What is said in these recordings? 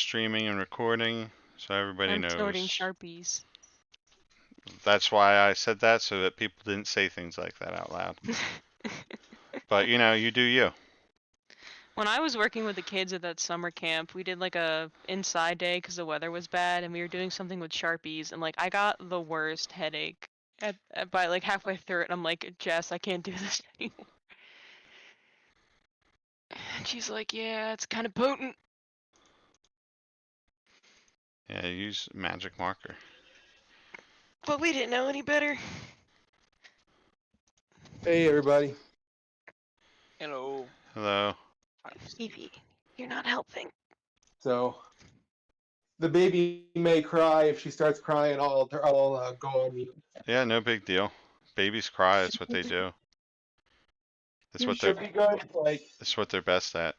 streaming and recording, so everybody I'm snorting knows. Sharpies. That's why I said that, so that people didn't say things like that out loud. But you know, you do you. When I was working with the kids at that summer camp, we did like a inside day because the weather was bad, and we were doing something with Sharpies, and like I got the worst headache by like halfway through it. And I'm like, Jess, I can't do this anymore. And she's like, yeah, it's kind of potent. Yeah, use magic marker. But we didn't know any better. Hey, everybody. Hello. Hello. Evie, you're not helping. So, the baby may cry. If she starts crying, I'll go on mute. Yeah, no big deal. Babies cry. That's what they do. That's You what they're. should be good. Like, That's what they're best at.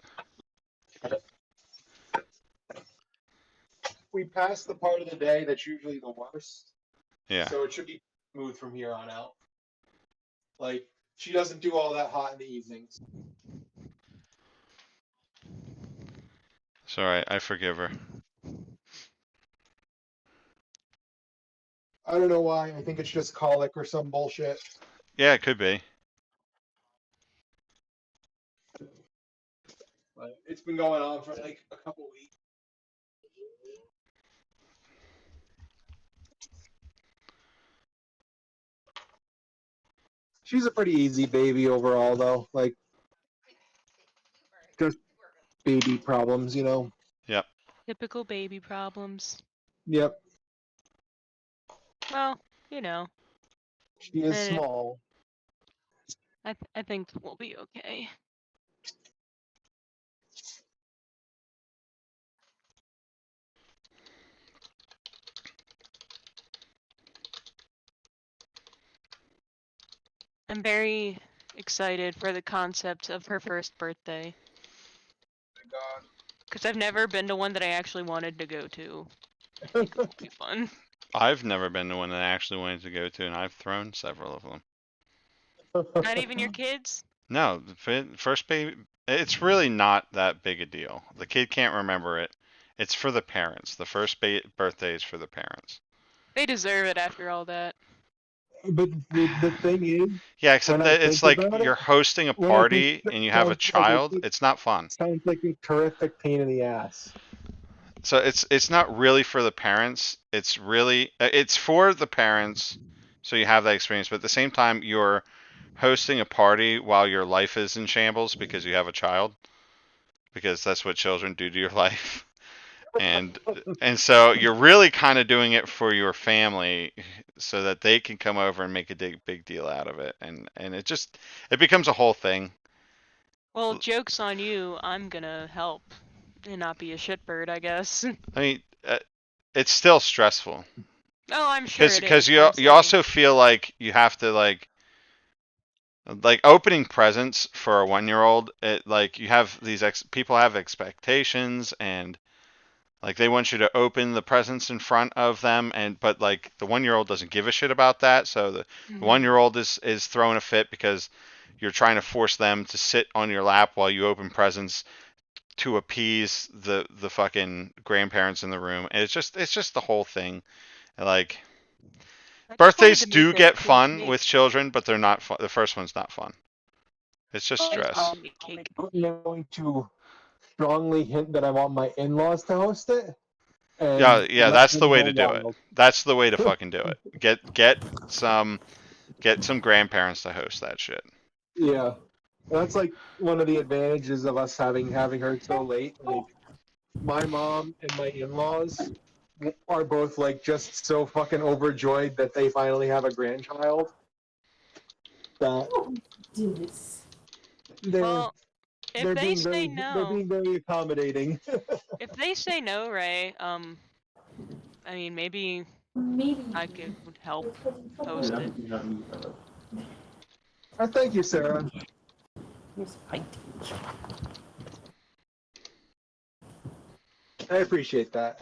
we passed the part of the day that's usually the worst. Yeah. So it should be smooth from here on out. Like, she doesn't do all that hot in the evenings. It's alright. I forgive her. I don't know why. I think it's just colic or some bullshit. Yeah, it could be. But it's been going on for like a couple weeks. She's a pretty easy baby overall, though. Like, just baby problems, you know? Yep. Typical baby problems. Yep. Well, you know, She is Eh. small. I think we'll be okay. I'm very excited for the concept of her first birthday. God. Because I've never been to one that I actually wanted to go to. I think it will be fun. I've never been to one that I actually wanted to go to, and I've thrown several of them. Not even your kids? No, the first baby. It's really not that big a deal. The kid can't remember it. It's for the parents. The first birthday is for the parents. They deserve it after all that. But the thing is, Yeah, except when I that it's think like about it, you're hosting a when I think party it and you have a sounds like child. It's not fun. sounds like a terrific pain in the ass. So it's not really for the parents. It's really it's for the parents, so you have that experience. But at the same time, you're hosting a party while your life is in shambles because you have a child, because that's what children do to your life. And and so you're really kind of doing it for your family so that they can come over and make a big deal out of it. And it becomes a whole thing. Well, joke's on you. I'm gonna help and not be a shitbird, I guess. I mean, it's still stressful. Oh, I'm sure it Because is. I'm you saying. also feel like you have to like opening presents for a 1 year old. It like you have these people have expectations, and like they want you to open the presents in front of them, and but like the 1 year old doesn't give a shit about that. So the 1 year old is throwing a fit because you're trying to force them to sit on your lap while you open presents to appease the fucking grandparents in the room. And it's just the whole thing. Like I just wanted birthdays to make do a get cake fun mix. with children, but they're not fun. The first one's not fun. It's just I just wanted stress. to make cake. I'm going to strongly hint that I want my in-laws to host it, and Yeah, let that's the them way go to do it. wild. That's the way to fucking do it. Some get some grandparents to host that shit. Yeah, that's like one of the advantages of us having her so late. Like, my mom and my in-laws are both like just so fucking overjoyed that they finally have a grandchild that Do this. they're Well, if they're they being say they're no, being very accommodating. if they say no, Ray, I mean, maybe Maybe. I would help host it. Thank you, Sarah. Here's fight. I appreciate that.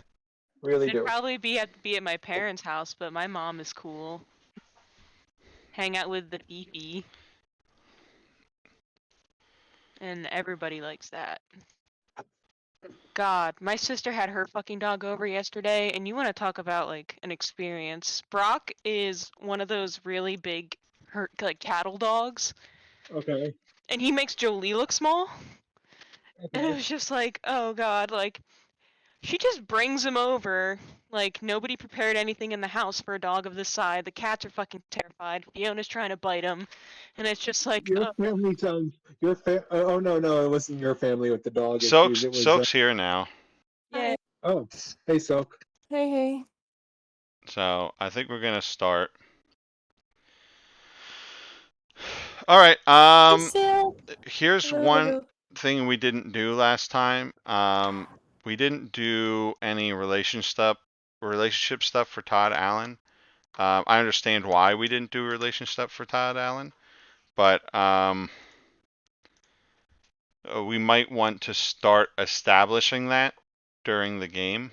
Really It'd do. probably be at my parents' house, but my mom is cool. Hang out with the Fifi. And everybody likes that. God, my sister had her fucking dog over yesterday, and you want to talk about like an experience. Brock is one of those really big, like cattle dogs, Okay. and he makes Jolie look small. And it Okay. was just like, oh God, like she just brings him over. Like nobody prepared anything in the house for a dog of this size. The cats are fucking terrified. Fiona's trying to bite him, and it's just like, Your family sounds. Oh no, it wasn't your family with the dog issues. It was. Soak's here now, yeah. Oh, hey, Soak. Hey, hey. so I think we're gonna start. All right. Hey, Sil. Here's Hello, one hello. thing we didn't do last time. We didn't do any relationship stuff for Todd Allen. I understand why we didn't do relationship stuff for Todd Allen, but we might want to start establishing that during the game.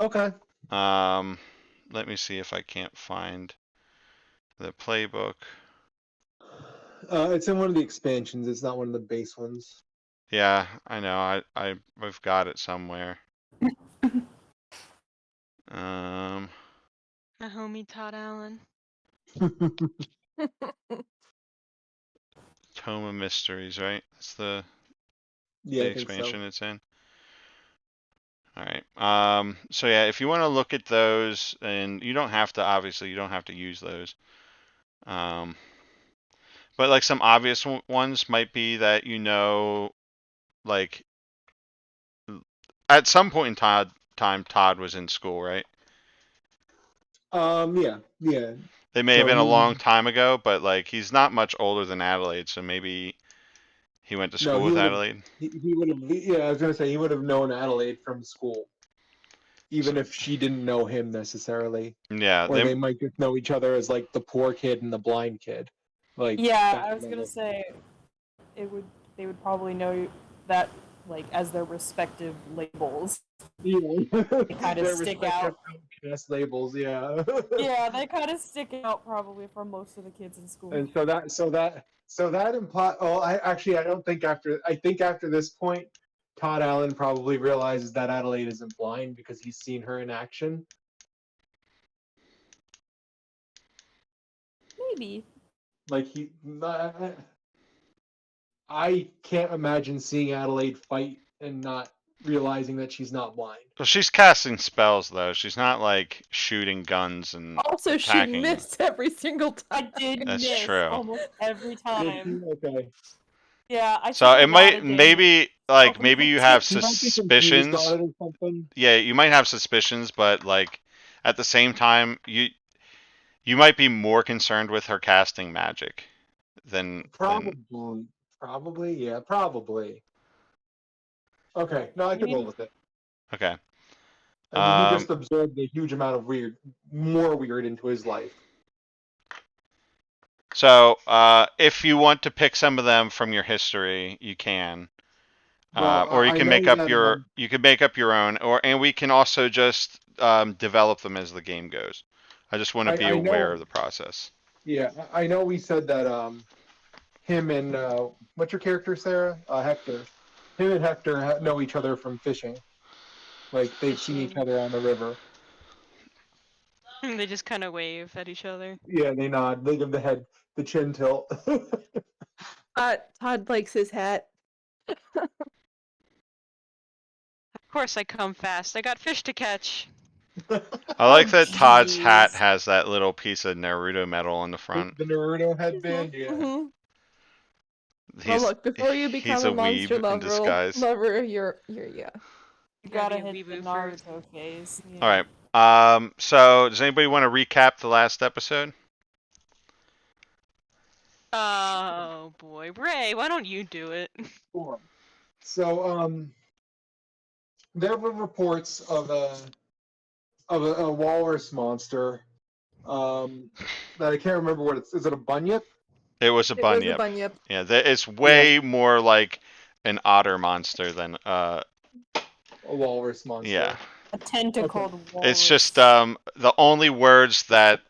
Okay. Let me see if I can't find the playbook. It's in one of the expansions. It's not one of the base ones. Yeah, I know. I've got it somewhere. Um, My homie Todd Allen. Tome of Mysteries, right? That's Yeah, the I think so. expansion it's in. All right. So yeah, if you want to look at those, and you don't have to, obviously, you don't have to use those. Um, but like some obvious ones might be that like at some point in time, Todd was in school, right? Yeah, yeah. They may have So been a long time ago, but like he's not much older than Adelaide, so maybe he went to no, school with Adelaide. he would have. Yeah, I was gonna say he would have known Adelaide from school, So, even if she didn't know him necessarily, yeah, or they might just know each other as like the poor kid and the blind kid, like Yeah, that I was kind gonna of. say they would probably know that like as their respective labels. Yeah. They kind of Their stick respective out. outcast labels. Yeah. Yeah, they kind of stick out probably from most of the kids in school. And so that implies. Oh, I don't think after. I think after this point, Todd Allen probably realizes that Adelaide isn't blind because he's seen her in action. Maybe. Like I can't imagine seeing Adelaide fight and not realizing that she's not blind. well, she's casting spells though. She's not like shooting guns and Also, she attacking. missed every single I time. did That's miss true. almost every Did she? time. Okay. Yeah, I So took a it lot might of damage. maybe That you have did. She might be confused suspicions. on it or something. Yeah, you might have suspicions, but like at the same time, you might be more concerned with her casting magic than Probably, yeah, probably. Okay, no, I I could roll mean, with it. okay. I mean, he Um, just absorbed a huge amount of more weird into his life. so if you want to pick some of them from your history, you can. Well, Or I know that you can make up your own, and we can also just develop them as the game goes. I just want to be I aware of know, the process. yeah, I know we said that him and what's your character, Sarah? Hector. Him and Hector know each other from fishing. Like they've seen each Fishing. other on the river. They just kind of wave at each other. Yeah, they nod. They give the chin tilt. Todd likes his hat. Of course, I come fast. I got fish to catch. I oh like that Todd's hat jeez. has that little piece of Naruto metal on the front. The Naruto headband. Yeah. Mm-hmm. Well, He's look, before you become he's a a monster weeb in disguise. you're yeah. You Gotta be gotta a hit the weeboo first. Naruto phase. All Yeah. right. So does anybody want to recap the last episode? Oh boy, Ray, why don't you do it? Sure. So there were reports of a walrus monster. That I can't remember what it's. Is it a bunyip? It was a It was a bunyip. bunyip. Yeah, it's Yeah, way more like an otter monster than a walrus yeah. monster. A Okay. tentacled It's just walrus. the only words that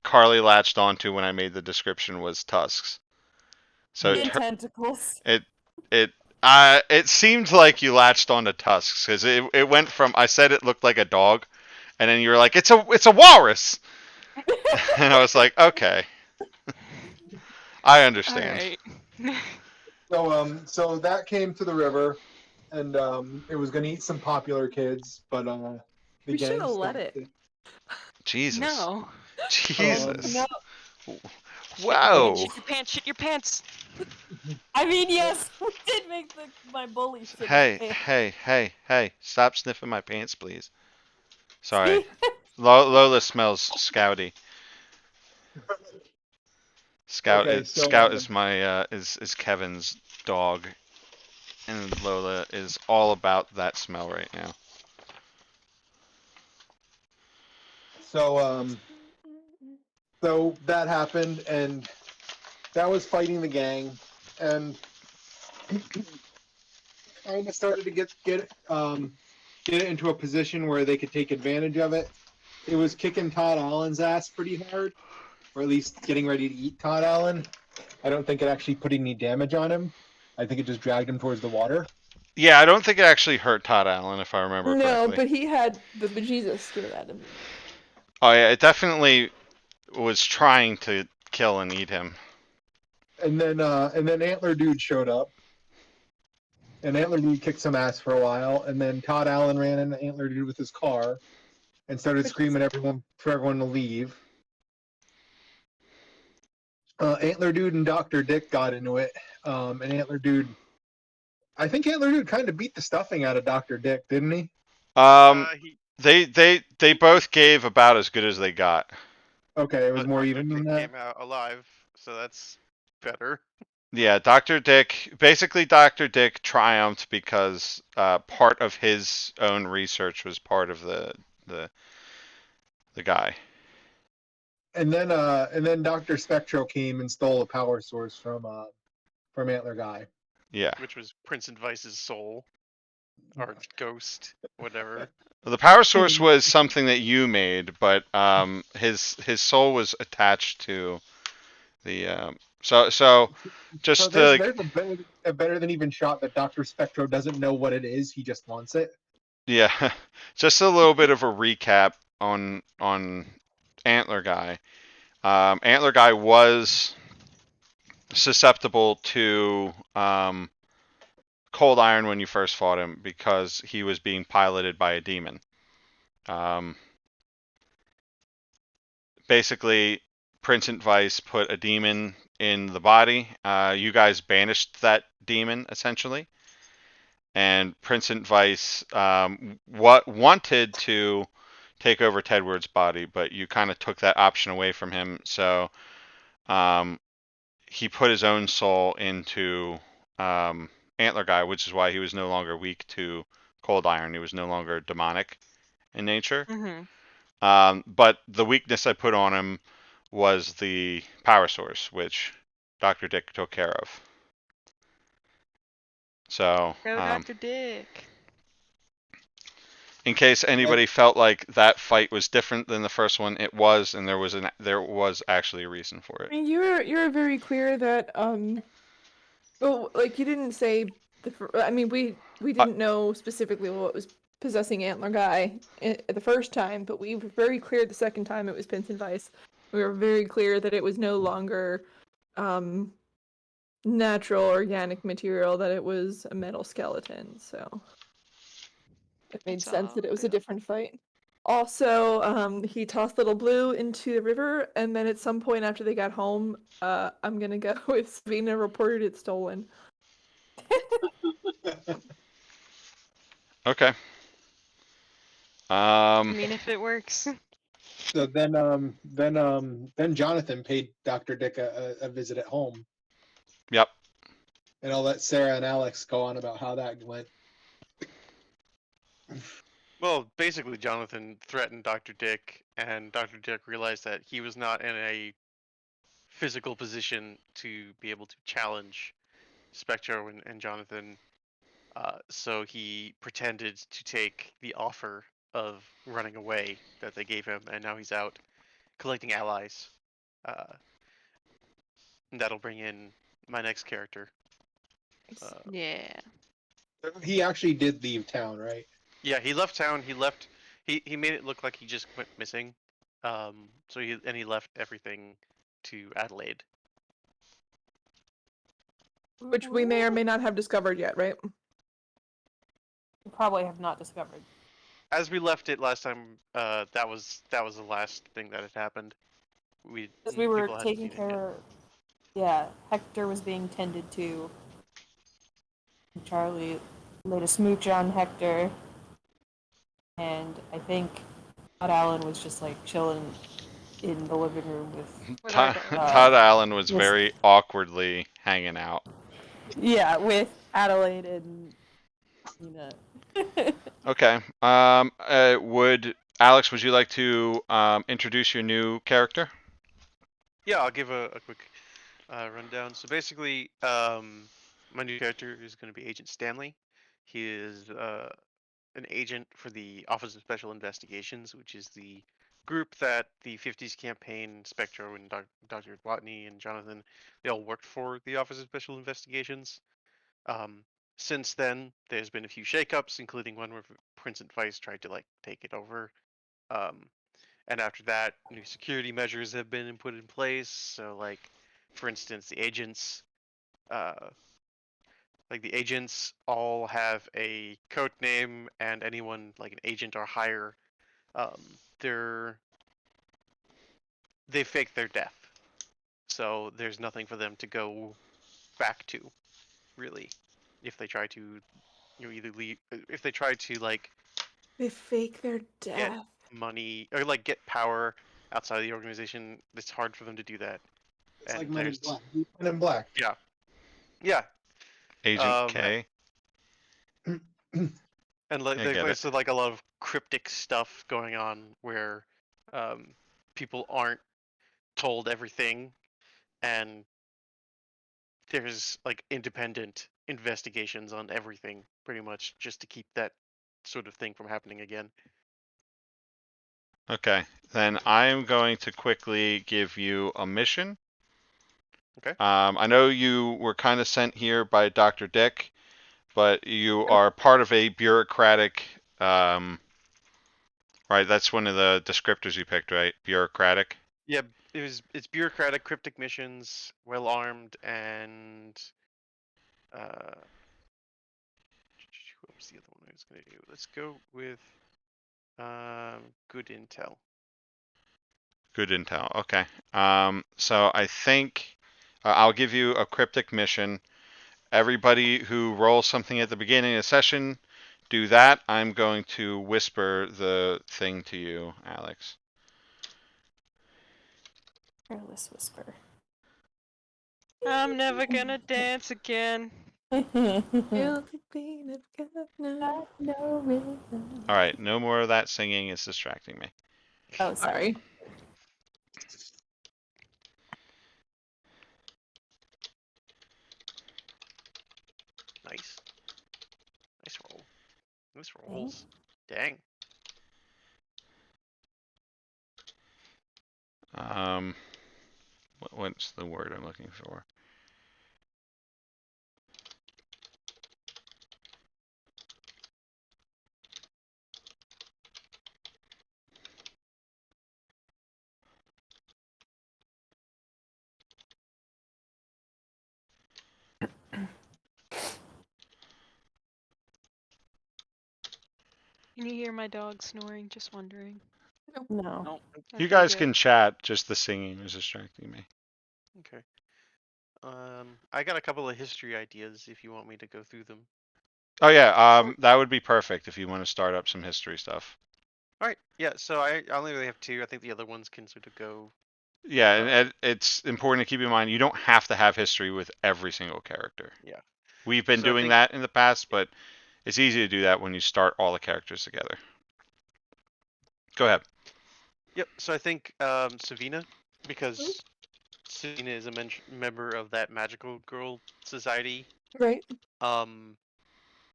Carly latched onto when I made the description was tusks. So Yeah. And tentacles. it it It seemed like you latched on to tusks because it went from I said it looked like a dog, and then you were like it's a walrus, and I was like okay, I All understand. right. So that came to the river, and it was gonna eat some popular kids, but the We should gang have let stopped it. it. Jesus, No. Jesus, No. Shit your pants. whoa. Shit your pants. Shit your pants. I mean, yes, we did make my bully shit his Hey, pants. hey, hey, hey! Stop sniffing my pants, please. Sorry, See? Lola smells scouty. Okay, so Scout is my is Kevin's dog, and Lola is all about that smell right now. so so that happened, and that was fighting the gang, and kind of started to get it into a position where they could take advantage of it. It was kicking Todd Allen's ass pretty hard, or at least getting ready to eat Todd Allen. I don't think it actually put any damage on him. I think it just dragged him towards the water. Yeah, I don't think it actually hurt Todd Allen, if I remember No, correctly. but he had the bejesus scared at him. Oh yeah, it definitely was trying to kill and eat him. And then Antler Dude showed up, and Antler Dude kicked some ass for a while, and then Todd Allen ran into Antler Dude with his car and started screaming for everyone to leave. Antler Dude and Doctor Dick got into it, and I think Antler Dude kind of beat the stuffing out of Doctor Dick, didn't he? He, They both gave about as good as they got. Okay, it was but more Dr. even than Dick that. came out alive, so that's better. Yeah, Dr. Dick triumphed because part of his own research was part of the the guy. And then Doctor Spectro came and stole a power source from Antler Guy. Yeah. Which was Prince and Vice's soul, or ghost, whatever. The power source was something that you made, but his soul was attached to the so So just there's to there's a better than even shot that Doctor Spectro doesn't know what it is. He just wants it. yeah, just a little bit of a recap on Antler Guy. Antler Guy was susceptible to cold iron when you first fought him because he was being piloted by a demon. Um, Basically, Prince and Vice put a demon in the body. You guys banished that demon essentially, and Prince and Vice what wanted to take over Tedward's body, but you kind of took that option away from him. So um, he put his own soul into Antler Guy, which is why he was no longer weak to cold iron. He was no longer demonic in nature. Mm-hmm. But the weakness I put on him was the power source, which Dr. Dick took care of. So, Go, Dr. Dick. in case anybody felt like that fight was different than the first one, it was, and there was actually a reason for I it. mean, you were very clear that well, like you didn't say I mean, we Uh, didn't know specifically what was possessing Antler Guy the first time, but we were very clear the second time it was Vincent Vice. We were very clear that it was no longer um natural organic material, that it was a metal skeleton. So it made sense that it was a different fight. Also, he tossed Little Blue into the river, and then at some point after they got home, I'm gonna go with Savina reported it stolen. okay. I mean, if it works. So then Jonathan paid Doctor Dick a visit at home, Yep. and I'll let Sarah and Alex go on about how that went. Well, basically, Jonathan threatened Dr. Dick, and Dr. Dick realized that he was not in a physical position to be able to challenge Spectro and Jonathan. So he pretended to take the offer of running away that they gave him, and now he's out collecting allies. And that'll bring in my next character. Nice. Yeah. He actually did leave town, right? Yeah, he left town. He left. He made it look like he just went missing. So he left everything to Adelaide. Which we may or may not have discovered yet, right? We probably have not discovered. As we left it last time, that was the last thing that had happened. Because we were People hadn't taking seen it yet. care. Yeah, Hector was being tended to. Charlie laid a smooch on Hector, and I think Todd Allen was just like chilling in the living room with. our Todd, dogs. Todd Allen was Yes. very awkwardly hanging out. Yeah, with Adelaide and Nina. Okay. Would Alex? Would you like to introduce your new character? Yeah, I'll give a quick rundown. So basically, my new character is going to be Agent Stanley. He is an agent for the Office of Special Investigations, which is the group that the 50s campaign, Spectro and Dr. Watney and Jonathan, they all worked for the Office of Special Investigations. Um, since then, there's been a few shakeups, including one where Prince and Vice tried to like take it over. Um, and after that, new security measures have been put in place. So, like, for instance, uh, the agents all have a code name, and anyone like an agent or higher, they're they fake their death. So there's nothing for them to go back to, really, if they try to, either leave, if they try to like They fake their get death. money or like get power outside of the organization. It's hard for them to do that. It's And like Men in there's Black. Men in Black. yeah, yeah. Agent K. And like I get it. there's like a lot of cryptic stuff going on where people aren't told everything, and there's like independent investigations on everything pretty much just to keep that sort of thing from happening again. Okay. Then I am going to quickly give you a mission. Okay. I know you were kind of sent here by Dr. Dick, but you are part of a bureaucratic. Right. That's one of the descriptors you picked, right? Bureaucratic. Yeah, it's bureaucratic, cryptic missions, well armed, and uh, what was the other one I was gonna do? Let's go with good intel. Good intel. Okay. So I think I'll give you a cryptic mission. Everybody who rolls something at the beginning of the session, do that. I'm going to whisper the thing to you, Alex. Careless whisper. I'm never gonna dance again. Feel the pain of God now. No rhythm. All right. No more of that singing. It's distracting me. Oh, sorry. Sorry. Nice, nice roll, nice rolls. Dang. Um, what's the word I'm looking for? Can you hear my dog snoring? Just wondering. No. No. You Okay, guys good. can chat. Just the singing is distracting me. Okay. I got a couple of history ideas if you want me to go through them. Oh yeah. That would be perfect if you want to start up some history stuff. All right. Yeah. So I only really have two. I think the other ones can sort of go. Yeah, and it's important to keep in mind you don't have to have history with every single character. Yeah. We've been So I doing think. that in the past, but it's easy to do that when you start all the characters together. Go ahead. Yep. So I think Savina, because Savina is a member of that magical girl society. Right. Um,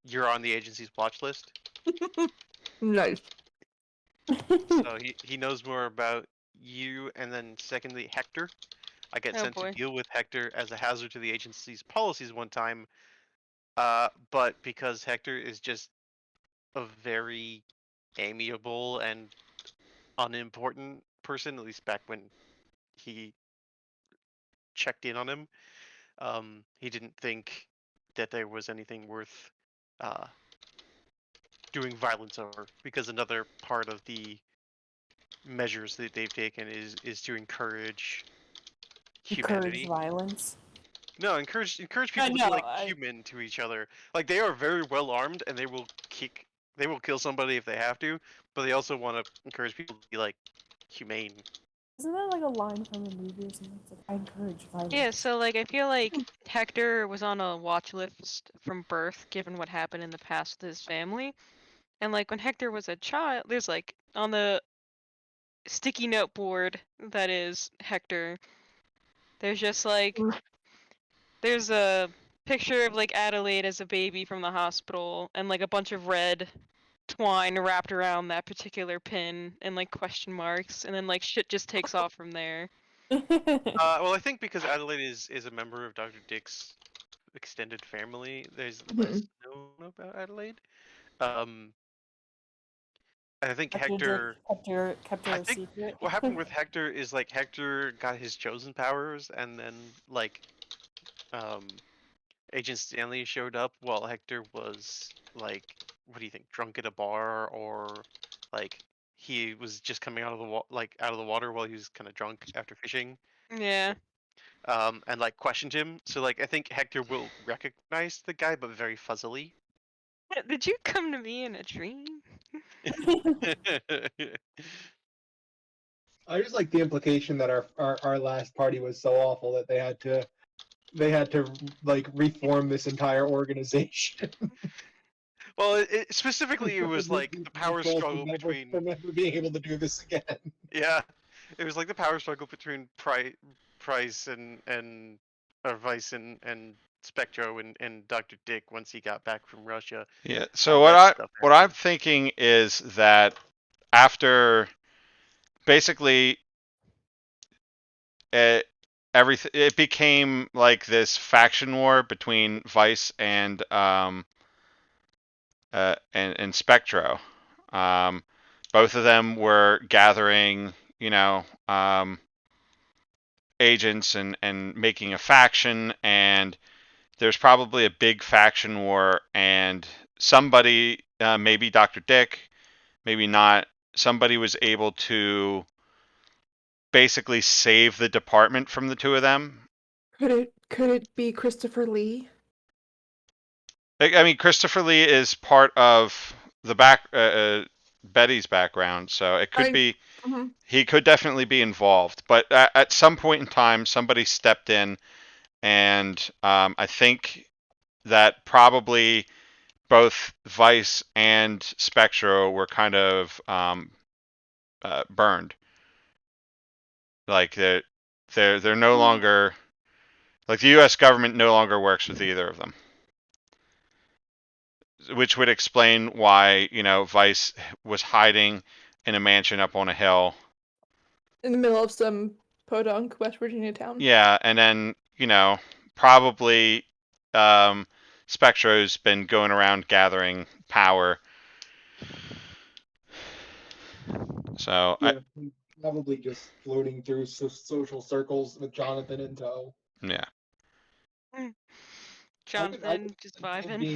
you're on the agency's watch list, Nice. so he knows more about you. And then secondly, Hector. I get Oh sent to boy. deal with Hector as a hazard to the agency's policies one time, But because Hector is just a very amiable and unimportant person, at least back when he checked in on him, he didn't think that there was anything worth uh, doing violence over. Because another part of the measures that they've taken is to encourage Encourage humanity. violence. No, encourage I people to be know. like human to each other. Like they are very well armed and they will kill somebody if they have to, but they also want to encourage people to be like humane. Isn't that like a line from a movie or something? It's like, I encourage violence. Yeah, so like I feel like Hector was on a watch list from birth, given what happened in the past with his family. And like when Hector was a child, there's like on the sticky note board that is Hector, there's just like there's a picture of like Adelaide as a baby from the hospital and like a bunch of red twine wrapped around that particular pin and like question marks, and then like shit just takes off from there. Well, I think because Adelaide is a member of Dr. Dick's extended family, there's less known about Adelaide. Um, and I think Dr. Dick Hector. kept I her a think secret. what happened with Hector is like Hector got his chosen powers, and then like um, Agent Stanley showed up while Hector was like, what do you think, drunk at a bar, or like he was just coming out of the out of the water while he was kind of drunk after fishing. Yeah. And like questioned him. So like I think Hector will recognize the guy, but very fuzzily. Did you come to me in a dream? I just like the implication that our last party was so awful that they had to like reform this entire organization. Well, specifically, it was like the power struggle between. for never being able to do this again. Yeah, it was like the power struggle between Price and Vice and Spectro and Dr. Dick once he got back from Russia. Yeah. All So that stuff what I'm happened. thinking is that after basically it, everything, it became like this faction war between Vice and Spectro. Um, both of them were gathering, agents and making a faction, and there's probably a big faction war, and somebody, maybe Dr. Dick, maybe not, somebody was able to basically save the department from the two of them. Could it be Christopher Lee? I mean, Christopher Lee is part of the Betty's background, so it could I be mhm. he could definitely be involved. But at some point in time, somebody stepped in, and I think that probably both Vice and Spectro were kind of burned. Like they're no longer, like the U.S. government no longer works with either of them, which would explain why Vice was hiding in a mansion up on a hill. In the middle of some podunk West Virginia town. Yeah, and then probably Spectro's been going around gathering power. So Yeah, probably just floating through social circles with Jonathan in tow. yeah. I could Jonathan just see him vibing.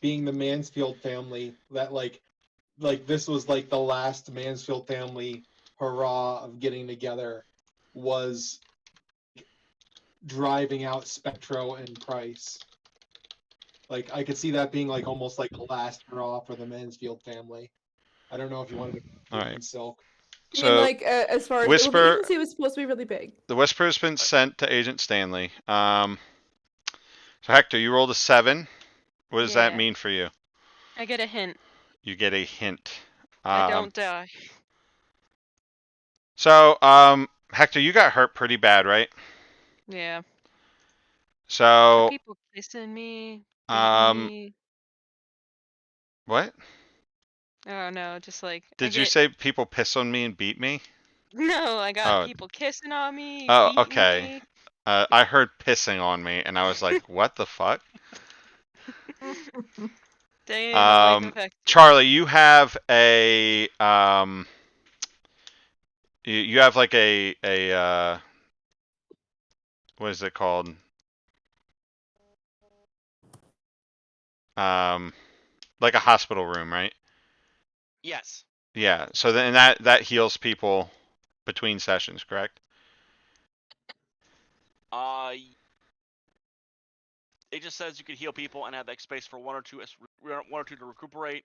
being the Mansfield family that like this was like the last Mansfield family hurrah of getting together was driving out Spectro and Price. Like I could see that being like almost like the last hurrah for the Mansfield family. I don't know if you wanted to All put it right. in silk. I mean, So like as far as well, the Whisper, agency was supposed to be really big. the Whisper's been sent to Agent Stanley. So Hector, you rolled a 7. What does that Yeah. mean for you? I get a hint. You get a hint. I don't die. So Hector, you got hurt pretty bad, right? Yeah. Were So people kissing me, beating um, me? what? Oh no, just like I Did you get say people piss on me and beat me? no, I got Oh, people kissing on me, oh, beating okay. me. I heard pissing on me, and I was like, what the fuck? Day in the life of Hector. Charlie, you have a you have like a what is it called? Like a hospital room, right? Yes. Yeah. So then that heals people between sessions, correct? It just says you can heal people and have that space for one or two to recuperate.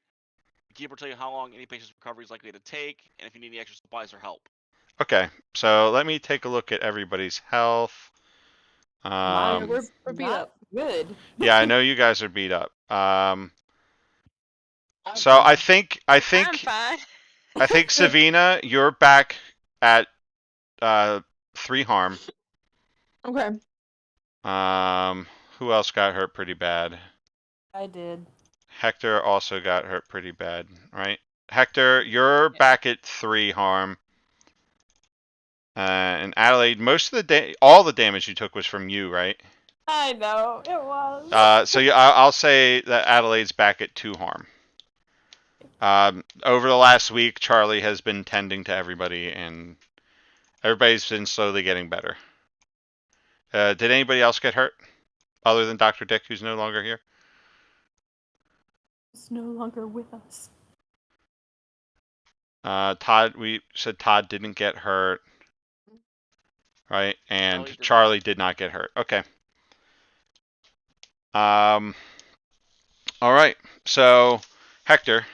The keeper will tell you how long any patient's recovery is likely to take, and if you need any extra supplies or help. Okay. So let me take a look at everybody's health. We're beat not up. good. Yeah, I know you guys are beat up. I'm So I fine. think I'm fine. Savina, you're back at 3 harm. Okay. Who else got hurt pretty bad? I did. Hector also got hurt pretty bad, right? Hector, you're Yeah. back at 3 harm. And Adelaide, all the damage you took was from you, right? I know it was. So I'll say that Adelaide's back at 2 harm. Over the last week, Charlie has been tending to everybody, and everybody's been slowly getting better. Did anybody else get hurt other than Dr. Dick, who's no longer here? He's no longer with us. Todd, we said Todd didn't get hurt, right? And Charlie did not get hurt. Okay. All right. So, Hector,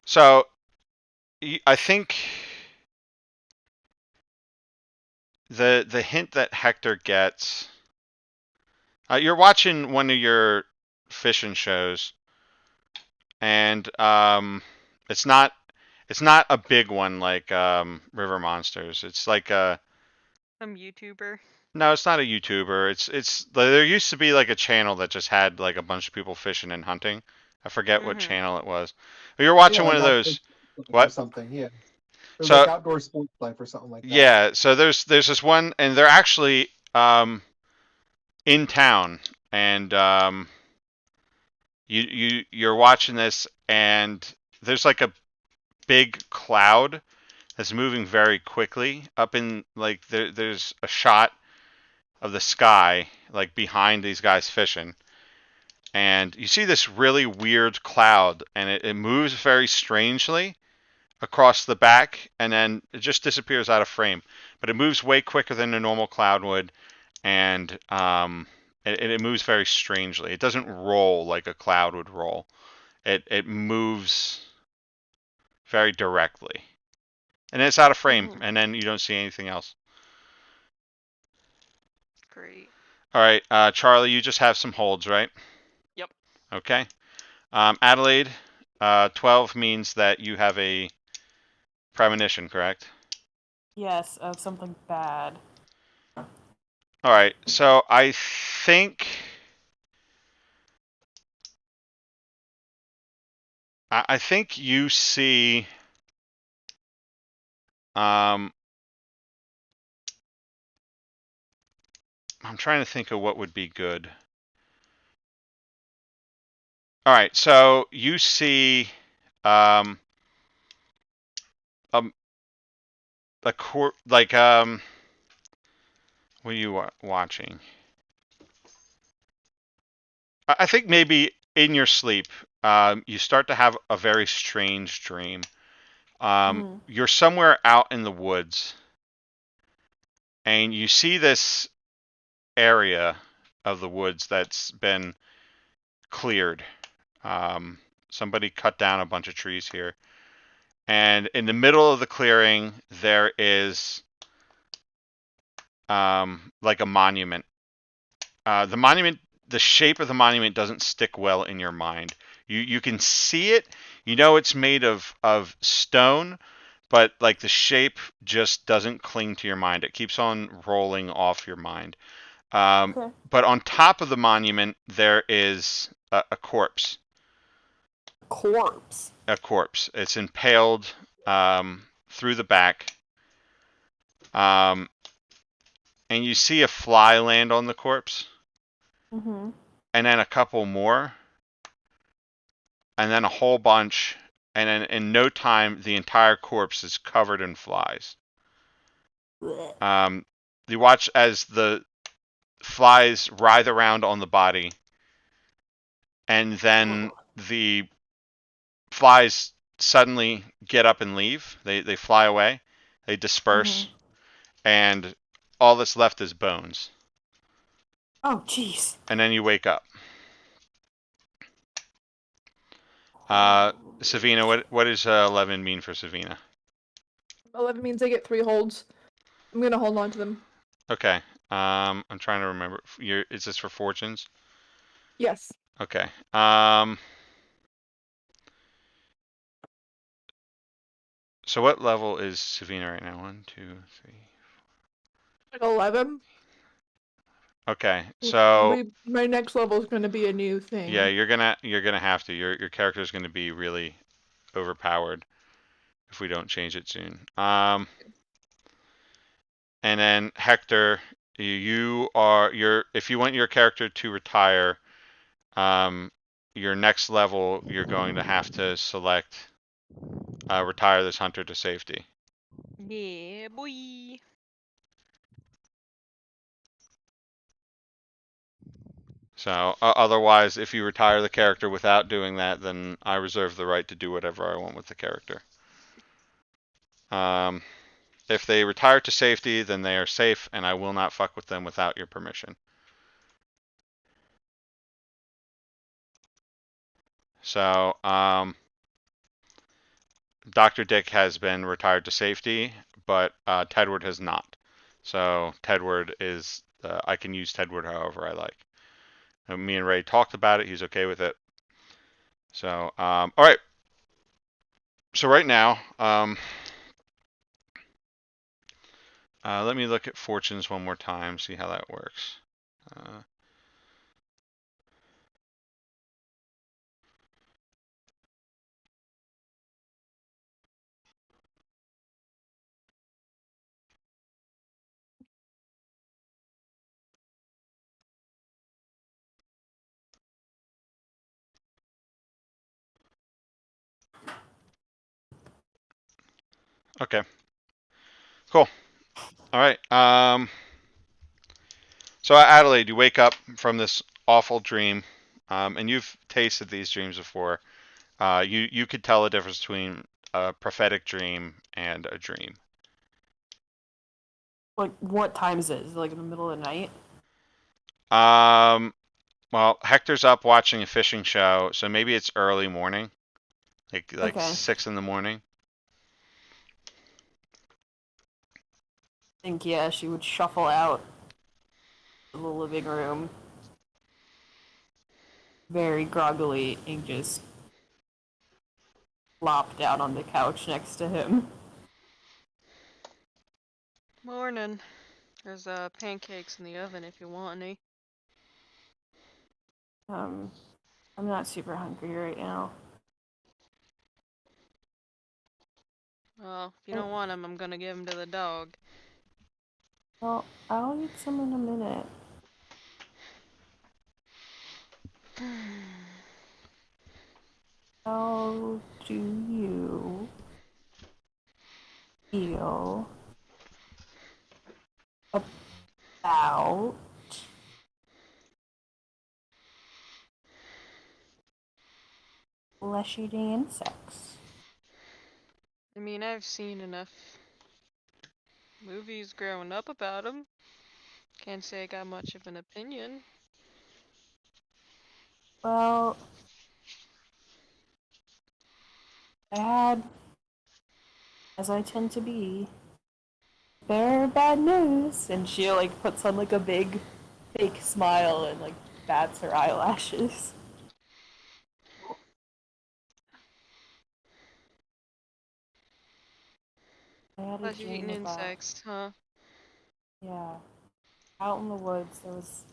so I think the hint that Hector gets, you're watching one of your fishing shows, and it's not a big one like River Monsters. It's like Some YouTuber. no, it's not a YouTuber. It's there used to be like a channel that just had like a bunch of people fishing and hunting. I forget what channel it was. But you're watching Yeah, one like of those. or What? something. Yeah, it was So like outdoor sports life or something like that. yeah, so there's this one, and they're actually in town, and you're watching this, and there's like a big cloud that's moving very quickly up in like there's a shot of the sky like behind these guys fishing, and you see this really weird cloud, and it moves very strangely across the back, and then it just disappears out of frame. But it moves way quicker than a normal cloud would, and it moves very strangely. It doesn't roll like a cloud would roll. It moves very directly, and it's out of frame, and then you don't see anything else. Great. All right, Charlie, you just have some holds, right? Yep. Okay. Adelaide, 12 means that you have a premonition, correct? Yes, of something bad. All right, so I think you see I'm trying to think of what would be good. All right, so you see a like what are you watching? I think maybe in your sleep, you start to have a very strange dream. You're somewhere out in the woods, and you see this area of the woods that's been cleared. Somebody cut down a bunch of trees here. And in the middle of the clearing, there is like a monument. The shape of the monument doesn't stick well in your mind. You can see it. You know it's made of stone, but like the shape just doesn't cling to your mind. It keeps on rolling off your mind. Okay. But on top of the monument, there is a corpse. Corpse. A corpse. It's impaled through the back. And you see a fly land on the corpse. Mm-hmm. and then a couple more, and then a whole bunch, and then in no time the entire corpse is covered in flies. You watch as the flies writhe around on the body, and then the flies suddenly get up and leave. They fly away, they disperse, and all that's left is bones. Oh, jeez. And then you wake up. Savina, what does 11 mean for Savina? 11 means I get 3 holds. I'm gonna hold on to them. Okay. I'm trying to remember. Is this for fortunes? Yes. Okay. So what level is Savina right now? 1, 2, 3. Like 11. Okay. So My next level is gonna be a new thing. yeah, you're gonna have to. Your character is gonna be really overpowered if we don't change it soon. And then Hector, if you want your character to retire, your next level you're going to have to select retire this hunter to safety. Yeah, boy. So otherwise, if you retire the character without doing that, then I reserve the right to do whatever I want with the character. If they retire to safety, then they are safe, and I will not fuck with them without your permission. So, Dr. Dick has been retired to safety, but Tedward has not. So Tedward is, I can use Tedward however I like. Me and Ray talked about it. He's okay with it. So, all right. So right now, let me look at fortunes one more time, see how that works. Okay. Cool. All right. So Adelaide, you wake up from this awful dream, and you've tasted these dreams before. You could tell the difference between a prophetic dream and a dream. Like, what time is it? Is it like in the middle of the night? Well, Hector's up watching a fishing show, so maybe it's early morning, like Okay. 6 in the morning. I think, yeah, she would shuffle out of the living room very groggily and just flop down on the couch next to him. Morning. There's pancakes in the oven if you want any. I'm not super hungry right now. Well, if you don't want them, I'm gonna give them to the dog. Well, I'll eat some in a minute. How do you feel about flesh-eating insects? I mean, I've seen enough movies growing up about them. Can't say I got much of an opinion. Well, I had, as I tend to be, very bad news. And she, like, puts on, like, a big fake smile and, like, bats her eyelashes. I had a Flesh-eating dream about, insects, huh? yeah, out in the woods, there was,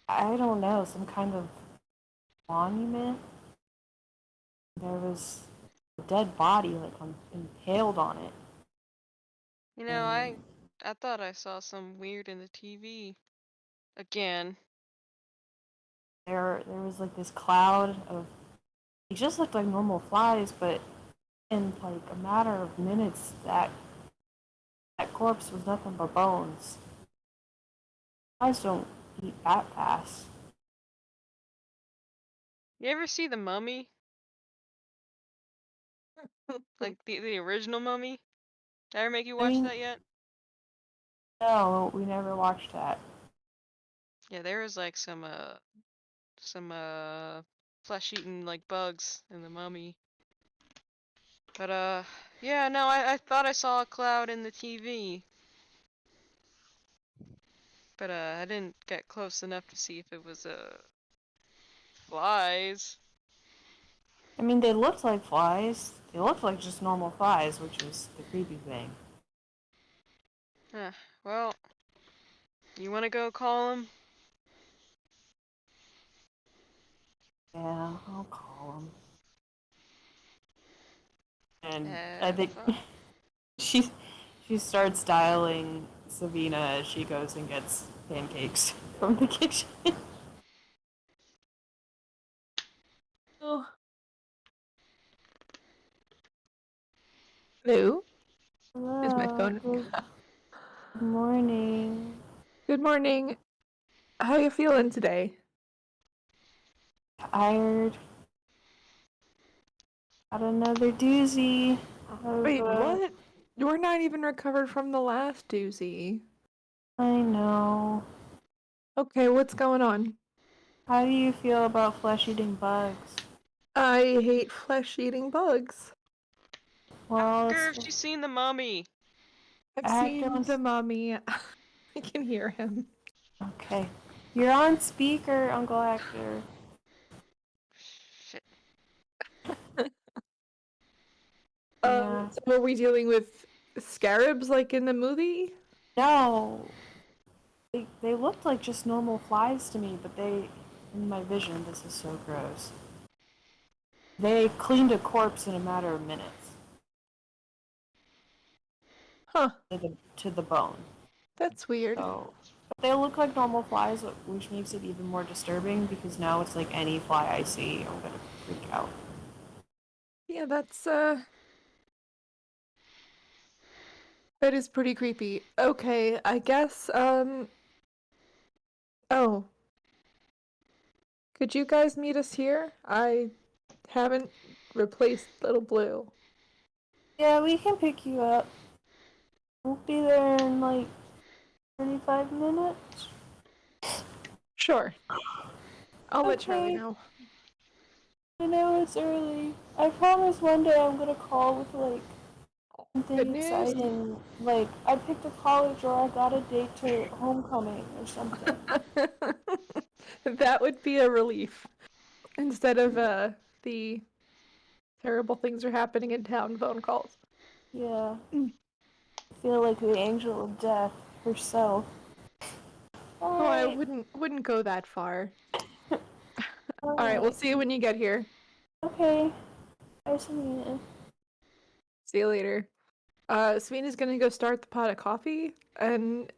I don't know, some kind of monument. There was a dead body, like, impaled on it. You know, And I thought I saw some weird in the TV. Again. there was like this cloud of. It just looked like normal flies, but in like a matter of minutes, that corpse was nothing but bones. Flies don't eat that fast. You ever see the Mummy? Like the original Mummy? Did I ever make you I watch mean, that yet? no, we never watched that. Yeah, there was like some flesh-eating like bugs in the Mummy. But yeah, no, I thought I saw a cloud in the TV. But I didn't get close enough to see if it was flies. I mean, they looked like flies. They looked like just normal flies, which is the creepy thing. Huh. Well, you wanna go call him? Yeah, I'll call them. And I think Fine. she she starts dialing Savina as she goes and gets pancakes from the kitchen. Oh. Hello? Is my Hello, phone? good morning. Good morning. How you feeling today? Tired. Got another doozy of Wait, what? We're not even recovered from the last doozy. I know. Okay, what's going on? How do you feel about flesh-eating bugs? I hate flesh-eating bugs. Well, Ask it's her if she's seen the Mummy. I've act seen on. the mummy. I can hear him. Okay, you're on speaker, Uncle Hector. Shit. Yeah. So are we dealing with scarabs like in the movie? No, they looked like just normal flies to me, but in my vision, this is so gross. They cleaned a corpse in a matter of minutes Huh, to the bone. that's weird. So, but they look like normal flies, which makes it even more disturbing because now it's like any fly I see, I'm gonna freak out. Yeah, that is pretty creepy. Okay, I guess, oh, could you guys meet us here? I haven't replaced Little Blue. Yeah, we can pick you up. We'll be there in like 35 minutes. Sure, I'll let Charlie Okay. know. I know it's early. I promise one day I'm gonna call with like Good something news. exciting. Like I picked a college or I got a date to homecoming or something. That would be a relief instead of the terrible things are happening in town phone calls. Yeah. I feel like the angel of death herself. Oh, I Alright. wouldn't go that far. All right, we'll Alright. see you when you get here. Okay. Bye, Samina. See you later. Sweetie's gonna go start the pot of coffee and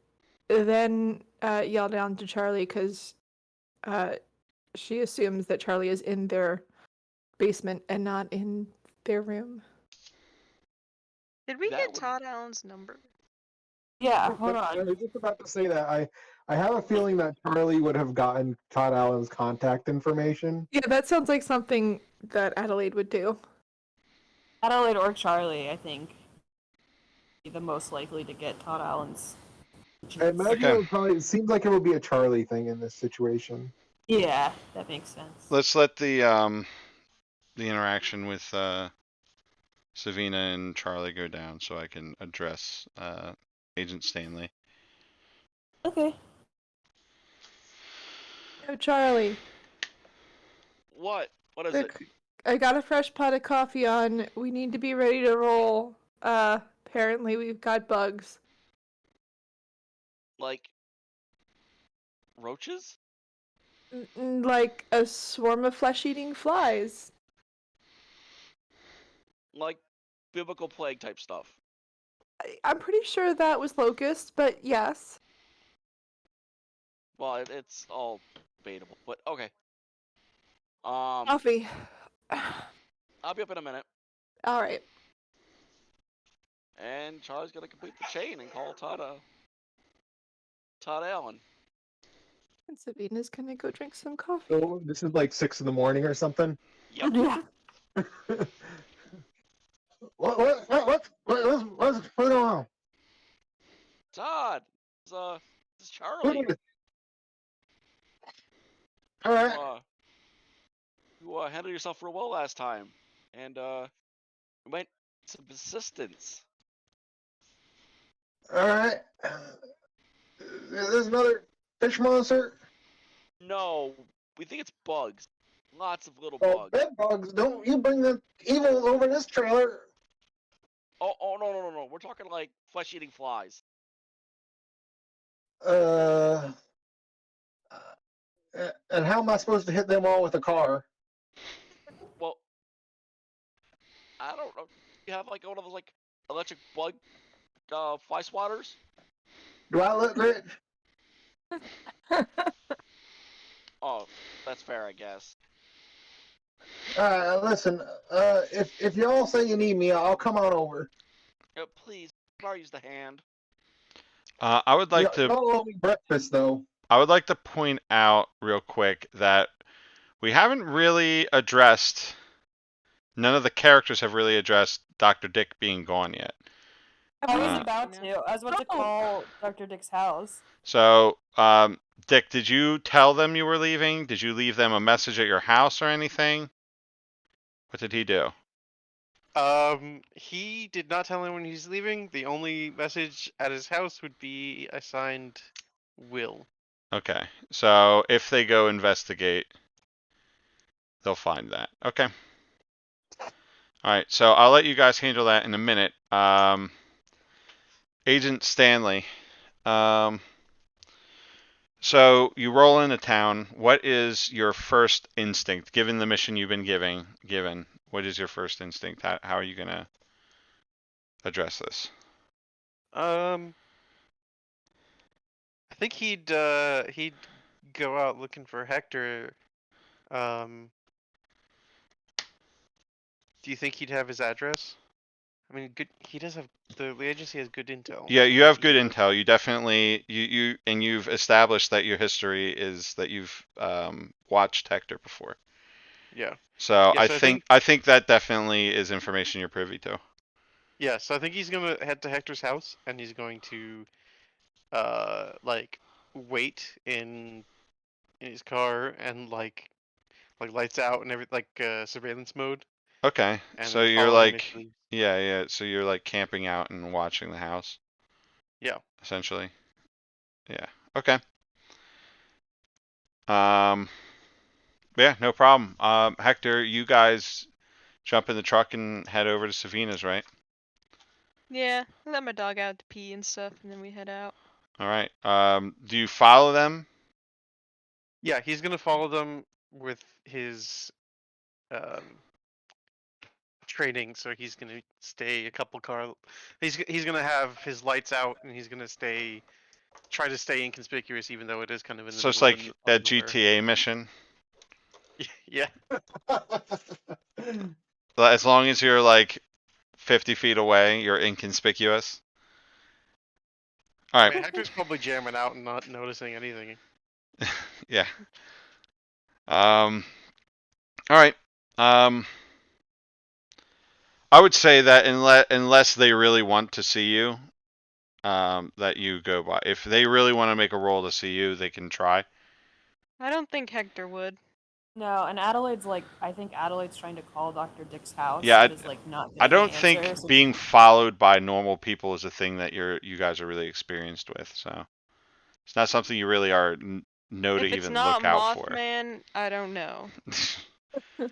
then yell down to Charlie because she assumes that Charlie is in their basement and not in their room. Did we That get would Todd Allen's number? Yeah, Oh, hold I on. was just about to say that I have a feeling that Charlie would have gotten Todd Allen's contact information. Yeah, that sounds like something that Adelaide would do. Adelaide or Charlie, I think, be the most likely to get Todd Allen's. I imagine Okay, it seems like it would be a Charlie thing in this situation. Yeah, that makes sense. let's let the interaction with Savina and Charlie go down so I can address Agent Stanley. Okay. Yo, Charlie, what? What is it? look, I got a fresh pot of coffee on. We need to be ready to roll. Apparently we've got bugs. Like roaches? Like a swarm of flesh-eating flies. Like biblical plague type stuff? I'm pretty sure that was locusts, but yes. Well, it's all debatable, but okay. Coffee. I'll be up in a minute. All right. And Charlie's gonna complete the chain and call Todd Allen. And Sabina's gonna go drink some coffee. So this is like 6 in the morning or something. Yep. Yeah. What's going on? Todd, this is Charlie. All right, You handled yourself real well last time, and you might need some assistance. all right. There's another fish monster. No, we think it's bugs. Lots of little Oh, bugs. bed bugs! Don't you bring the evil over this trailer? Oh no! We're talking like flesh-eating flies. Uh, and how am I supposed to hit them all with a car? Well, I don't know. You have like one of those like electric bug fly swatters? Do I look rich? Oh, that's fair, I guess. Listen. If y'all say you need me, I'll come on over. Please, I'll use the hand. I would like to. Y'all owe me breakfast though. I would like to point out real quick that we haven't really addressed. None of the characters have really addressed Dr. Dick being gone yet. I was Uh, about to. I was about to call Dr. Dick's house. So, Dick, did you tell them you were leaving? Did you leave them a message at your house or anything? What did he do? He did not tell anyone he's leaving. The only message at his house would be a signed will. Okay, so if they go investigate, they'll find that. Okay. All right, so I'll let you guys handle that in a minute. Agent Stanley, so you roll into town. What is your first instinct, given the mission you've been given? What is your first instinct? How are you gonna address this? I think he'd go out looking for Hector. Do you think he'd have his address? I mean, good. He does have the agency has good intel. Yeah, so you have good he knows- intel. You definitely you've established that your history is that you've watched Hector before. Yeah. So Yeah, so I think that definitely is information you're privy to. Yeah, so I think he's gonna head to Hector's house and he's going to like wait in his car and lights out and everything, like surveillance mode, Okay, and so then you're follow him if like he leaves. yeah. So you're like camping out and watching the house, Yeah. essentially. Yeah. Okay. Um. Yeah, no problem. Hector, you guys jump in the truck and head over to Savina's, right? Yeah, I let my dog out to pee and stuff, and then we head out. All right. Do you follow them? Yeah, he's gonna follow them with his um training, so he's gonna stay a couple car. He's gonna have his lights out and he's gonna try to stay inconspicuous, even though it is kind of in the So it's middle like a of nowhere. GTA mission. Yeah. As long as you're like 50 feet away, you're inconspicuous. All I right. mean, Hector's probably jamming out and not noticing anything. Yeah. All right. I would say that unless they really want to see you, that you go by. If they really want to make a roll to see you, they can try. I don't think Hector would. No, and Adelaide's like, I think Adelaide's trying to call Dr. Dick's house, Yeah, but is like not I getting an don't think answer. So being followed by normal people is a thing that you guys are really experienced with. So it's not something you really are know to If it's even not look out for. Mothman, I don't know. yeah,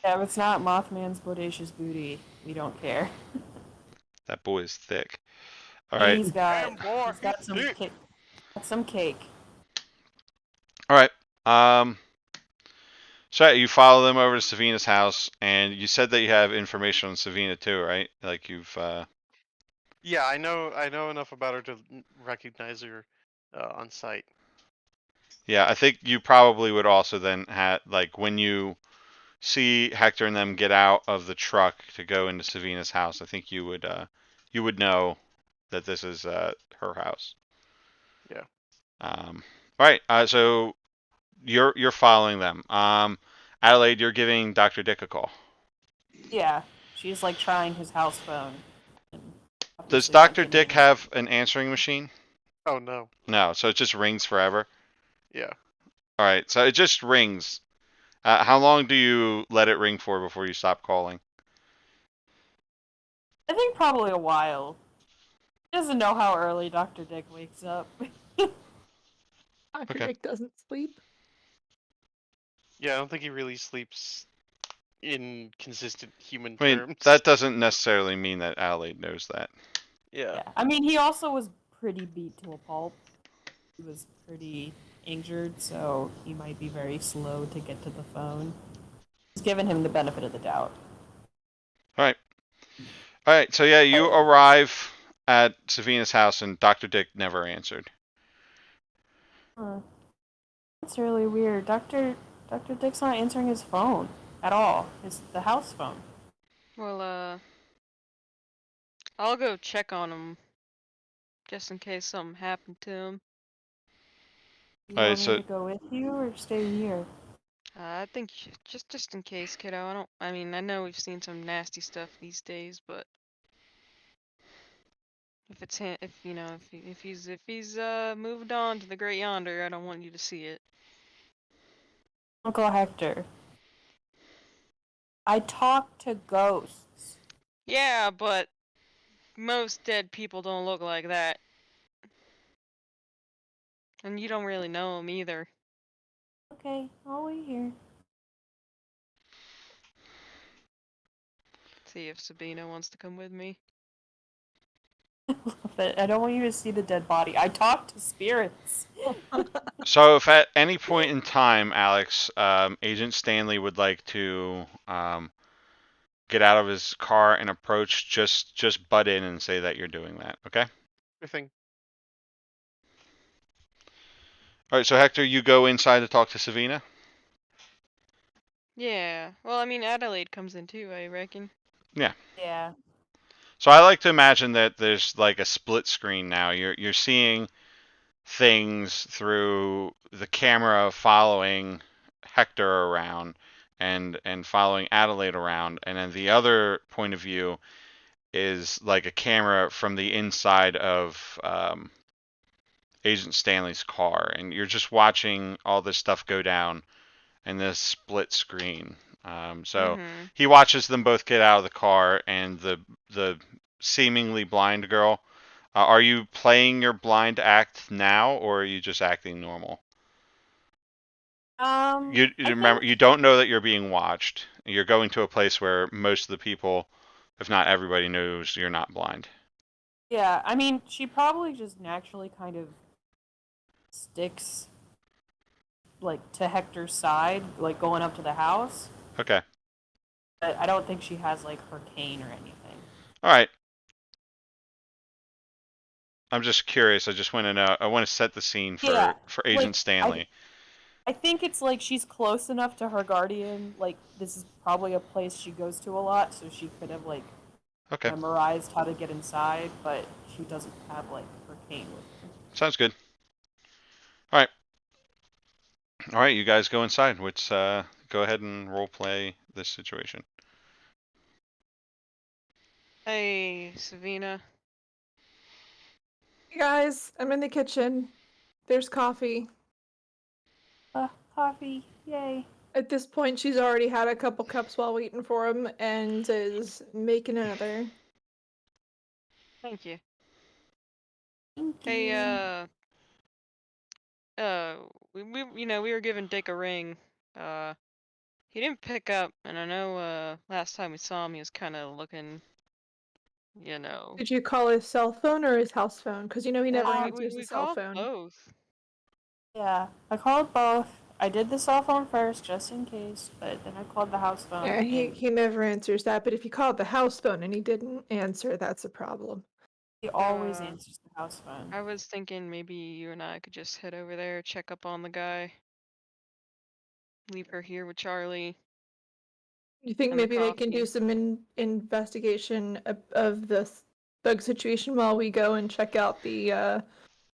if it's not Mothman's bodacious booty, we don't care. That boy is thick. All And right. he's got boy, some he's thick. cake. Got some cake. All right. So you follow them over to Savina's house, and you said that you have information on Savina too, right? Like you've. Yeah, I know enough about her to recognize her on sight. Yeah, I think you probably would also then have like when you see Hector and them get out of the truck to go into Savina's house, I think you would know that this is her house. Yeah. All right. So you're following them. Adelaide, you're giving Dr. Dick a call. Yeah, she's like trying his house phone. And Does obviously that Dr. didn't Dick answer. have an answering machine? Oh no. No, so it just rings forever. Yeah. All right, so it just rings. How long do you let it ring for before you stop calling? I think probably a while. He doesn't know how early Dr. Dick wakes up. Dr. Okay. Dick doesn't sleep. Yeah, I don't think he really sleeps in consistent human I mean, terms. that doesn't necessarily mean that Adelaide knows that. Yeah. Yeah, I mean, he also was pretty beat to a pulp. He was pretty injured, so he might be very slow to get to the phone. Just giving him the benefit of the doubt. All right. All right, so yeah, you arrive at Savina's house and Dr. Dick never answered. Huh. That's really weird. Dr. Dick's not answering his phone at all. The house phone. Well, I'll go check on him just in case something happened to him. You All right, want me so to go with you or stay here? I think just in case, kiddo. I mean, I know we've seen some nasty stuff these days, but if it's if you know if he's moved on to the great yonder, I don't want you to see it. Uncle Hector. I talk to ghosts. Yeah, but most dead people don't look like that, and you don't really know him either. Okay, I'll wait here. See if Sabina wants to come with me. But I don't want you to see the dead body. I talk to spirits. So if at any point in time, Alex, Agent Stanley would like to get out of his car and approach, just butt in and say that you're doing that. Okay. I think. All right. So Hector, you go inside to talk to Savina. Yeah. Well, I mean, Adelaide comes in too, I reckon. Yeah. Yeah. So I like to imagine that there's like a split screen now. You're seeing things through the camera following Hector around and following Adelaide around, and then the other point of view is like a camera from the inside of Agent Stanley's car, and you're just watching all this stuff go down in this split screen. So Mm-hmm. he watches them both get out of the car, and the seemingly blind girl. Are you playing your blind act now, or are you just acting normal? You I remember, think you don't know that you're being watched. You're going to a place where most of the people, if not everybody, knows you're not blind. yeah, I mean, she probably just naturally kind of sticks like to Hector's side, like going up to the house. Okay. But I don't think she has like her cane or anything. All right. I'm just curious. I just want to know. I want to set the scene Yeah, for like Agent Stanley. I think it's like she's close enough to her guardian. Like this is probably a place she goes to a lot, so she could have like Okay. memorized how to get inside, but she doesn't have like her cane with her. Sounds good. All right. All right. You guys go inside. Let's go ahead and role play this situation. Hey, Savina. Hey guys, I'm in the kitchen. There's coffee. Coffee, yay! At this point, she's already had a couple cups while waiting for him and is making another. Thank you. Thank Hey, you. we were giving Dick a ring. He didn't pick up, and I know, last time we saw him, he was kind of looking, you know. Did you call his cell phone or his house phone? Because you know he never answers We the cell called phone. both. Yeah, I called both. I did the cell phone first, just in case, but then I called the house phone. Yeah, and he never answers that. But if you called the house phone and he didn't answer, that's a problem. he So, always answers the house phone. I was thinking maybe you and I could just head over there, check up on the guy. Leave her here with Charlie. You think And the maybe they can do coffee. some investigation of the bug situation while we go and check out the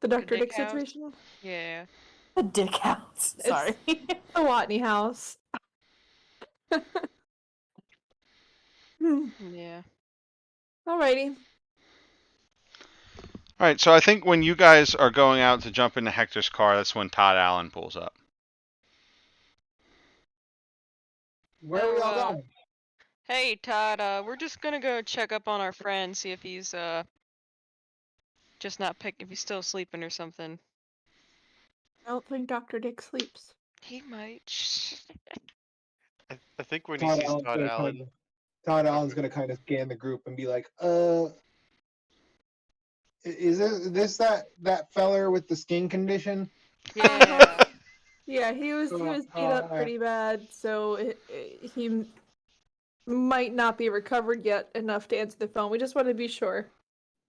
Dr. Dick Dick house? situation? Yeah. The dick house. Sorry. The Watney house. Yeah. Alrighty. All right, so I think when you guys are going out to jump into Hector's car, that's when Todd Allen pulls up. Where are we all going? Hey Todd, we're just gonna go check up on our friend, see if he's just not if he's still sleeping or something. I don't think Dr. Dick sleeps. He might. I think when he Todd sees Allen's Todd gonna Allen, kind of Todd Allen's gonna kind of scan the group and be like, is this that feller with the skin condition? Yeah. Yeah, he was beat up pretty bad, so he might not be recovered yet enough to answer the phone. We just want to be sure.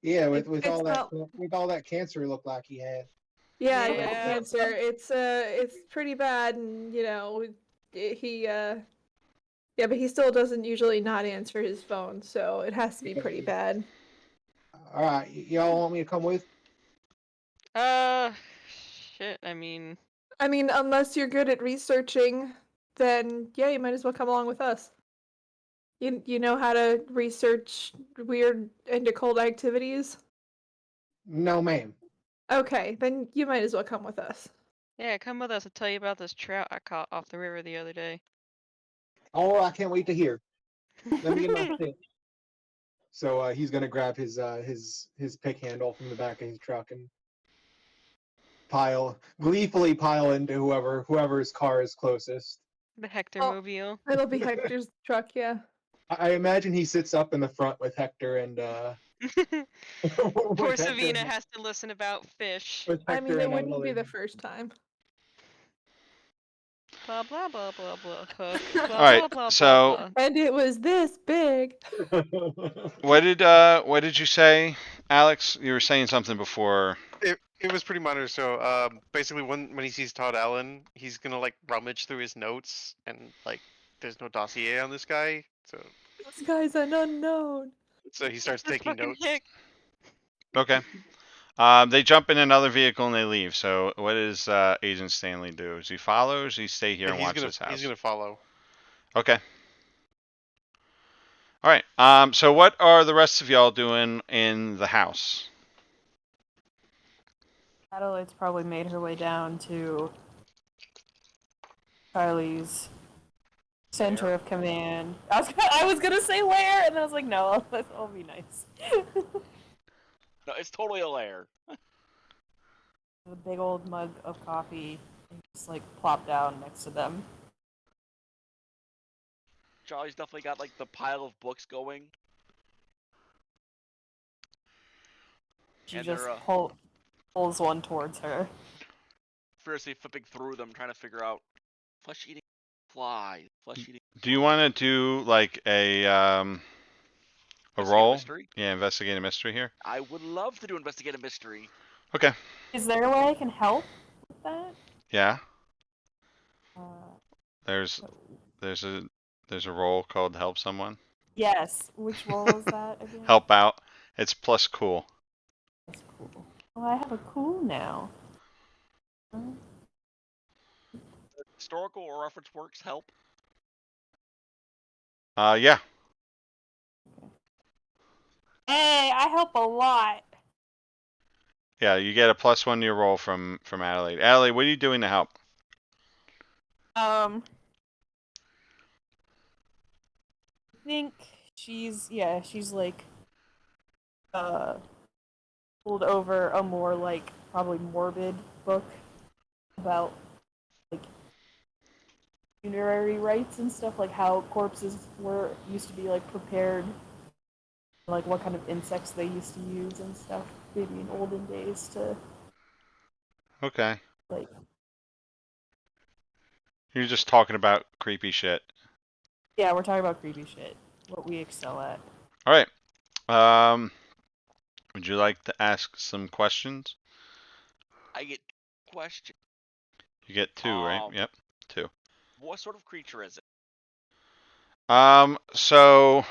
Yeah, with It's all that not. with all that cancer it looked like he had. Yeah, Yeah. cancer. It's pretty bad, and he yeah, but he still doesn't usually not answer his phone, so it has to be pretty bad. All right, y'all want me to come with? Shit. I mean, Unless you're good at researching, then yeah, you might as well come along with us. You know how to research weird and occult activities? No, ma'am. Okay, then you might as well come with us. yeah. Come with us. I'll tell you about this trout I caught off the river the other day. Oh, I can't wait to hear. Let me get my stick. So he's gonna grab his pick handle from the back of his truck and gleefully pile into whoever's car is closest. The Hector Oh. mobile. It'll be Hector's truck, yeah. I imagine he sits up in the front with Hector and Poor with Hector Savina and, has to listen about fish. with Hector It and wouldn't be the Adelaide. first time. Blah blah blah blah blah. Hook. Blah All right, blah blah blah so blah. And it was this big. what did you say, Alex? You were saying something before. it was pretty minor. So basically, when he sees Todd Allen, he's gonna like rummage through his notes, and like there's no dossier on this guy, This guy's an unknown. so he starts This taking fucking notes. hick. Okay. They jump in another vehicle and they leave. So what does Agent Stanley do? Does he follow? Or does he stay here Yeah, and watch this house? he's gonna follow. Okay. All right. So what are the rest of y'all doing in the house? Adelaide's probably made her way down to Charlie's center of command. I was gonna say lair, and then I was like, no, that'll be nice. No, it's totally a lair. A big old mug of coffee, and just like plop down next to them. Charlie's definitely got like the pile of books going. She And just they're pulls one towards her. fiercely flipping through them, trying to figure out flesh-eating flies. Flesh-eating. Do you want to do like a Investigate a roll? mystery? Yeah, investigate a mystery here. I would love to do investigate a mystery. Okay. Is there a way I can help with that? Yeah. Uh, There's a roll called help someone. yes. Which role is that again? Help out. It's plus cool. That's cool. Oh, I have a cool now. Historical or reference works help. Yeah. Hey, I help a lot. Yeah, you get a +1 to your roll from Adelaide. Adelaide, what are you doing to help? I think she's like pulled over a more like probably morbid book about like funerary rites and stuff, like how corpses were used to be like prepared, like what kind of insects they used to use and stuff, maybe in olden days to Okay. like. You're just talking about creepy shit. Yeah, we're talking about creepy shit. What we excel at. All right. Would you like to ask some questions? I get question. You get 2, right? Um, Yep. 2. What sort of creature is it? So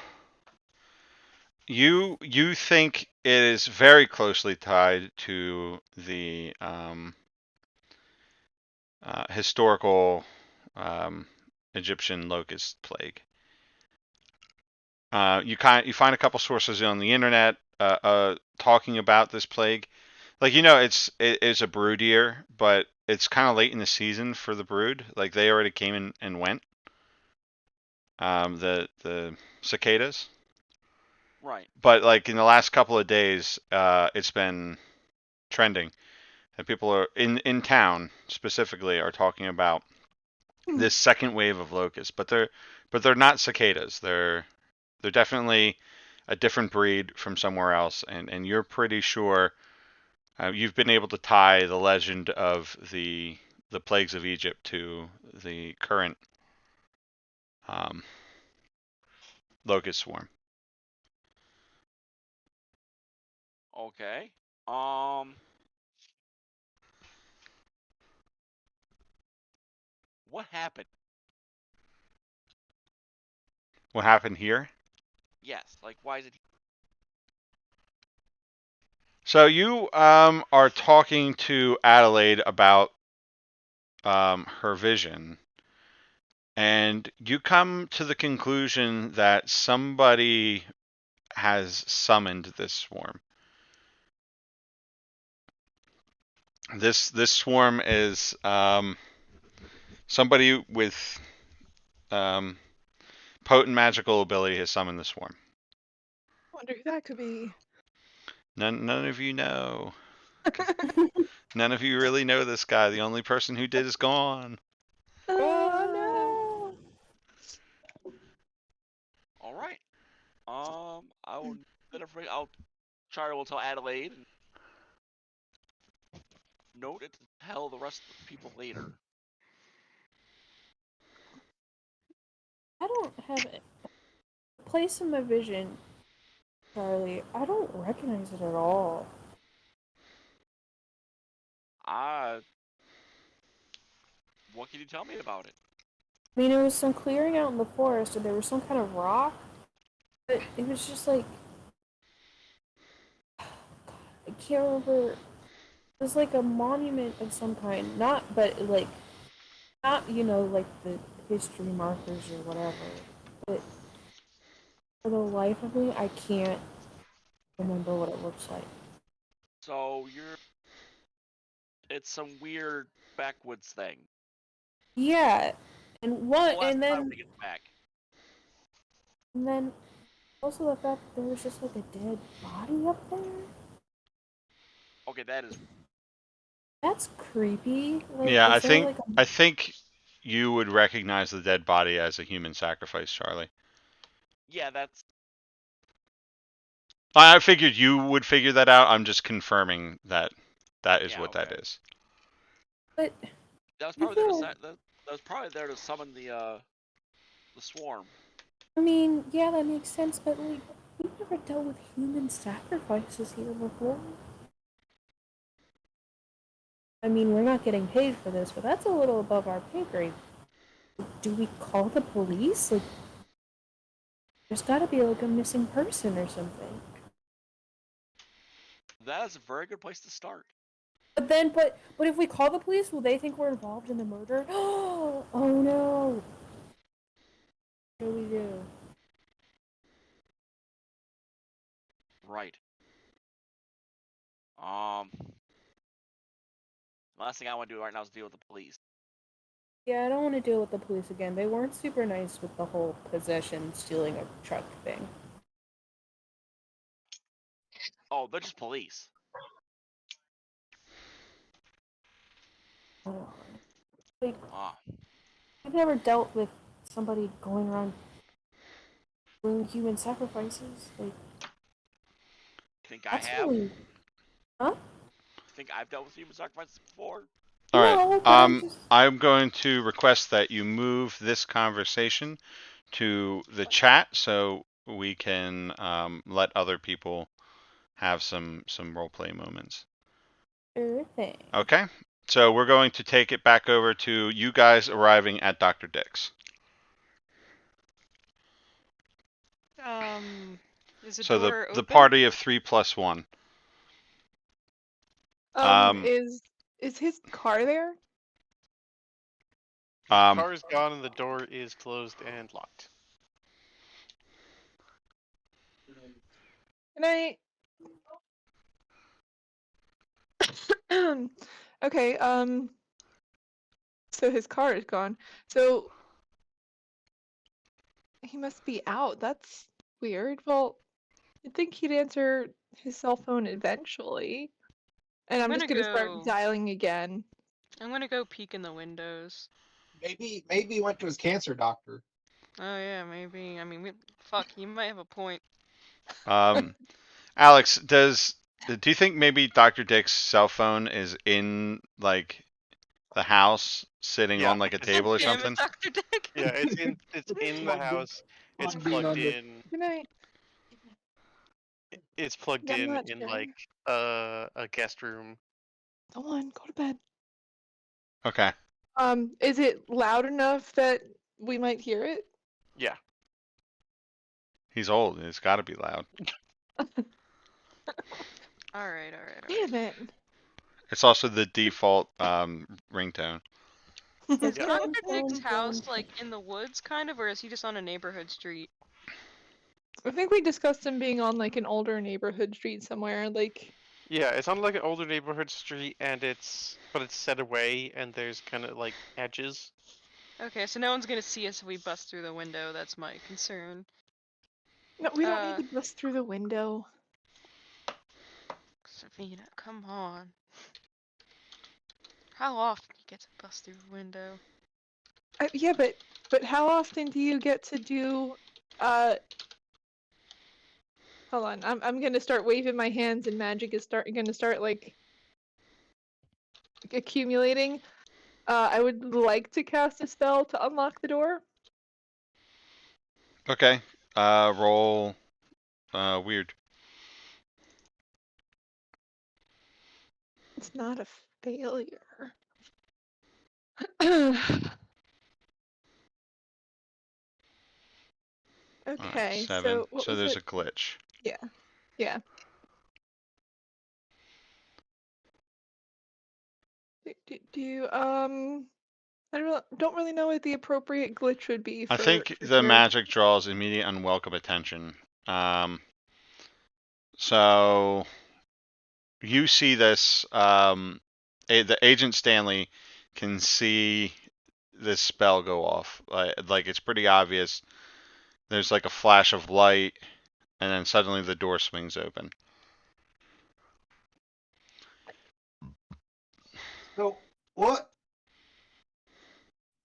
you think it is very closely tied to the historical um, Egyptian locust plague. You find a couple sources on the internet talking about this plague. Like it's a brood year, but it's kind of late in the season for the brood. Like they already came in and went. The cicadas. Right. But like in the last couple of days, it's been trending, and people are in town specifically are talking about this second wave of locusts. But they're not cicadas. They're definitely a different breed from somewhere else, and you're pretty sure you've been able to tie the legend of the plagues of Egypt to the current um, locust swarm. Okay. What happened? What happened here? Yes. Like, why is it? So you are talking to Adelaide about her vision, and you come to the conclusion that somebody has summoned this swarm. This swarm is somebody with um, potent magical ability has summoned the swarm. Wonder who that could be. None of you know. None of you really know this guy. The only person who did is gone. Oh All right. I will. I'll try to tell Adelaide and note it to tell the rest of the people later. I don't have a place in my vision, Charlie. I don't recognize it at all. What can you tell me about it? I mean, there was some clearing out in the forest, and there was some kind of rock, but it was just like I can't remember. It was like a monument of some kind, not like the history markers or whatever. But for the life of me, I can't remember what it looks like. So it's some weird backwoods thing. Yeah, and When's the what, last time we get back? and then also the fact that there was just like a dead body up there. Okay, that is. That's creepy. Like, Yeah, I is there think like a I think you would recognize the dead body as a human sacrifice, Charlie. Yeah, that's. I figured you would figure that out. I'm just confirming that that is Yeah, what that okay. is. but That was you probably there to feel that was probably there to summon the swarm. I mean, yeah, that makes sense, but like we've never dealt with human sacrifices here before. I mean, we're not getting paid for this, but that's a little above our pay grade. Do we call the police? Like, there's got to be like a missing person or something. That is a very good place to start. But if we call the police, will they think we're involved in the murder? Oh no! What do we do? Right. Um. The last thing I want to do right now is deal with the police. Yeah, I don't want to deal with the police again. They weren't super nice with the whole possession, stealing a truck thing. Oh, they're just police. Oh. Like, Ah, I've never dealt with somebody going around doing human sacrifices. Like, think I that's have. really, huh? Think I've dealt with human sacrifices before. All right. No, but I'm just. I'm going to request that you move this conversation to the chat so we can let other people have some role play moments. Sure thing. Okay. So we're going to take it back over to you guys arriving at Dr. Dick's. Is the So door the open? party of 3 plus 1. Um, Is his car there? The Um, car is gone and the door is closed and locked. Can I? Okay. So his car is gone. So he must be out. That's weird. Well, you'd think he'd answer his cell phone eventually. And I'm just gonna start dialing again. I'm gonna go peek in the windows. Maybe he went to his cancer doctor. Oh yeah, maybe. I mean, fuck, you might have a point. Alex, do you think maybe Dr. Dick's cell phone is in like the house, sitting Yeah, on like a it's, table or Damn something? it, Dr. Dick. yeah, it's in the Plugged in- house. It's plugged in plugged on the- in. Good night. It's plugged I'm in not in sure. like a guest room. Go on, go to bed. Okay. Is it loud enough that we might hear it? Yeah. He's old. It's got to be loud. Alright, alright, Damn alright. it. It's also the default ringtone. Is Yeah. Dr. Dick's house like in the woods kind of, or is he just on a neighborhood street? I think we discussed him being on like an older neighborhood street somewhere. Like, Yeah, it's on like an older neighborhood street, and it's set away, and there's kind of like edges. Okay, so no one's gonna see us if we bust through the window. That's my concern. no, we don't need to bust through the window. Savina, come on. How often do you get to bust through a window? Yeah, but how often do you get to do? Hold on. I'm gonna start waving my hands, and magic is gonna start like accumulating. I would like to cast a spell to unlock the door. Okay. Roll weird. It's not a failure. Okay, 7. so what So was there's it? a glitch. Yeah, yeah. Do you, I don't really know what the appropriate glitch would be I think for the here. magic draws immediate unwelcome attention. So you see this. The agent Stanley can see this spell go off. Like it's pretty obvious. There's like a flash of light, and then suddenly the door swings open. So what?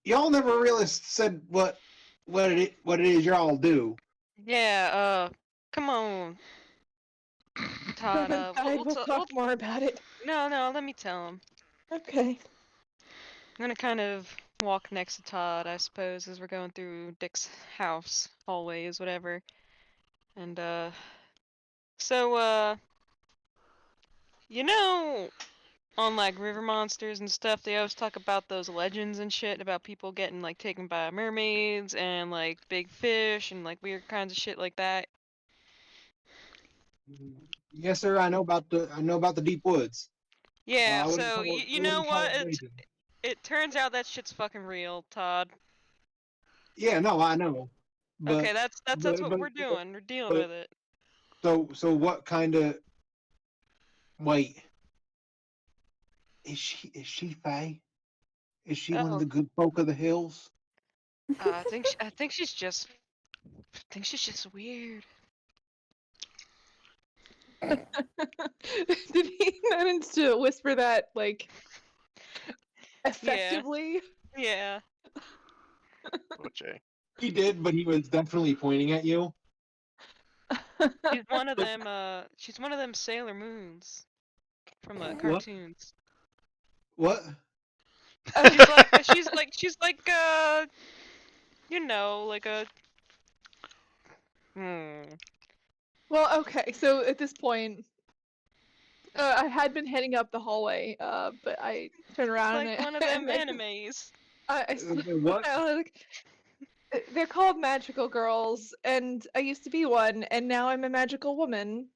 Y'all never really said what it is y'all do. Yeah, come on, Todd. We'll talk more about it. No, let me tell him. Okay. I'm gonna kind of walk next to Todd, I suppose, as we're going through Dick's house, hallways, whatever. And, so, you know, on like river monsters and stuff, they always talk about those legends and shit about people getting like taken by mermaids and like big fish and like weird kinds of shit like that. Yes, sir. I know about the deep woods. Yeah, I wouldn't so call it. I you know wouldn't call what? it legend. It turns out that shit's fucking real, Todd. Yeah, no, I know. Okay, But that's what we're doing. We're dealing with it. so what kind of wait? Is she Faye? Is she one of Oh, the good folk of the hills? I think she's just weird. Did he manage to whisper that like Yeah, effectively? yeah. Oh, Jay. He did, but he was definitely pointing at you. She's one of them. She's one of them Sailor Moons from the What? cartoons. What? She's like you know, like a Well, okay. So at this point, I had been heading up the hallway, but I turned around like and one of them and animes. I What? I, like, They're called magical girls, and I used to be one, and now I'm a magical woman.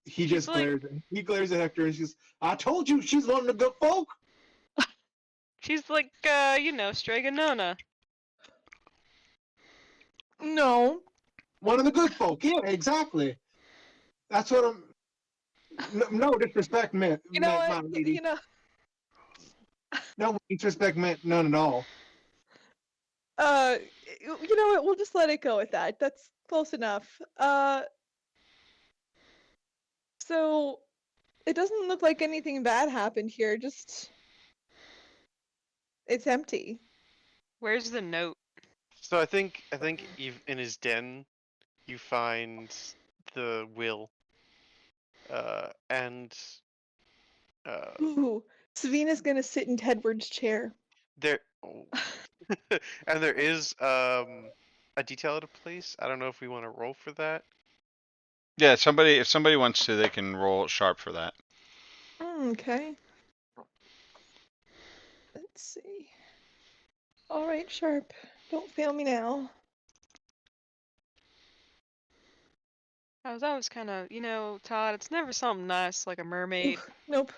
He She's just like, glares. He glares at Hector and says, "I told you she's one of the good folk." Strega Nona. No, One of the good folk. Yeah, exactly. That's what I'm. No disrespect you know meant what? my lady. You know, No disrespect meant none at all. uh, you know what? We'll just let it go at that. That's close enough. So it doesn't look like anything bad happened here. Just it's empty. Where's the note? So I think in his den you find the will, and uh, Ooh, Savina's gonna sit in Tedward's chair. there oh, and there is a detail at a place. I don't know if we want to roll for that. Yeah, if somebody wants to, they can roll sharp for that. Okay. Let's see. All right, Sharp. Don't fail me now. That was kind of, Todd, it's never something nice like a mermaid. Ooh, nope.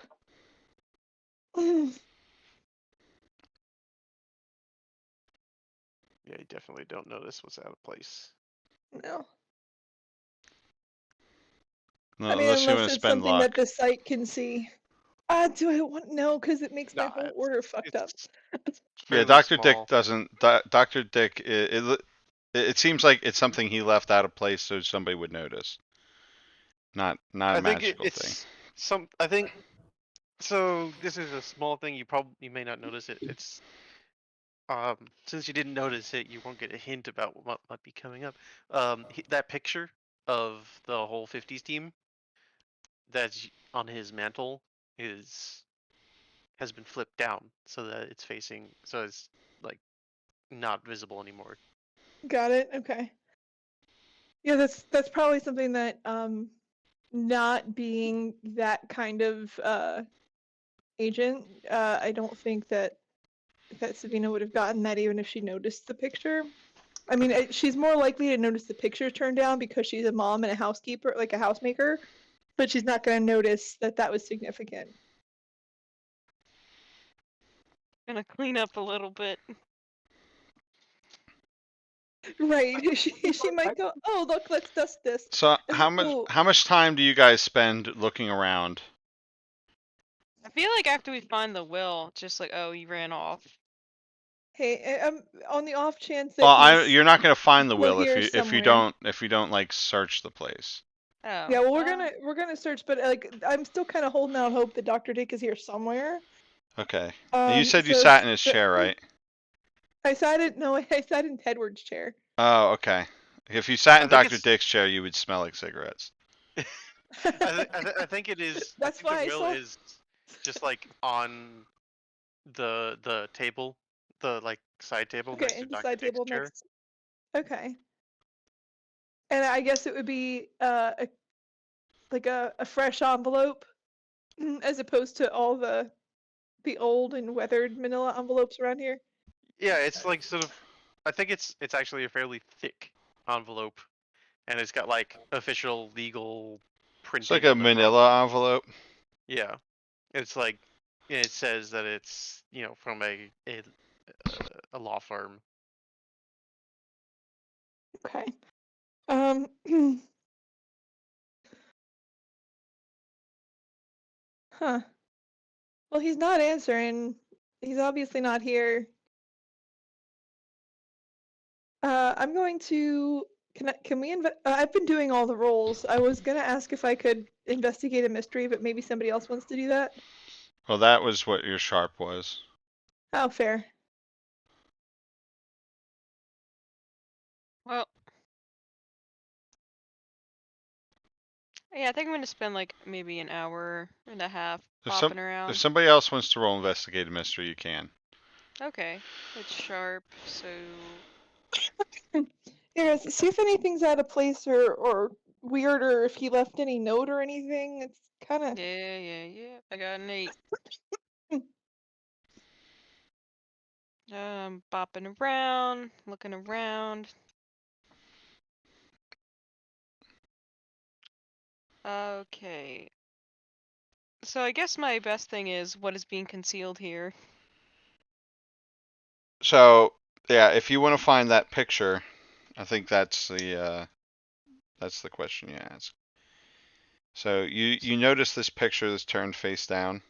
Yeah, you definitely don't notice what's out of place. No. No, I mean, unless you want unless to it's spend something that luck. the site can see. Do I want no? Because it makes my Nah, whole order fucked up. it's Yeah, fairly Doctor Dick small. doesn't. Doctor Dick. It seems like it's something he left out of place so somebody would notice. Not a I think magical thing. it's some. I think so. This is a small thing. You may not notice it. It's since you didn't notice it, you won't get a hint about what might be coming up. That picture of the whole 50s team that's on his mantle is has been flipped down so that it's facing, so it's like not visible anymore. Got it. Okay. Yeah, that's probably something that not being that kind of agent, I don't think that Savina would have gotten that even if she noticed the picture. I mean, she's more likely to notice the picture turned down because she's a mom and a housekeeper, like a housemaker, but she's not going to notice that that was significant. Gonna clean up a little bit. Right. She might go, "Oh, look, let's dust this." So Oh, how much time do you guys spend looking around? I feel like after we find the will, just like, oh, he ran off. hey, on the off chance Well, that he's you're not gonna find the still will here somewhere. if you don't like search the place. Oh. Yeah, well, we're gonna search, but like I'm still kind of holding out hope that Dr. Dick is here somewhere. Okay. And you said you So sat in his chair, right? I sat in no, I sat in Tedward's chair. Oh, okay. If you sat I in think Doctor it's. Dick's chair, you would smell like cigarettes. I think it is. I That's think the why I will saw. is just like on the table, the like side table Okay, next to and the Doctor side Dick's table chair. next. Okay, and I guess it would be like a fresh envelope as opposed to all the old and weathered manila envelopes around here. Yeah, it's like sort of. I think it's actually a fairly thick envelope, and it's got like official legal It's like printing a on the front. manila envelope. Yeah, it's like it says that it's from a law firm. Okay. Um. Huh. Well, he's not answering. He's obviously not here. I'm going to. Can we I've been doing all the roles. I was gonna ask if I could investigate a mystery, but maybe somebody else wants to do that. Well, that was what your sharp was. Oh, fair. Well, yeah, I think I'm gonna spend like maybe an hour and a half popping If around. somebody else wants to roll investigate a mystery, you can. Okay, it's sharp, so Here, see if anything's out of place or weird, or if he left any note or anything. It's kind of. yeah. I got an 8. Bopping around, looking around. Okay. So I guess my best thing is what is being concealed here. So yeah, if you want to find that picture, I think that's the question you ask. So you notice this picture that's turned face down.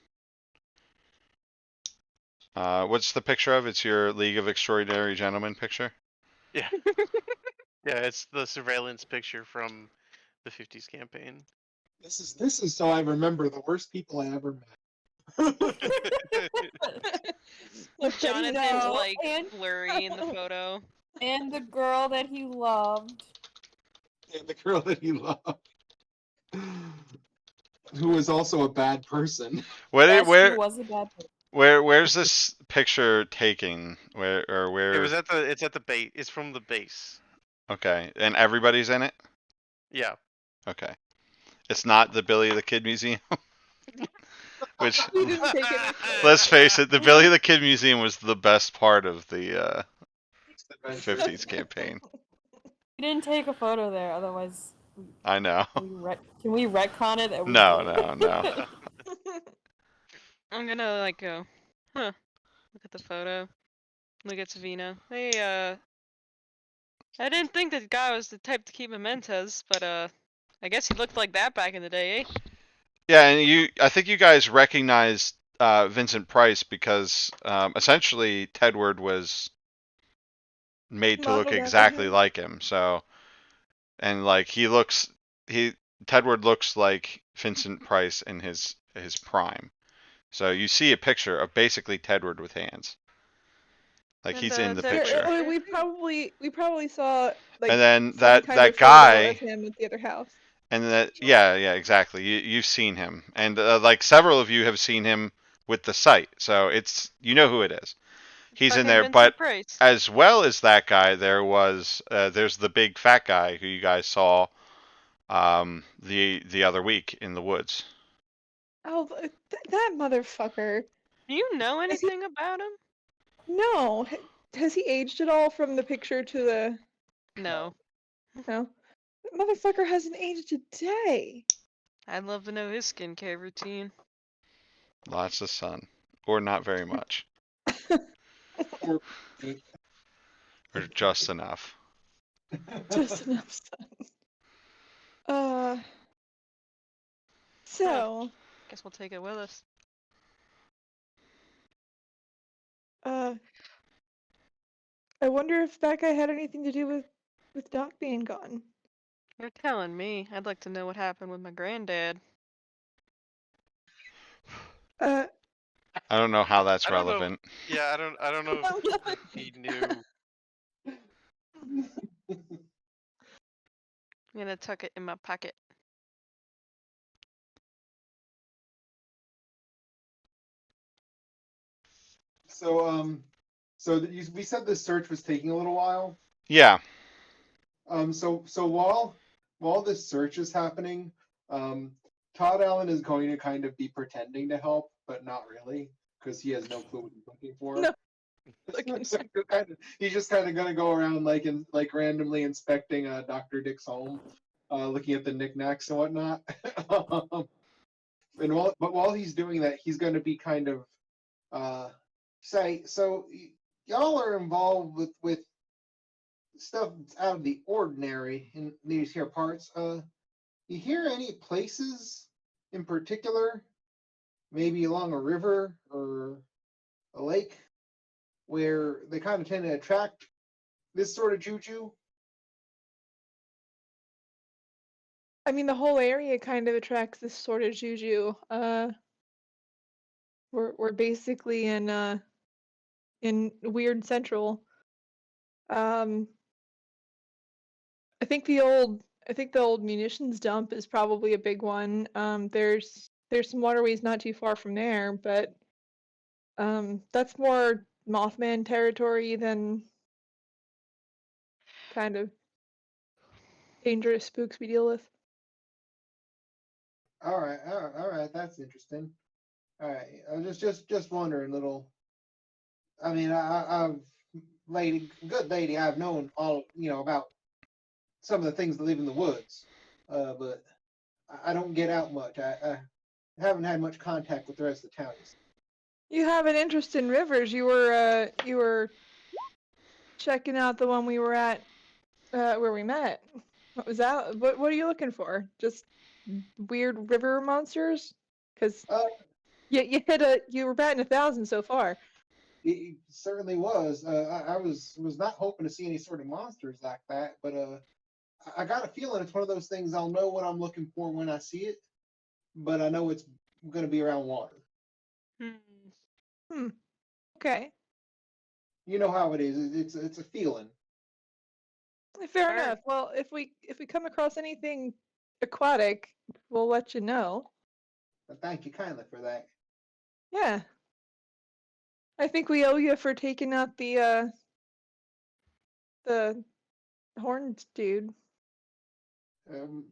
What's the picture of? It's your League of Extraordinary Gentlemen picture. Yeah. Yeah, it's the surveillance picture from the 50s campaign. This is so I remember the worst people I ever met. Look, Teddy, Jonathan's No, like and blurry in the photo. and the girl that he loved. And the girl that he loved, who was also a bad person. Yes, she Where was a bad person. where's this picture taking? Where? It's at the base. It's from the base. Okay, and everybody's in it. Yeah. Okay, it's not the Billy the Kid Museum, which We didn't take any let's face it, the Billy the Kid Museum was the best part of the Adventure. 50s campaign. We didn't take a photo there, otherwise. I know. Can we retcon it that we No, did? no, no. I'm gonna like go, huh? Look at the photo. Look at Savina. Hey, I didn't think that guy was the type to keep mementos, but I guess he looked like that back in the day, eh? Yeah, and I think you guys recognized Vincent Price because essentially Tedward was made to look modeled after exactly him. like him. So, and like he Tedward looks like Vincent Price in his prime. So you see a picture of basically Tedward with hands. Like And he's in the Tedward picture. Oh, here. we probably saw And like then some kind that of photo of guy, him at the other house. and that yeah, exactly. You've seen him, and like several of you have seen him with the site. So it's you know who it is. He's in Fucking there, but Vincent Price. as well as that guy, there's the big fat guy who you guys saw the other week in the woods. Oh, that motherfucker. Do you know Is he? anything about him? No. Has he aged at all from the picture to the? No. No. That motherfucker hasn't aged a day. I'd love to know his skincare routine. Lots of sun, or not very much, Or- or just enough. Just enough sun. Uh. So. Guess we'll take it with us. Uh. I wonder if that guy had anything to do with Doc being gone. You're telling me. I'd like to know what happened with my granddad. Uh. I don't know how that's I don't know. relevant. Yeah, I don't know if he knew. I'm gonna tuck it in my pocket. So we said this search was taking a little while. Yeah. So while this search is happening, Todd Allen is going to kind of be pretending to help, but not really, because he has no clue what he's looking for. No. So he's just kind of going to go around like randomly inspecting Dr. Dick's home, looking at the knickknacks and whatnot. But while he's doing that, he's going to be kind of say, so y'all are involved with stuff that's out of the ordinary in these here parts. You hear any places in particular, maybe along a river or a lake, where they kind of tend to attract this sort of juju? I mean, the whole area kind of attracts this sort of juju. We're basically in Weird Central. Um, I think the old munitions dump is probably a big one. There's some waterways not too far from there, but that's more Mothman territory than kind of dangerous spooks we deal with. All right, that's interesting. All right, I was just wondering, little I mean, good lady, I've known all about some of the things that live in the woods, but I don't get out much. I haven't had much contact with the rest of the townies. You have an interest in rivers. You were checking out the one we were at where we met. What was that? What are you looking for? Just weird river monsters? Because Uh, you were batting 1,000 so far. it certainly was. I was not hoping to see any sort of monsters like that, but I got a feeling it's one of those things. I'll know what I'm looking for when I see it, but I know it's going to be around water. Hmm. Okay. You know how it is. It's a feeling. Fair Sure. enough. Well, if we come across anything aquatic, we'll let you know. But thank you kindly for that. Yeah. I think we owe you for taking out the horned dude.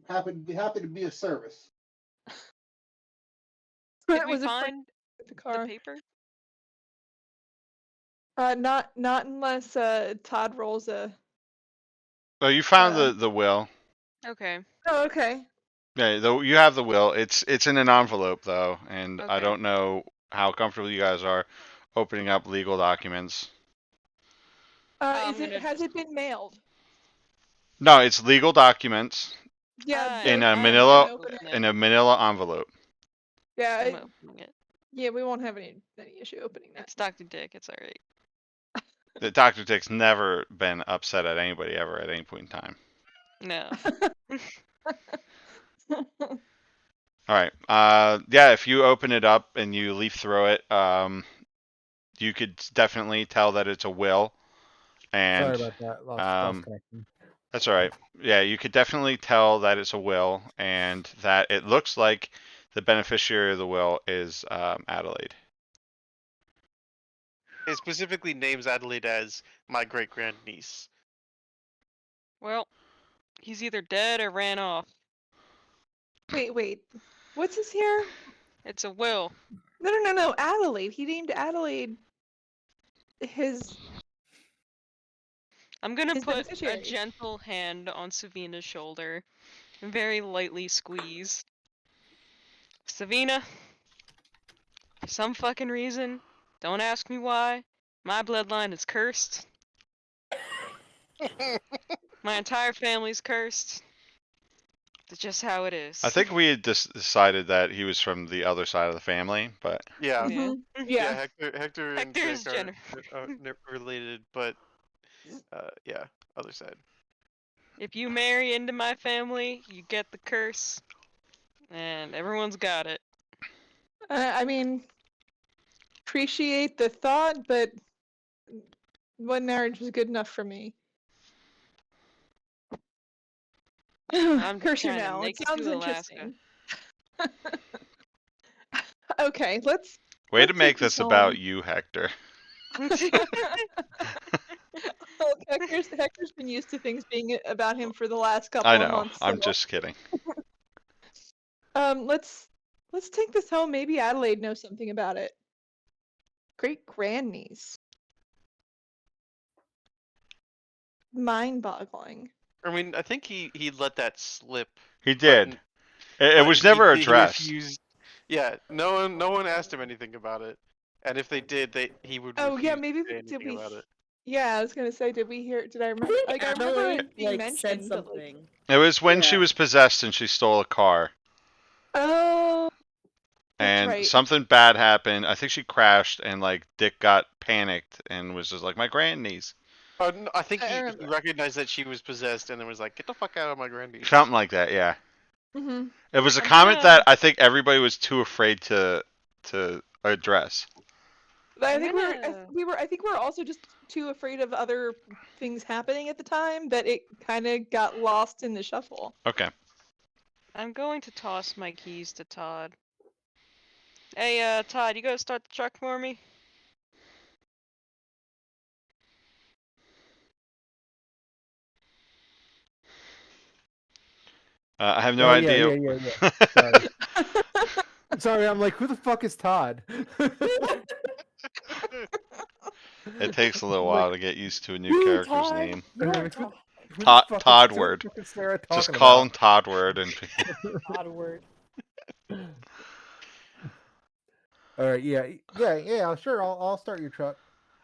Happy to be of service. Did we Was it free find with the the car? paper? Not unless Todd rolls a. Oh, you found Uh, the will. Okay. oh, okay. Yeah, though you have the will. It's in an envelope though, and I Okay. don't know how comfortable you guys are opening up legal documents. I'm gonna Has it just. been mailed? No, it's legal documents Yeah, in let's a go ahead and manila open it. in a manila envelope. Yeah, I'm opening it. yeah, we won't have any issue opening that. It's Dr. Dick. It's alright. The Dr. Dick's never been upset at anybody ever at any point in time. No. All right. Yeah, if you open it up and you leaf through it, you could definitely tell that it's a will. And Sorry about that. Lost um, connection. that's all right. Yeah, you could definitely tell that it's a will, and that it looks like the beneficiary of the will is Adelaide. It specifically names Adelaide as my great grandniece. Well, he's either dead or ran off. Wait. What's this here? It's a will. No. Adelaide. He named Adelaide his I'm gonna his put a beneficiary. gentle hand on Savina's shoulder and very lightly squeeze. Savina, for some fucking reason, don't ask me why, my bloodline is cursed. My entire family's cursed. That's just how it is. I think we had decided that he was from the other side of the family, but Yeah. Yeah. Yeah. Hector and Hector is Dick Jenner. are related, but yeah, other side. If you marry into my family, you get the curse. And everyone's got it. I mean, appreciate the thought, but one marriage was good enough for me. I'm just Curse you trying to now. It make it sounds to Alaska. interesting. Okay, let's way to take make this this about home. you, Hector. Look, Hector's been used to things being about him for the last couple I of know. months. I'm So, just kidding. let's take this home. Maybe Adelaide knows something about it. Great grandniece. Mind-boggling. I mean, I think he let that slip. He did. It But was never he addressed. refused. Yeah, no one asked him anything about it, and if they did, he would Oh refuse yeah, to maybe say did anything we? about it. Yeah, I was gonna say, did we hear? Did I I remember? think Like I remember Adelaide it being said mentioned, but like, something. It was when she Yeah. was possessed and she stole a car. oh, that's And right. something bad happened. I think she crashed, and like Dick got panicked and was just like, "My grandniece." Oh, no, I think I he remember. recognized that she was possessed and then was like, "Get the fuck out of my grandniece." Something like that. Yeah. Mm-hmm. It was a I'm comment gonna- that I think everybody was too afraid to address. I I'm think gonna- I think we were also just too afraid of other things happening at the time that it kind of got lost in the shuffle. Okay. I'm going to toss my keys to Todd. Hey, Todd, you gotta start the truck for me? I have no Oh, idea. yeah. Sorry. Sorry, I'm like, who the fuck is Todd? It takes a little Like, while to get used to a new Woo, character's Todd. name. You're Todd. Who's fucking, Toddward. who's fucking Sarah Just talking call about? him Toddward and Toddward. All right, yeah. Sure, I'll start your truck.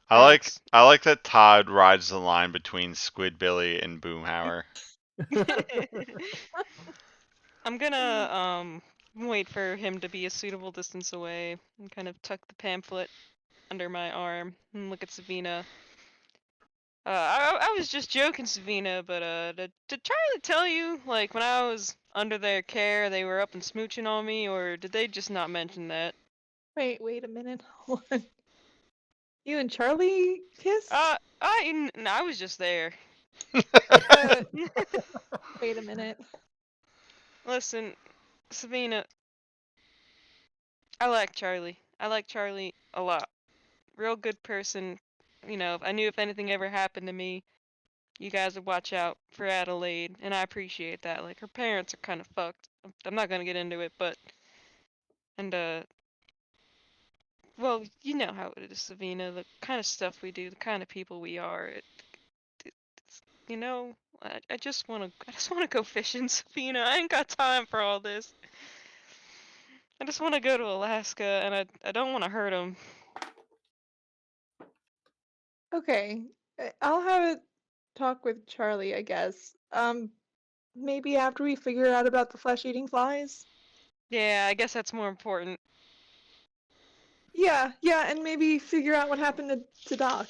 Thanks. I like that Todd rides the line between Squidbilly and Boomhauer. I'm gonna wait for him to be a suitable distance away and kind of tuck the pamphlet under my arm and look at Savina. I was just joking, Savina, but did Charlie tell you, like, when I was under their care, they were up and smooching on me, or did they just not mention that? Wait a minute. Hold on. You and Charlie kissed? I was just there. Uh, wait a minute. Listen, Savina, I like Charlie. I like Charlie a lot. Real good person. You know, if I knew if anything ever happened to me, you guys would watch out for Adelaide, and I appreciate that. Like, her parents are kind of fucked. I'm not gonna get into it, but and well, you know how it is, Savina. The kind of stuff we do, the kind of people we are. It's, you know, I just wanna go fishing, Savina. I ain't got time for all this. I just wanna go to Alaska, and I don't wanna hurt him. Okay. I'll have a talk with Charlie, I guess. Maybe after we figure out about the flesh-eating flies? Yeah, I guess that's more important. Yeah, and maybe figure out what happened to Doc.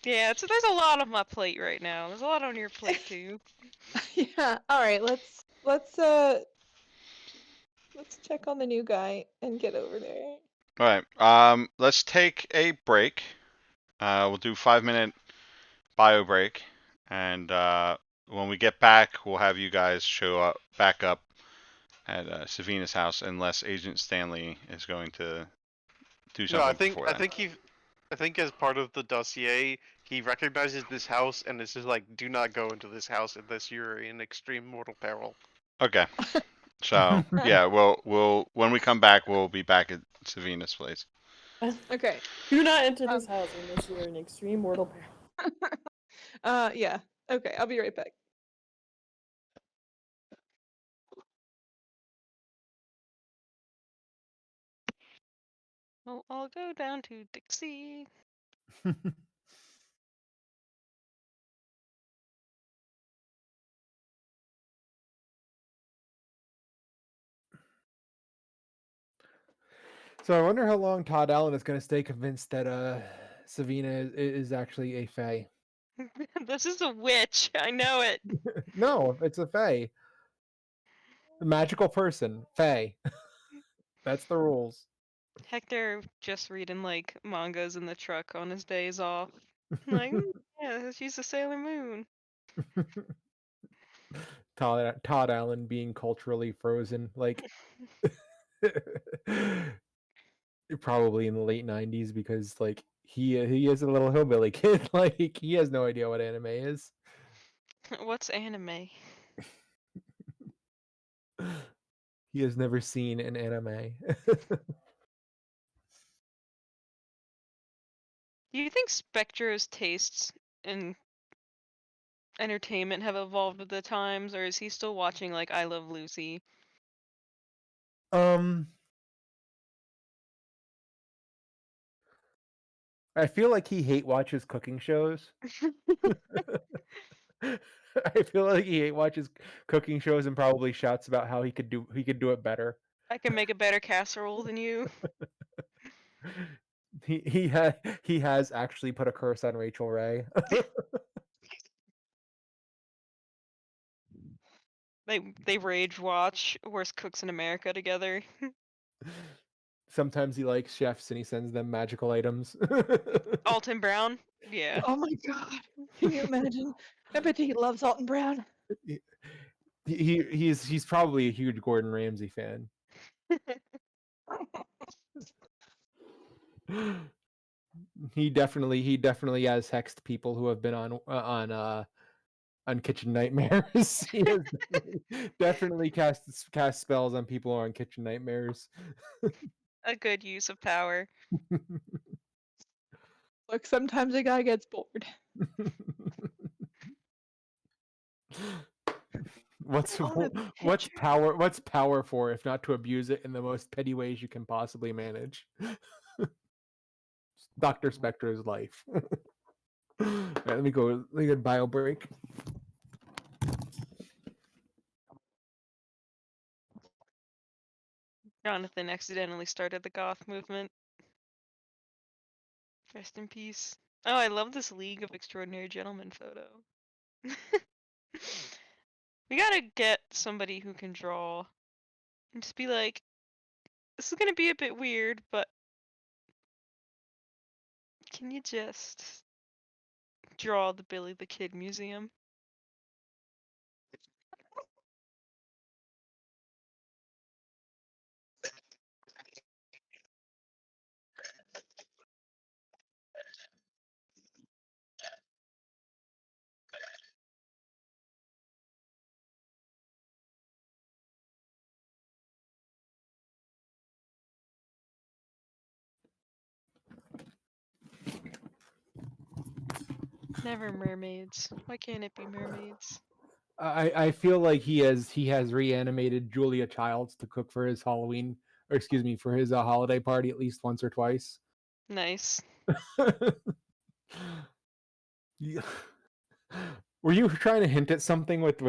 Yeah, there's a lot on my plate right now. There's a lot on your plate too. Yeah. All right. Let's check on the new guy and get over there. All right. Let's take a break. We'll do 5-minute bio break, and when we get back, we'll have you guys show up back up at Savina's house, unless Agent Stanley is going to do No, something before then. I think as part of the dossier, he recognizes this house and this is like, do not go into this house unless you're in extreme mortal peril. Okay. So yeah, we'll when we come back, we'll be back at Savina's place. Okay. Do not enter this house unless you are in extreme mortal peril. Yeah. Okay. I'll be right back. Well, I'll go down to Dixie. So I wonder how long Todd Allen is going to stay convinced that Savina is actually a fae. This is a witch. I know it. No, it's a fae. A magical person, fae. That's the rules. Hector just reading like mangas in the truck on his days off. Like, yeah, she's a Sailor Moon. Todd Allen being culturally frozen, like probably in the late '90s, because like he is a little hillbilly kid. Like he has no idea what anime is. What's anime? He has never seen an anime. Do you think Spectro's tastes in entertainment have evolved with the times, or is he still watching like I Love Lucy? I feel like he hate watches cooking shows. I feel like he hate watches cooking shows and probably shouts about how he could do it better. I can make a better casserole than you. He has actually put a curse on Rachel Ray. They rage watch Worst Cooks in America together. Sometimes he likes chefs and he sends them magical items. Alton Brown. Yeah. Oh my god. Can you imagine? I bet he loves Alton Brown. He's probably a huge Gordon Ramsay fan. He definitely has hexed people who have been on Kitchen Nightmares. He has definitely cast spells on people who are on Kitchen Nightmares. A good use of power. Look, sometimes a guy gets bored. What's On a what's picture. power? What's power for if not to abuse it in the most petty ways you can possibly manage? Dr. Spectre's life. Alright, let me go. Let me get a bio break. Jonathan accidentally started the goth movement. Rest in peace. Oh, I love this League of Extraordinary Gentlemen photo. We gotta get somebody who can draw and just be like, this is gonna be a bit weird, but can you just draw the Billy the Kid Museum? Never mermaids. Why can't it be mermaids? I feel like he has reanimated Julia Childs to cook for his Halloween, or excuse me, for his holiday party at least once or twice. Nice. Yeah. Were you trying to hint at something with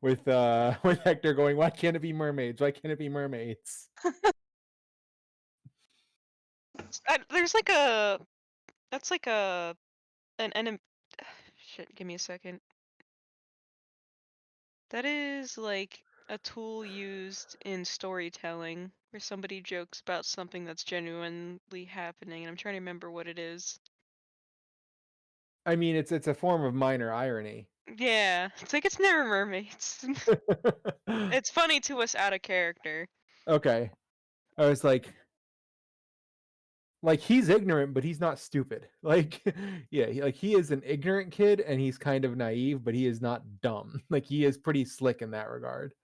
with Hector going, why can't it be mermaids? Why can't it be mermaids? There's like a. That's like an enemy. Shit, give me a second. That is like a tool used in storytelling where somebody jokes about something that's genuinely happening, and I'm trying to remember what it is. I mean, it's a form of minor irony. Yeah, it's like it's never mermaids. It's funny to us out of character. Okay. I was like he's ignorant, but he's not stupid. Like, yeah, he is an ignorant kid, and he's kind of naive, but he is not dumb. Like, he is pretty slick in that regard.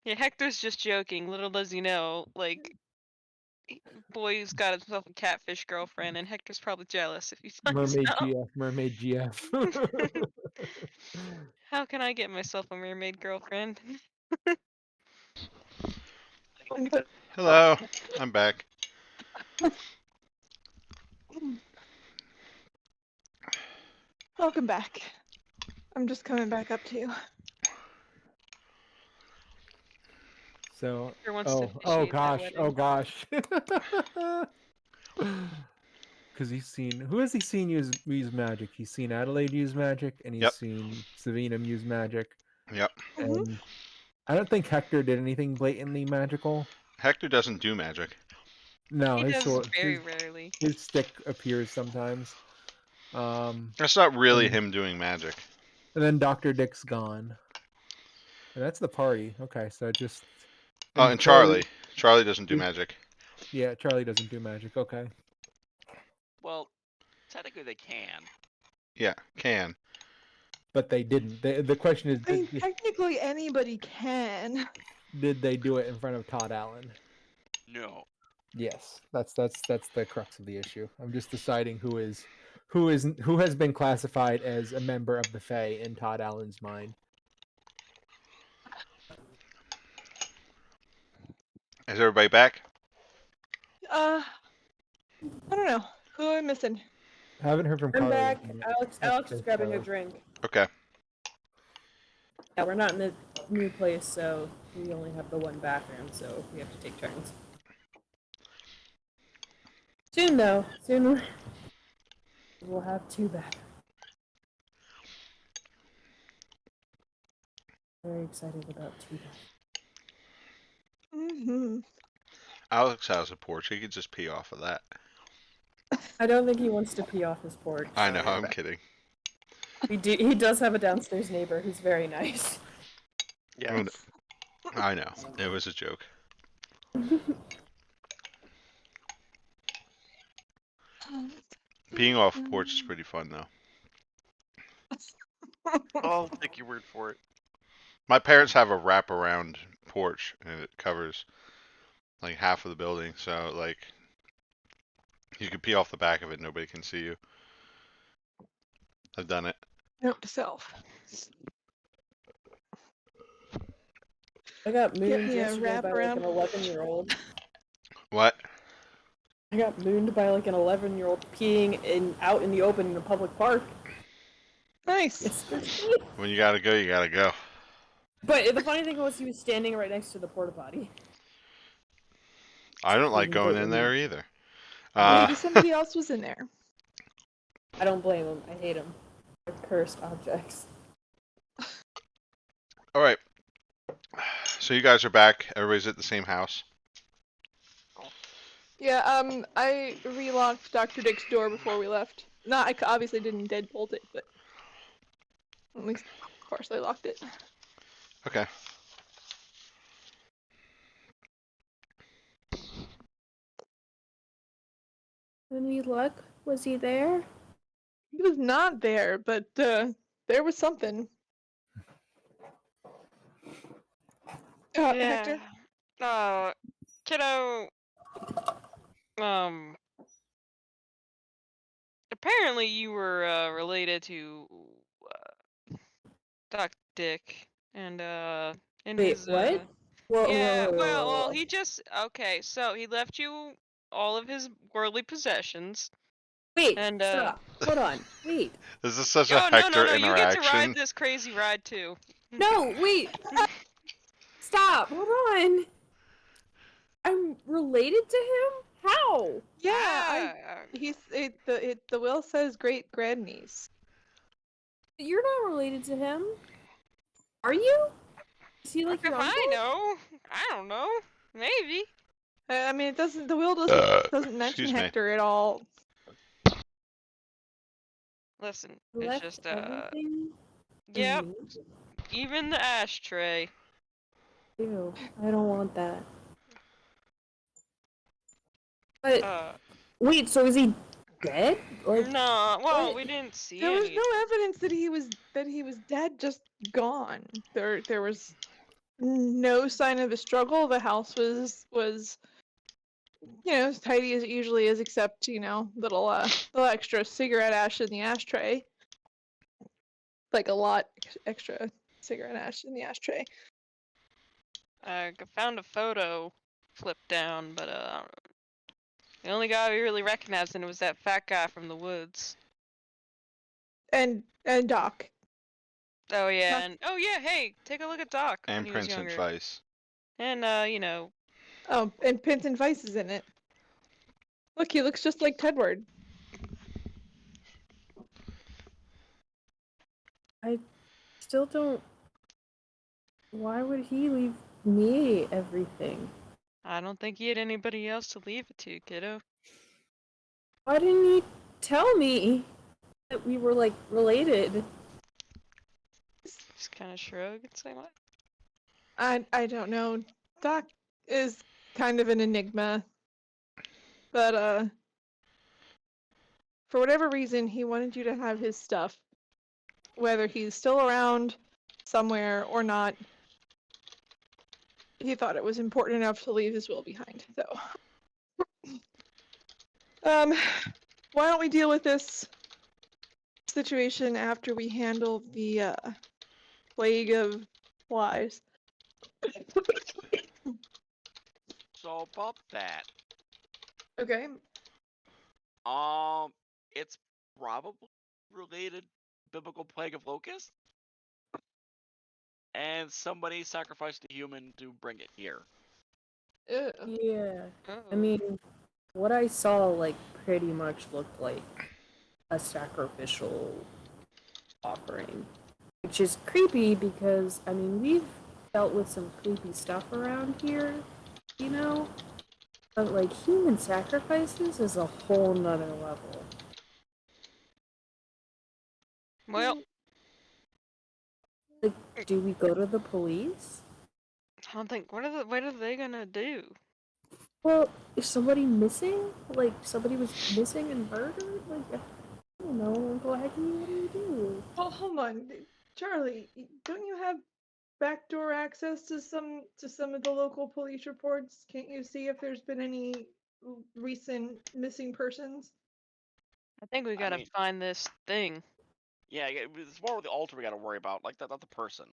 Yeah, Hector's just joking. Little does he know, like, boy's got himself a catfish girlfriend, and Hector's probably jealous if he finds Mermaid out. GF, mermaid GF. How can I get myself a mermaid girlfriend? Hello, I'm back. Welcome back. I'm just coming back up to you. So, Hector wants to oh officiate that gosh, oh wedding. gosh. Because he's seen, who has he seen use magic? He's seen Adelaide use magic, and he's Yep. seen Savinum use magic. Yep. And I don't think Hector did anything blatantly magical. Hector doesn't do magic. No, He his does sword, very rarely. his stick appears sometimes. That's not really him doing magic. And then Dr. Dick's gone. And that's the party. Okay, so just. Oh, and Charlie. Charlie doesn't do magic. Yeah, Charlie doesn't do magic. Okay. Well, technically they can. Yeah, can. But they didn't. The question is, I mean, technically anybody can. did they do it in front of Todd Allen? No. Yes, that's the crux of the issue. I'm just deciding who has been classified as a member of the Fae in Todd Allen's mind. Is everybody back? I don't know. Who am I missing? I haven't heard from I'm Carly. back. Alex is grabbing a drink. Okay. Yeah, we're not in the new place, so we only have the one bathroom, so we have to take turns. Soon, though. Soon we'll have two bathrooms. Very excited about two bathrooms. Mm-hmm. Alex has a porch. He could just pee off of that. I don't think he wants to pee off his porch. I know. I'm kidding. He does have a downstairs neighbor who's very nice. Yeah. I know. It was a joke. Peeing off a porch is pretty fun, though. I'll take your word for it. My parents have a wraparound porch, and it covers like half of the building. So, like, You could pee off the back of it. Nobody can see you. I've done it. Note to self. I got Get mooned me a yesterday by like an wraparound. 11-year-old. What? I got mooned by like an 11-year-old peeing out in the open in a public park. Nice. Yesterday. When you gotta go, you gotta go. But the funny thing was, he was standing right next to the porta potty. I don't like Even going though- in there either. Maybe somebody else was in there. I don't blame him. I hate him. They're cursed objects. All right. So you guys are back. Everybody's at the same house. Yeah, I relocked Dr. Dick's door before we left. Not, I obviously didn't deadbolt it, but at least, of course, I locked it. Okay. Any luck? Was he there? He was not there, but there was something. Hector? Kiddo. Apparently you were related to Doc Dick, and Wait, his what? Whoa, yeah. whoa, whoa, Well, whoa, whoa. he just okay. So he left you all of his worldly possessions, Wait, and stop. Hold on. Wait. This is such a oh no Hector no no! You get to interaction. ride this crazy ride too. No, wait. Stop. Hold on. I'm related to him? How? Yeah, Ah, the will says great grandniece. You're not related to him. Are you? Is he like if your uncle? I know, I don't know. Maybe. I mean, the will doesn't mention Excuse me. Hector at all. Listen, Left it's just everything? yep. Mhm. Even the ashtray. Ew, I don't want that. But wait, so is he dead? Like, No, well, what? we didn't see There was any. no evidence that he was dead, just gone. There was no sign of a struggle. The house was as tidy as it usually is, except little extra cigarette ash in the ashtray, like a lot extra cigarette ash in the ashtray. I found a photo flipped down, but the only guy we really recognized in it was that fat guy from the woods. And Doc. Oh yeah, Doc- and oh yeah, hey, take a look at Doc when And he was Prince and younger. Vice. And Oh, and Pins and Vice is in it. Look, he looks just like Tedward. I still don't. Why would he leave me everything? I don't think he had anybody else to leave it to, kiddo. Why didn't he tell me that we were like related? Just kind of shrug and say what? I don't know. Doc is kind of an enigma. But for whatever reason, he wanted you to have his stuff. Whether he's still around somewhere or not, he thought it was important enough to leave his will behind. So, why don't we deal with this situation after we handle the plague of flies? So about that, Okay. it's probably related biblical plague of locusts, and somebody sacrificed a human to bring it here. Ew. Yeah. I Oh. mean, what I saw like pretty much looked like a sacrificial offering, which is creepy because I mean we've dealt with some creepy stuff around here, you know, but like human sacrifices is a whole nother level. Well, Like, do we go to the police? I don't think. What are they gonna do? Well, is somebody missing? Like somebody was missing and murdered? Like I don't know, Uncle Haggy, what do you do? Oh, hold on, Charlie. Don't you have backdoor access to some of the local police reports? Can't you see if there's been any recent missing persons? I think we gotta mean- find this thing. Yeah, it's more of the altar we got to worry about, like that, not the person.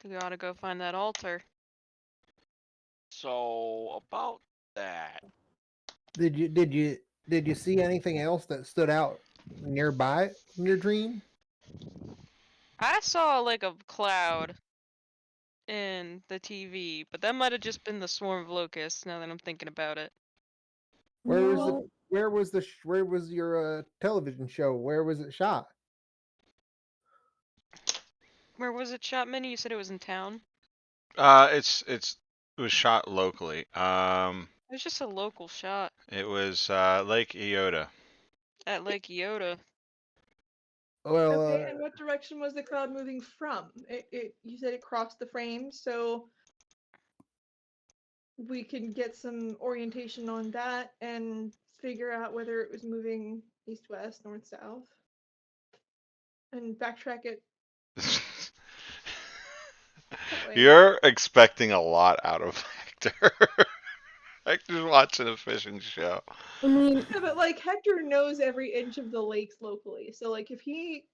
We gotta go find that altar. So about that, Did you see anything else that stood out nearby in your dream? I saw like a cloud in the TV, but that might have just been the swarm of locusts. Now that I'm thinking about it. No. Where was your television show? Where was it shot? Where was it shot, Minnie? You said it was in town. It was shot locally. It was just a local shot It was Lake Eota. at Lake Eota. Well, Okay, and what direction was the cloud moving from? You said it crossed the frame, so we can get some orientation on that and figure out whether it was moving east, west, north, south, and backtrack it that way. You're expecting a lot out of Hector. Hector's watching a fishing show. I mean, Yeah, but like Hector knows every inch of the lakes locally, so like if he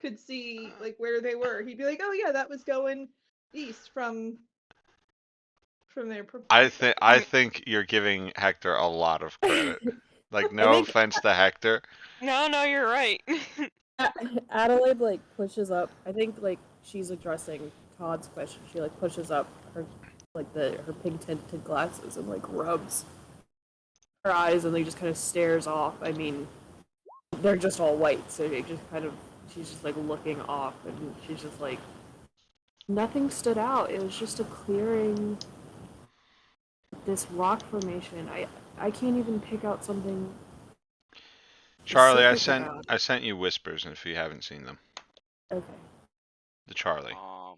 could see like where they were, he'd be like, "Oh yeah, that was going east from their." I think you're giving Hector a lot of credit. Like, I no think offense to Hector. No, you're right. Adelaide like pushes up. I think like she's addressing Todd's question. She like pushes up her her pink tinted glasses and like rubs her eyes and they just kind of stares off. I mean, they're just all white, so they just kind of she's just like looking off and she's just like nothing stood out. It was just a clearing. This rock formation. I can't even pick out something Charlie, specific about it. I sent you whispers if you haven't seen them. Okay. The Charlie. oh,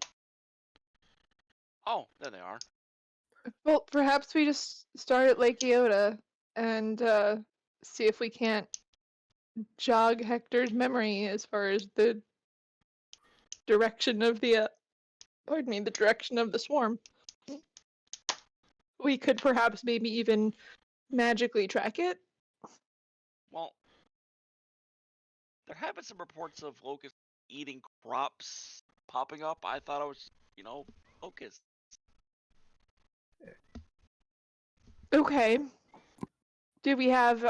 there they are. Well, perhaps we just start at Lake Eota and see if we can't jog Hector's memory as far as the direction of the the direction of the swarm. We could perhaps maybe even magically track it. Well, there have been some reports of locusts eating crops popping up. I thought it was, locusts. Okay. Do we have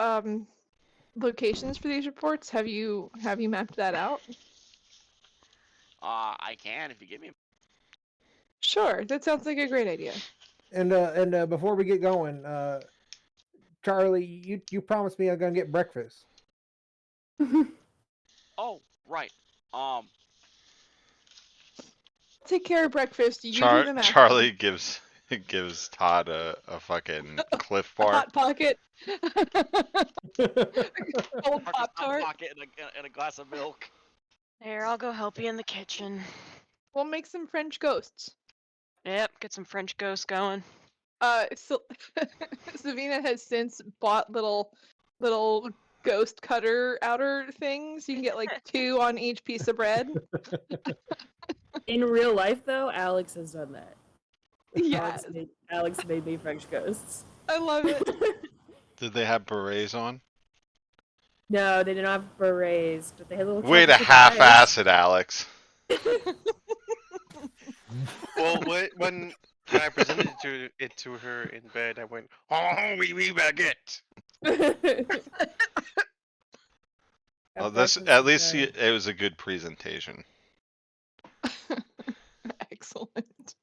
locations for these reports? Have you mapped that out? I can if you give me. Sure, that sounds like a great idea. and before we get going, Charlie, you promised me I'm gonna get breakfast. Oh, right. Take care of breakfast. You do the math. Charlie gives Todd a fucking Cliff A Bar. hot pocket. Old Marcus Pop hot Tart. pocket and a glass of milk. Here, I'll go help you in the kitchen. We'll make some French ghosts. Yep, get some French ghosts going. So Savina has since bought little ghost cutter outer things. You can get like 2 on each piece of bread. In real life, though, Alex has done that. Yeah, Alex made me French ghosts. I love it. Did they have berets on? No, they didn't have berets, but they had little. Way to chocolate eyes. half-ass it, Alex. Well, when I presented it to her in bed, I went, "Oh, we baguette." Well, at least it was a good presentation. Excellent.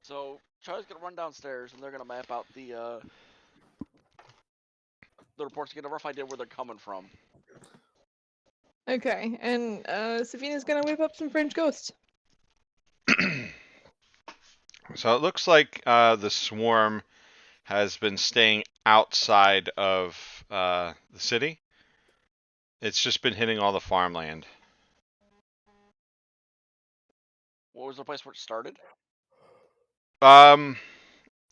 So Charlie's gonna run downstairs and they're gonna map out the reports to get a rough idea where they're coming from. Okay, and Savina's gonna whip up some French ghosts. So it looks like the swarm has been staying outside of the city. It's just been hitting all the farmland. What was the place where it started?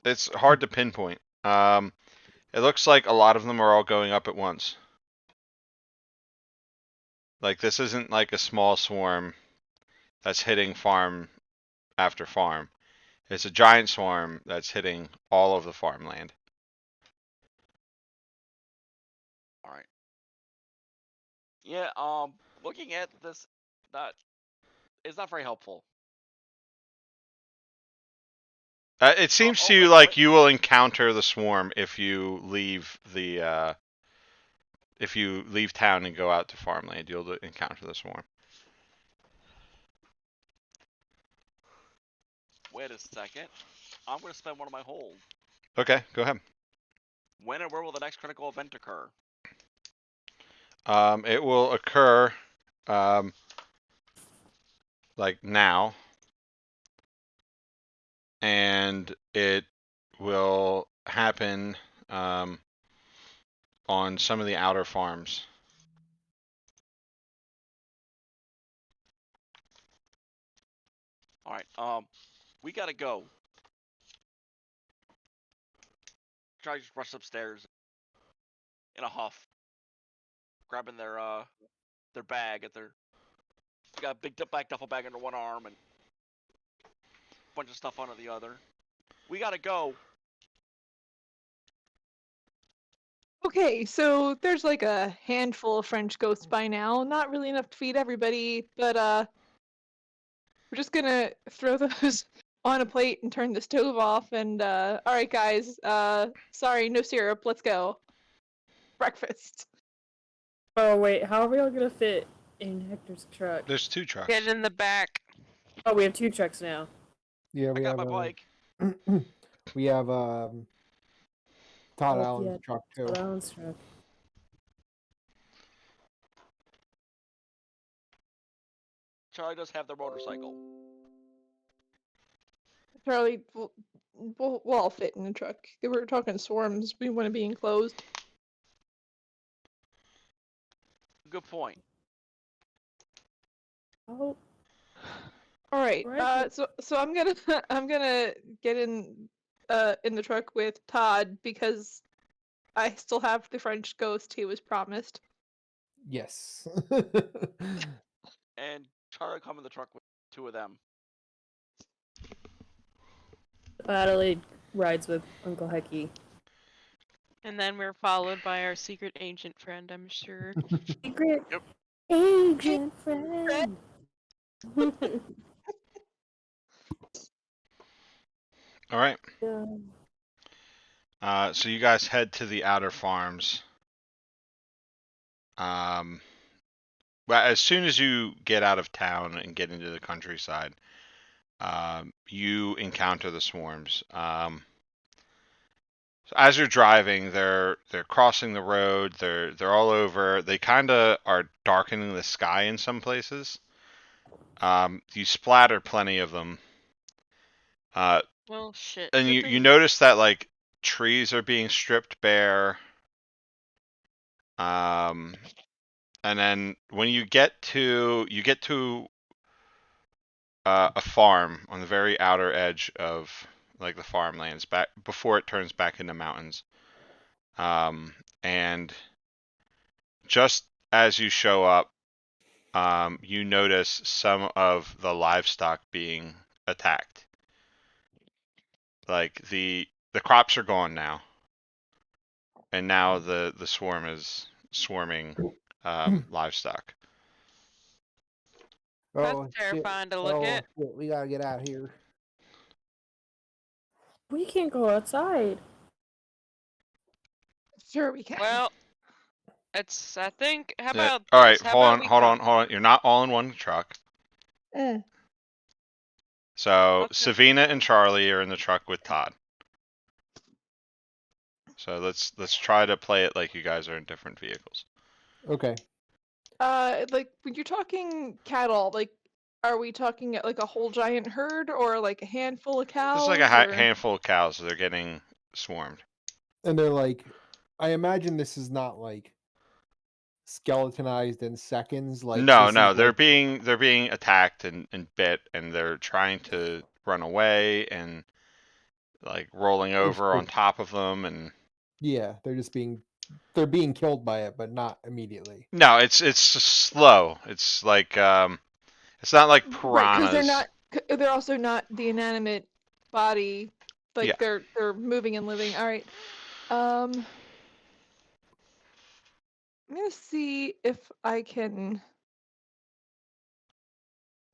It's hard to pinpoint. It looks like a lot of them are all going up at once. Like, this isn't like a small swarm that's hitting farm after farm. It's a giant swarm that's hitting all of the farmland. All right. Yeah. Looking at this, that is not very helpful. It seems to wait, you like wait. you will encounter the swarm if you leave if you leave town and go out to farmland. You'll encounter the swarm. Wait a second. I'm gonna spend one of my hold. Okay, go ahead. When and where will the next critical event occur? It will occur like now, and it will happen on some of the outer farms. All right. We gotta go. Try to just rush upstairs in a huff, grabbing their bag at their. They got a big black duffel bag under one arm and a bunch of stuff under the other. We gotta go. Okay, so there's like a handful of French ghosts by now. Not really enough to feed everybody, but we're just gonna throw those on a plate and turn the stove off. And all right, guys. Sorry, no syrup. Let's go. Breakfast. Oh wait, how are we all gonna fit in Hector's truck? There's 2 trucks. Get in the back. Oh, we have 2 trucks now. Yeah, I we got have my bike. we have Todd Oh, Allen's yeah, truck too. Todd Allen's truck. Charlie does have their motorcycle. Charlie, we'll all fit in the truck. We're talking swarms. We want to be enclosed. Good point. Oh, All right. Right. So I'm gonna I'm gonna get in the truck with Todd because I still have the French ghost he was promised. Yes. And Charlie come in the truck with 2 of them. Adelaide rides with Uncle Hecky. And then we're followed by our secret agent friend, I'm sure. Secret Yep. agent friend. All right. Yeah. So you guys head to the outer farms. Well, as soon as you get out of town and get into the countryside, you encounter the swarms. So as you're driving, they're crossing the road. They're all over. They kind of are darkening the sky in some places. You splatter plenty of them. Well, shit. And good you thing- notice that like trees are being stripped bare. And then when you get to a farm on the very outer edge of like the farmlands back before it turns back into mountains. And just as you show up, you notice some of the livestock being attacked. Like the crops are gone now, and now the swarm is swarming livestock. Oh, That's terrifying to look at. shit, we gotta get out of here. We can't go outside. Sure, we can. Well, it's, I think, how Yeah, about all right, this? How hold about on, we hold go- on, hold on. You're not all in one truck. So What's the- Savina and Charlie are in the truck with Todd. So let's try to play it like you guys are in different vehicles. Okay. Like when you're talking cattle, like, are we talking like a whole giant herd or like a handful of cows? This is like a or- handful of cows. So they're getting swarmed. And they're like, I imagine this is not like skeletonized in seconds. Like No, this no, is they're like, being attacked and bit, and they're trying to run away and like rolling over on top of them. And yeah, they're being killed by it, but not immediately. no, it's slow. It's like it's not like Right, because piranhas. they're also not the inanimate body, like Yeah. they're moving and living. All right. I'm gonna see if I can.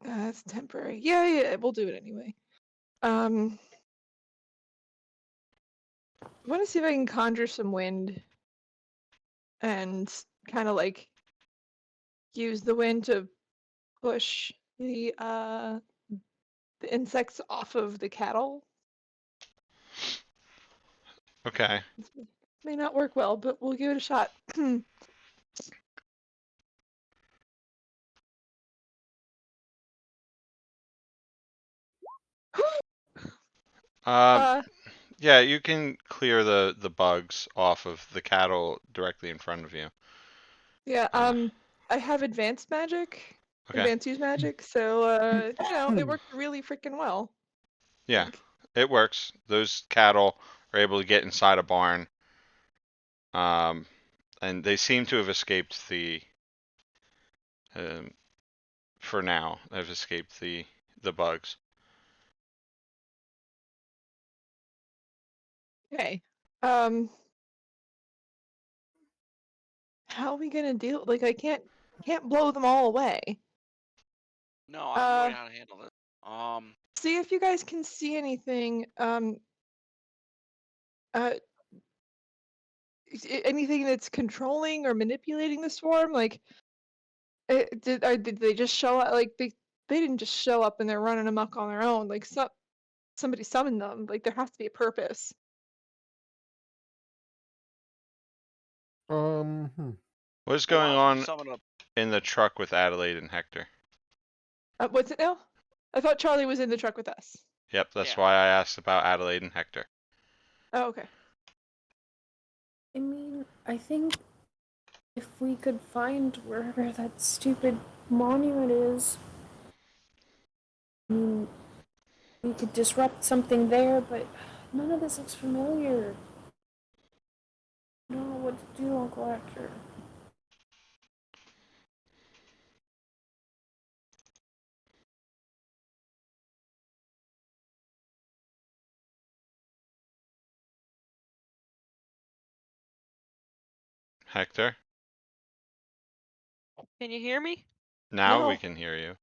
That's temporary. Yeah, we'll do it anyway. I want to see if I can conjure some wind and kind of like use the wind to push the insects off of the cattle. Okay. This may not work well, but we'll give it a shot. Um. uh, Yeah, you can clear the bugs off of the cattle directly in front of you. yeah. Uh, I have advanced magic, okay. advanced use magic, so it worked really freaking well. I Yeah, think. it works. Those cattle are able to get inside a barn. Um, and they seem to have escaped the. Um, for now, they've escaped the bugs. Okay. How are we gonna deal? Like, I can't blow them all away. No, I have no idea how to handle this. See if you guys can see anything. Uh, anything that's controlling or manipulating the swarm. Like, did they just show up? Like, they didn't just show up and they're running amok on their own. Like, somebody summoned them. Like, there has to be a purpose. Hmm. What's Well, going why don't you on summon up? in the truck with Adelaide and Hector? What's it now? I thought Charlie was in the truck with us. Yep, that's Yeah. why I asked about Adelaide and Hector. Oh, okay. I mean, I think if we could find wherever that stupid monument is, I mean, we could disrupt something there, but none of this looks familiar. I don't know what to do, Uncle Hector. Hector, Can you hear me? now we No. can hear you.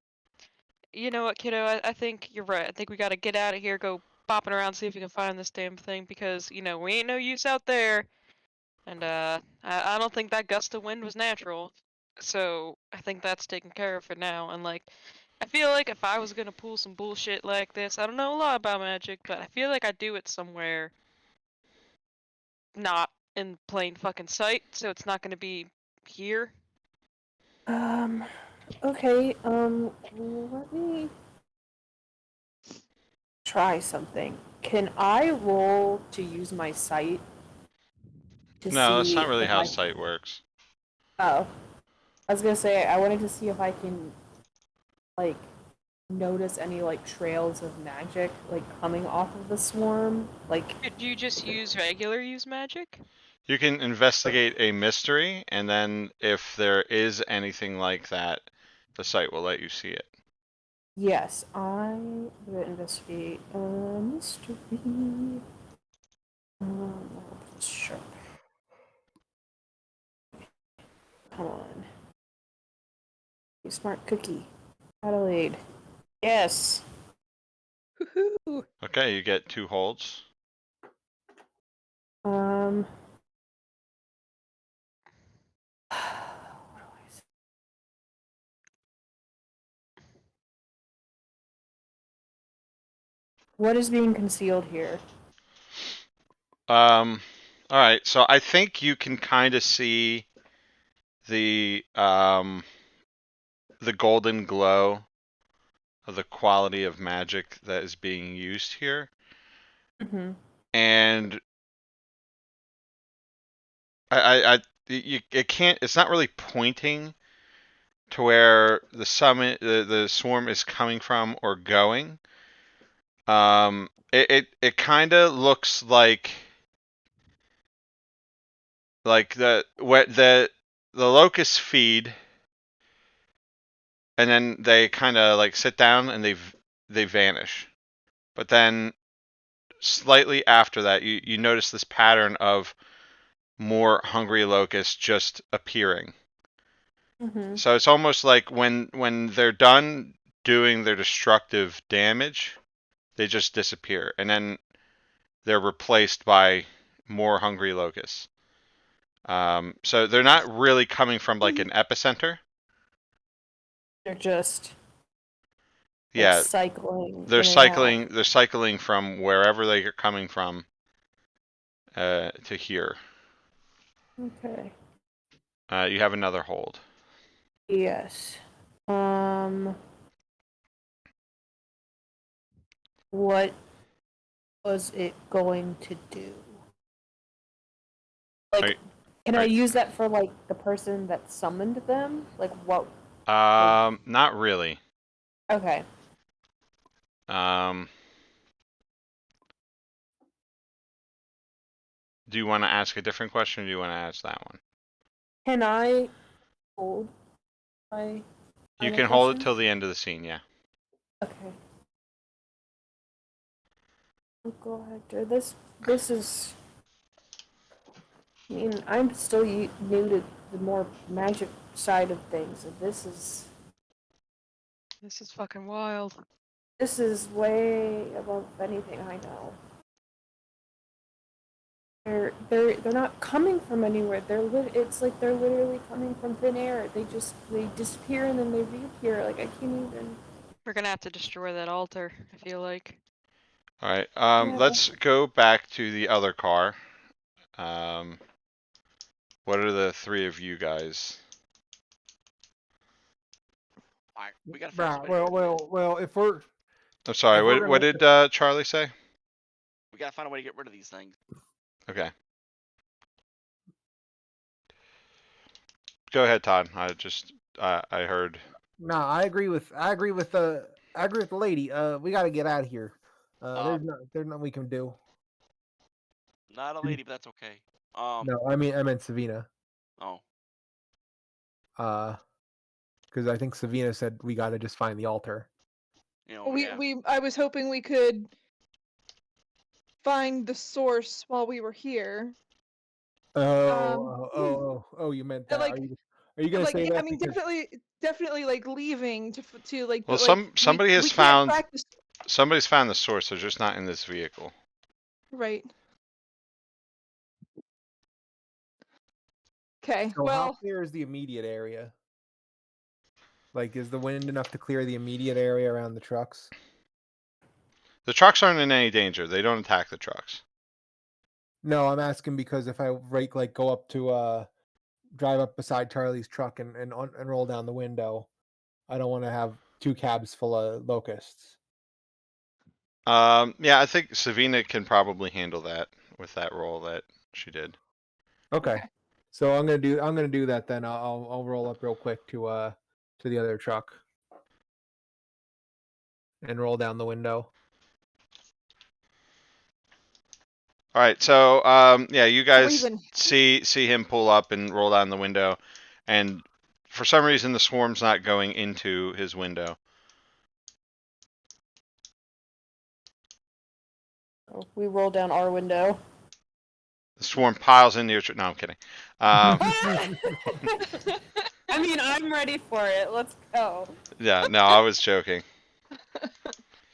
You know what, kiddo? I think you're right. I think we gotta get out of here, go bopping around, see if we can find this damn thing, because, we ain't no use out there. And, I don't think that gust of wind was natural. So, I think that's taken care of for now. And, like, I feel like if I was gonna pull some bullshit like this, I don't know a lot about magic, but I feel like I'd do it somewhere not in plain fucking sight, so it's not gonna be here. Okay, let me try something. Can I roll to use my sight to No, that's see not really if how I. sight works. Oh, I was gonna say I wanted to see if I can, like, notice any like trails of magic like coming off of the swarm. Like, Could you just use regular use magic? You can investigate a mystery, and then if there is anything like that, the site will let you see it. yes, I will investigate a mystery. Sure. Come on. You smart cookie. Adelaide. Yes. Woohoo! Okay, you get 2 holds. Um. What is being concealed here? All right, so I think you can kind of see the golden glow of the quality of magic that is being used here, Mm-hmm. and it can't. It's not really pointing to where the swarm is coming from or going. It kind of looks like the locusts feed, and then they kind of like sit down and they vanish. But then slightly after that, you notice this pattern of more hungry locusts just appearing. Mm-hmm. So it's almost like when they're done doing their destructive damage, they just disappear, and then they're replaced by more hungry locusts. So they're not really coming from like an epicenter. They're just like Yeah, cycling they're in and out. cycling. They're cycling from wherever they are coming from to here. Okay. You have another hold. Yes. What was it going to do? Like, Are you- can I are- use that for like the person that summoned them? Like what? Not really. Okay. Um, do you want to ask a different question, or do you want to ask that one? Can I hold my You final can hold it question? till the end of the scene. Yeah. Okay. I'll go after this is. I mean, I'm still new to the more magic side of things, and This is fucking wild. this is way above anything I know. They're not coming from anywhere. It's like they're literally coming from thin air. They disappear and then they reappear. Like I can't even. We're gonna have to destroy that altar, I feel like. All right. Yeah. Let's go back to the other car. Um, what are the three of you guys? Alright, we gotta figure out Right. some way to get rid of these. Well. If we're I'm sorry. if we're What gonna did Charlie say? We gotta find a way to get rid of these things. Okay. Go ahead, Todd. I heard. no, I agree with the lady. We got to get out of here. There's nothing we can do. Not a lady, but that's okay. No, I meant Savina. Oh, Because I think Savina said we got to just find the altar. yeah. I was hoping we could find the source while we were here. Oh, you meant that. Like, Are you gonna say yeah, that I mean, because definitely, like leaving to like, Well, but like somebody has we can't found practice, somebody's found the source. They're just not in this vehicle. right? Okay, so how well, clear is the immediate area? Like, is the wind enough to clear the immediate area around the trucks? The trucks aren't in any danger. They don't attack the trucks. No, I'm asking because if I like go up to drive up beside Charlie's truck and roll down the window, I don't want to have two cabs full of locusts. Yeah, I think Savina can probably handle that with that role that she did. Okay. So I'm gonna do that then. I'll roll up real quick to the other truck and roll down the window. All right, so yeah, you guys even- see him pull up and roll down the window, and for some reason the swarm's not going into his window. We roll down our window. The swarm piles into your. No, I'm kidding. I mean, I'm ready for it. Let's go. Yeah, no, I was joking.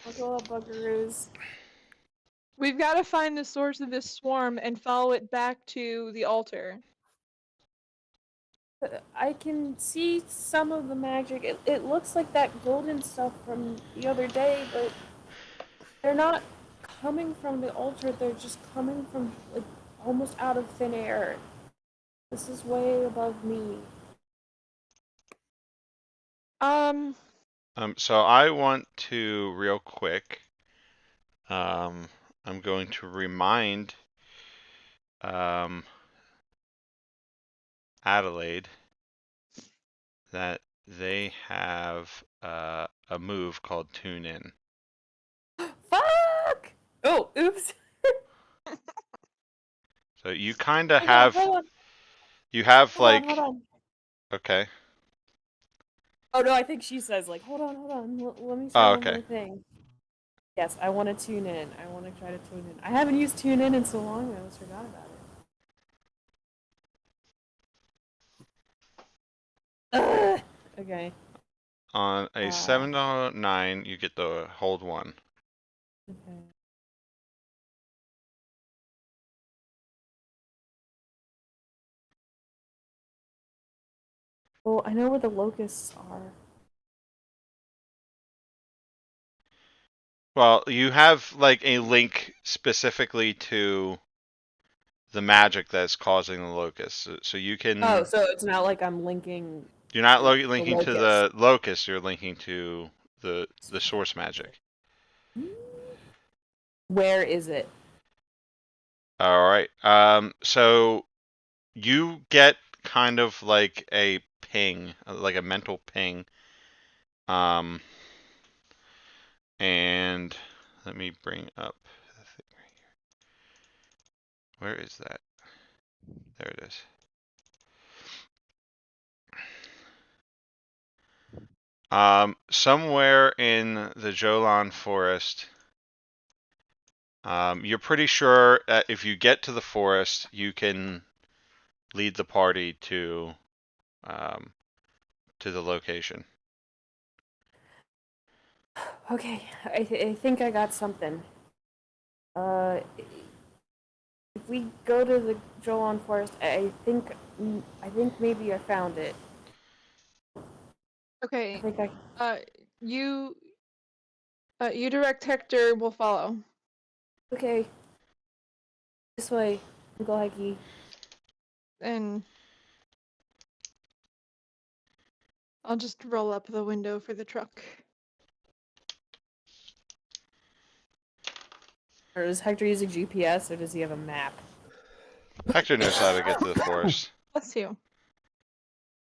Let's go, buckaroos. we've got to find the source of this swarm and follow it back to the altar. I can see some of the magic. It looks like that golden stuff from the other day, but they're not coming from the altar. They're just coming from like almost out of thin air. This is way above me. So I want to real quick. I'm going to remind Adelaide that they have a move called Tune In. Fuck! Oh, oops. So you kind of Hold on, have hold on, you have hold on, like hold on. okay. Oh no, I think she says like, hold on. Let me say Oh, one okay. more thing. Yes, I want to tune in. I want to try to tune in. I haven't used tune in so long. I almost forgot about it. Ugh. Okay. On a $7.09, you get the hold one. Okay. Well, I know where the locusts are. Well, you have like a link specifically to the magic that's causing the locust, so you can. Oh, so it's not like I'm linking You're not the linking to locust. the locust. You're linking to the source magic. Where is it? All right. So you get kind of like a ping, like a mental ping. Um, and let me bring up the thing right here. Where is that? There it is. Somewhere in the Jolan forest. You're pretty sure that if you get to the forest, you can lead the party um, to the location. Okay, I think I got something. If we go to the Jolan Forest, I think maybe I found it. I Okay. think I. You you direct Hector. We'll follow. Okay. This way, Uncle Hikey. And I'll just roll up the window for the truck. Or is Hector using GPS, or does he have a map? Hector knows how to get to the forest. Bless you.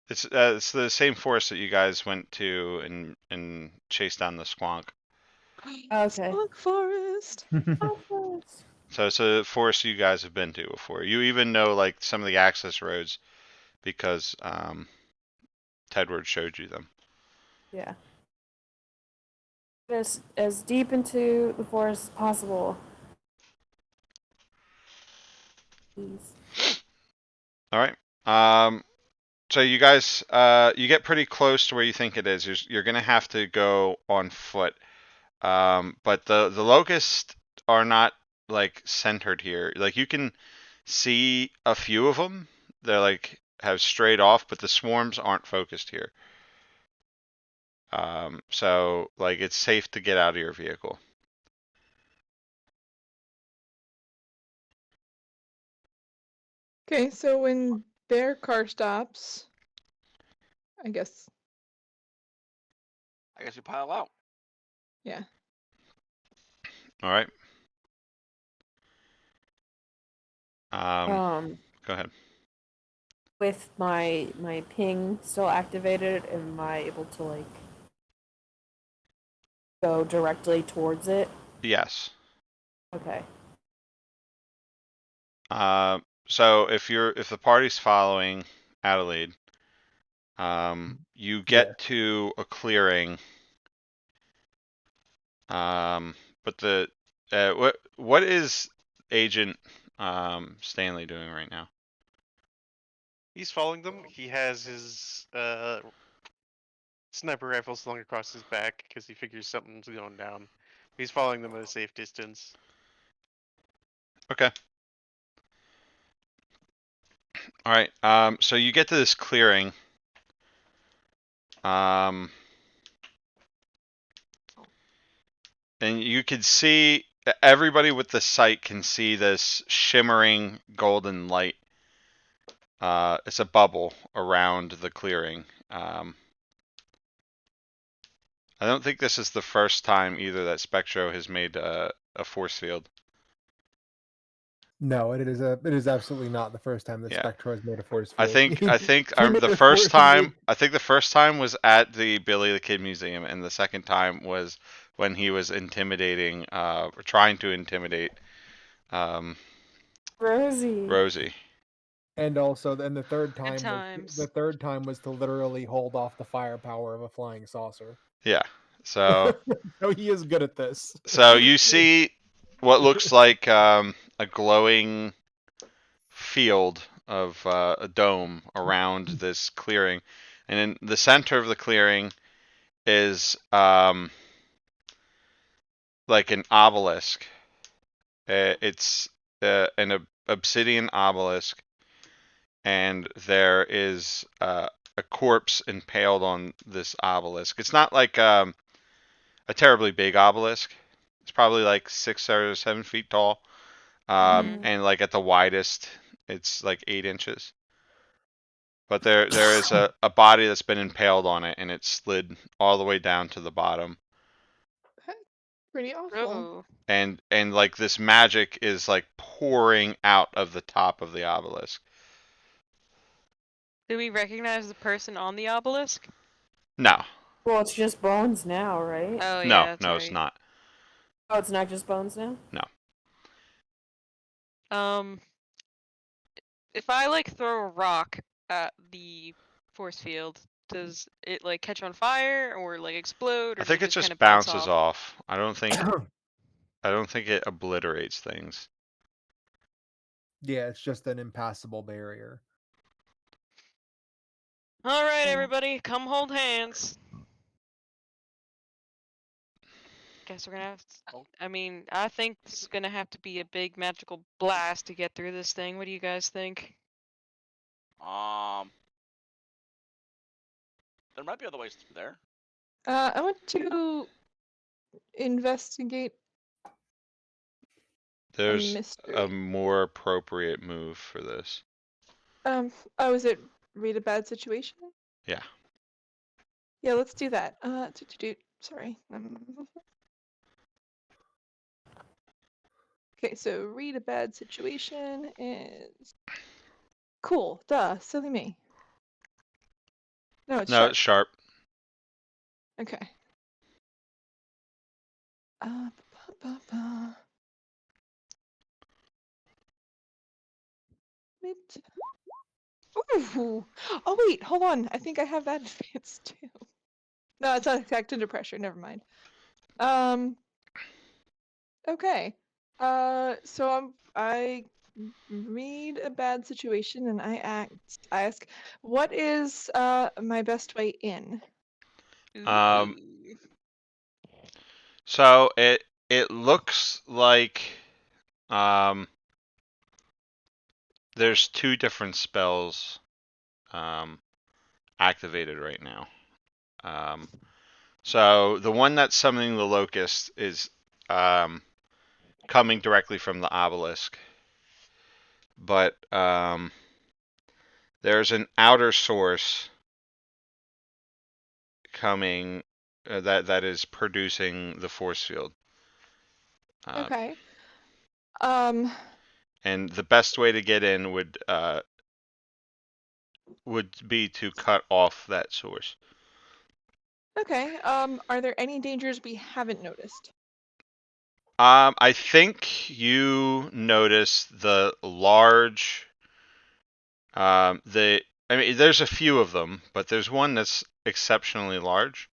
It's the same forest that you guys went to and chased down the squonk. Okay. Skunk forest. So it's a forest you guys have been to before. You even know like some of the access roads because Tedward showed you them. Yeah. As deep into the forest as possible. Please. All right. So you guys, you get pretty close to where you think it is. You're gonna have to go on foot. But the locusts are not like centered here. Like you can see a few of them. They're like have strayed off, but the swarms aren't focused here. So like it's safe to get out of your vehicle. Okay, so when their car stops, I guess, I guess we pile out. yeah. All right. Um, Go ahead. with my ping still activated, am I able to like go directly towards it? Yes. Okay. So if the party's following Adelaide, you Yeah. get to a clearing. But what is Agent Stanley doing right now? He's following them. He has his sniper rifle slung across his back because he figures something's going down. He's following them at a safe distance. Okay. All right. So you get to this clearing. And you can see everybody with the sight can see this shimmering golden light. It's a bubble around the clearing. I don't think this is the first time either that Spectro has made a force field. No, it is absolutely not the first time that Yeah. Spectre has made a force I field. think He made the a first force. He time made, I think the first time was at the Billy the Kid Museum, and the second time was when he was intimidating, or trying to intimidate Rosie. Rosie. and also then Good times. the third time was to literally hold off the firepower of a flying saucer. Yeah. So No, he is good at this. so you see what looks like a glowing field of a dome around this clearing, and in the center of the clearing is like an obelisk. It's an obsidian obelisk, and there is a corpse impaled on this obelisk. It's not like a terribly big obelisk. It's probably like 6 or 7 feet tall, Mhm. and like at the widest, it's like 8 inches. But there is a body that's been impaled on it, and it slid all the way down to the bottom. Pretty awful. Oh. And like this magic is like pouring out of the top of the obelisk. Do we recognize the person on the obelisk? No, Well, it's just bones now, right? Oh no, yeah, that's no, it's right. not. Oh, it's not just bones now? No. If I like throw a rock at the force field, does it like catch on fire or like explode, I or does it think it just kind just of bounce bounces off? off. I don't think it obliterates things. Yeah, it's just an impassable barrier. All right, Yeah. everybody, come hold hands. Guess we're gonna have. Oh. I mean, I think this is gonna have to be a big magical blast to get through this thing. What do you guys think? There might be other ways through there. I want to investigate a There's a mystery. more appropriate move for this. Oh, is it read a bad situation? Yeah. Yeah, let's do that. Sorry. Okay, so read a bad situation is cool. Duh, silly me. No, it's No, sharp. it's sharp. Okay. Ba, ba, ba. Wait. Ooh. Oh wait, hold on. I think I have that advanced too. No, it's not attacked under pressure. Never mind. Okay. So I read a bad situation and I ask, what is my best way in? Um, Ooh. so it looks like um there's two different spells um activated right now. So the one that's summoning the locust is coming directly from the obelisk, but there's an outer source coming that is producing the force field. Okay. Um, And the best way to get in would be to cut off that source. okay. Are there any dangers we haven't noticed? I think you notice the large the I mean there's a few of them, but there's one that's exceptionally large.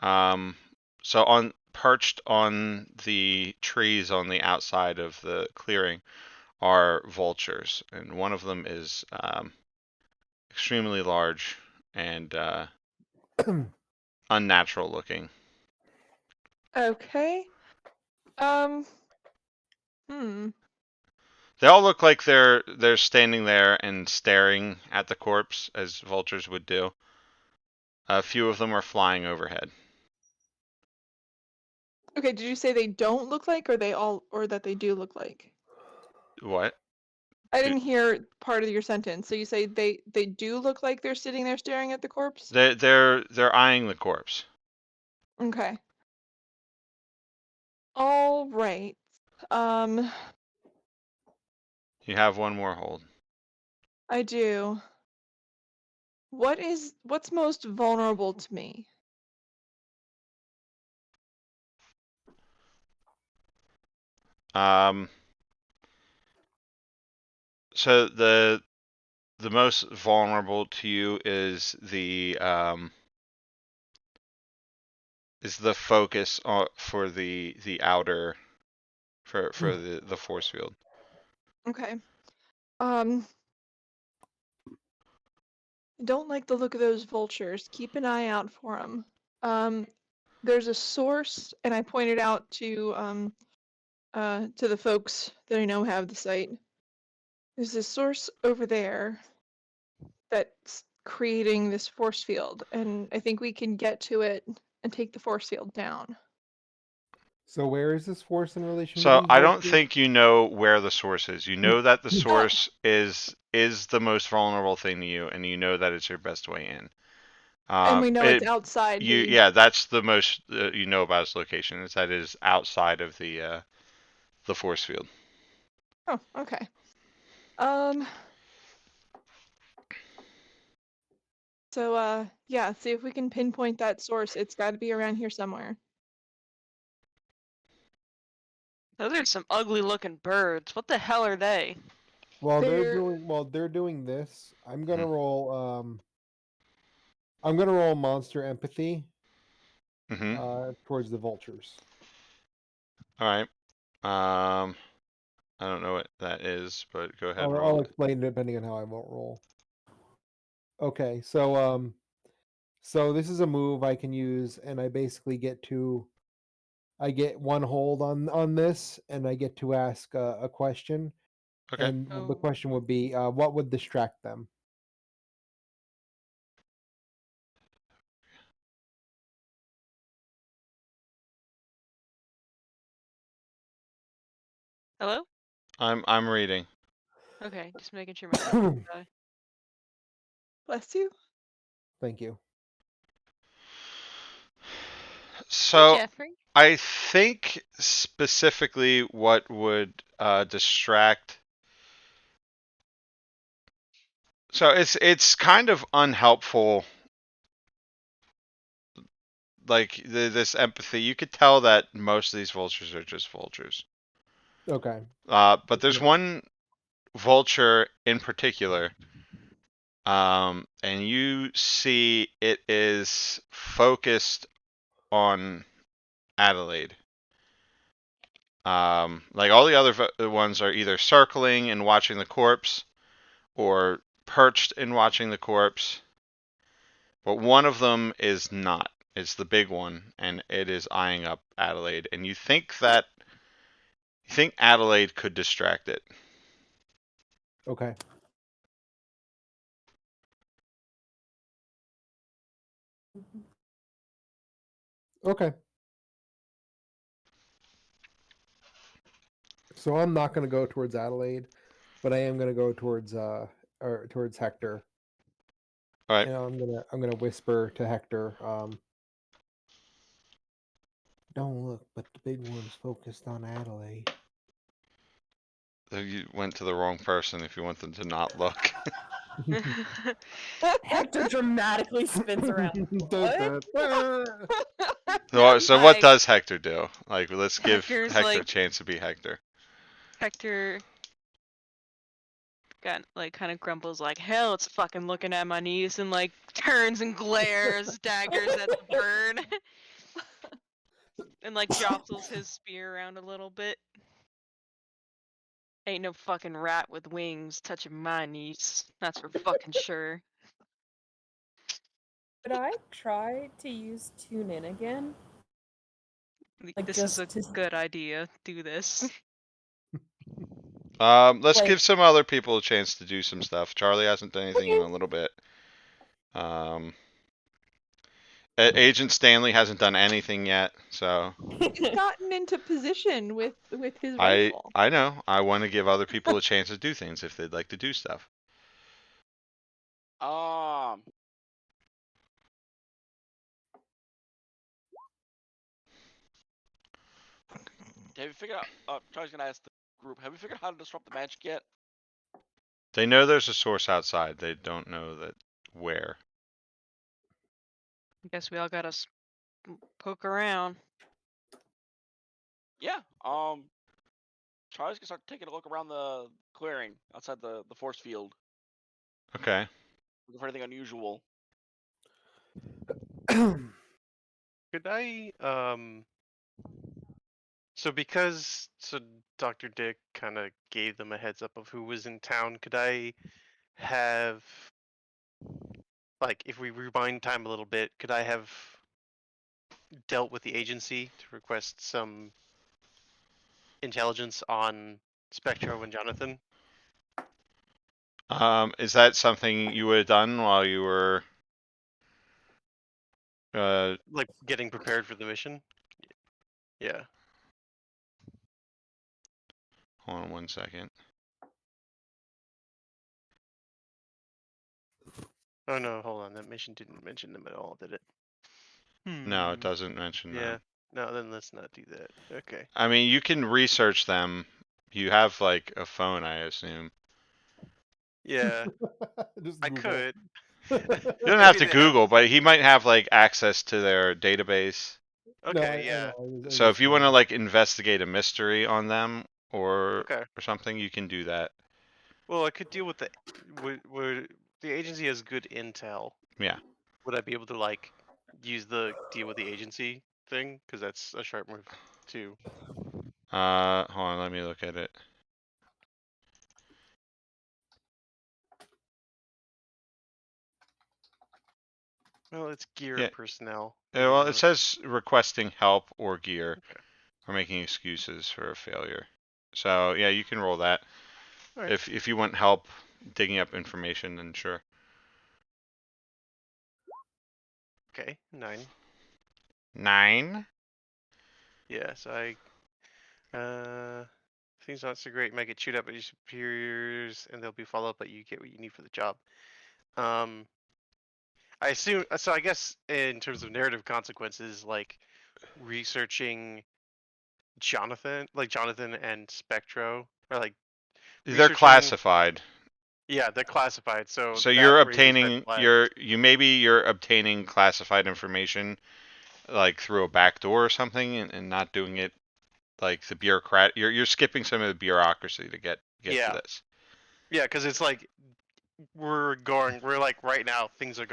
Um, so on perched on the trees on the outside of the clearing are vultures, and one of them is extremely large and unnatural looking. Okay. Um, hmm. They all look like they're standing there and staring at the corpse as vultures would do. A few of them are flying overhead. Okay, did you say they don't look like, or that they do look like? What? I didn't hear part of your sentence. So you say they do look like they're sitting there staring at the corpse? They're eyeing the corpse. Okay. All right. Um, You have one more hold. I do. What's most vulnerable to me? Um, so the most vulnerable to you is is the focus for the outer for the force field. Okay. I don't like the look of those vultures. Keep an eye out for them. There's a source, and I pointed out to the folks that I know have the site. There's a source over there that's creating this force field, and I think we can get to it and take the force field down. So where is this force in relation to So these I don't vultures? think you know where the source is. You know that the source is the most vulnerable thing to you, and you know that it's your best way in. And we know it's It outside you the. yeah, that's the most you know about its location. Is that it is outside of the force field. Oh, okay. Um. So yeah, see if we can pinpoint that source. It's got to be around here somewhere. Those are some ugly looking birds. What the hell are they? While They're they're doing this, I'm gonna Mhm. roll I'm gonna roll monster empathy Mhm. towards the vultures. All right. Um, I don't know what that is, but go ahead and I'll roll it. explain depending on how I won't roll. Okay, so this is a move I can use, and I basically I get one hold on this, and I get to ask a question, Okay. and the Oh. question would be, what would distract them? Hello? I'm reading. Okay, just making sure my thing didn't die. bless you. Thank you. Hey, So Jeffrey. I think specifically what would distract. So it's kind of unhelpful. Like this empathy, you could tell that most of these vultures are just vultures. Okay. But there's one vulture in particular, and you see it is focused on Adelaide. Like all the other ones are either circling and watching the corpse, or perched and watching the corpse. But one of them is not. It's the big one, and it is eyeing up Adelaide. And you think Adelaide could distract it. Okay. Okay. So I'm not going to go towards Adelaide, but I am going to go towards or towards Hector. All right. And I'm gonna whisper to Hector, don't look, but the big one's focused on Adelaide. You went to the wrong person if you want them to not look. Hector dramatically spins around. What? So what Like, does Hector do? Like, let's give Hector's Hector a like, chance to be Hector. Hector got like kind of grumbles like, hell, it's fucking looking at my niece, and like turns and glares, daggers at the bird, and like jostles his spear around a little bit. Ain't no fucking rat with wings touching my niece. That's for fucking sure. Could I try to use tune in again? Like This is just a to good idea. Do this. Let's like give some other people a chance to do some stuff. Charlie hasn't done anything in Okay. a little bit. Um, Agent Stanley hasn't done anything yet, so He's gotten into position with his I rifle. I know I want to give other people a chance to do things if they'd like to do stuff. Um, have you figured out? Charlie's gonna ask the group. Have you figured out how to disrupt the magic yet? They know there's a source outside. They don't know that where. I guess we all gotta poke around. Yeah. Charlie's gonna start taking a look around the clearing outside the force field, Okay. looking for anything unusual. Could I so Dr. Dick kind of gave them a heads up of who was in town, could I have, like, if we rewind time a little bit, could I have dealt with the agency to request some intelligence on Spectro and Jonathan? Is that something you would have done while you were Like getting prepared for the mission? Yeah. hold on one second. Oh no, hold on. That mission didn't mention them at all, did it? No, it doesn't mention Yeah. them. No, then let's not do that. Okay. I mean, you can research them. You have like a phone, I assume. Yeah, Just I Google. could. You don't have Maybe to they have. Google, but he might have like access to their database. No, Okay, I yeah. know. I was So if just you want to curious. like investigate a mystery on them Okay. or something, you can do that. Well, I could deal with the. Would the agency has good intel? Yeah. Would I be able to like use the deal with the agency thing? Because that's a sharp move too. Hold on, let me look at it. Well, it's gear Yeah. and personnel. Well, it Mm, says requesting help or gear okay. or making excuses for a failure. So yeah, you can roll that. All right. If you want help digging up information, then sure. Okay. 9. 9. Yeah. So things not so great. Might get chewed up by your superiors, and they'll be follow up, but you get what you need for the job. Um, I assume. So I guess in terms of narrative consequences, like researching Jonathan and Spectro, or like They're researching. classified. Yeah, they're classified, so So that you're raises red obtaining flags. you're obtaining classified information like through a back door or something and not doing it like the bureaucrat you're skipping some of the bureaucracy to get to Yeah, this. yeah, because it's like we're like right now, things are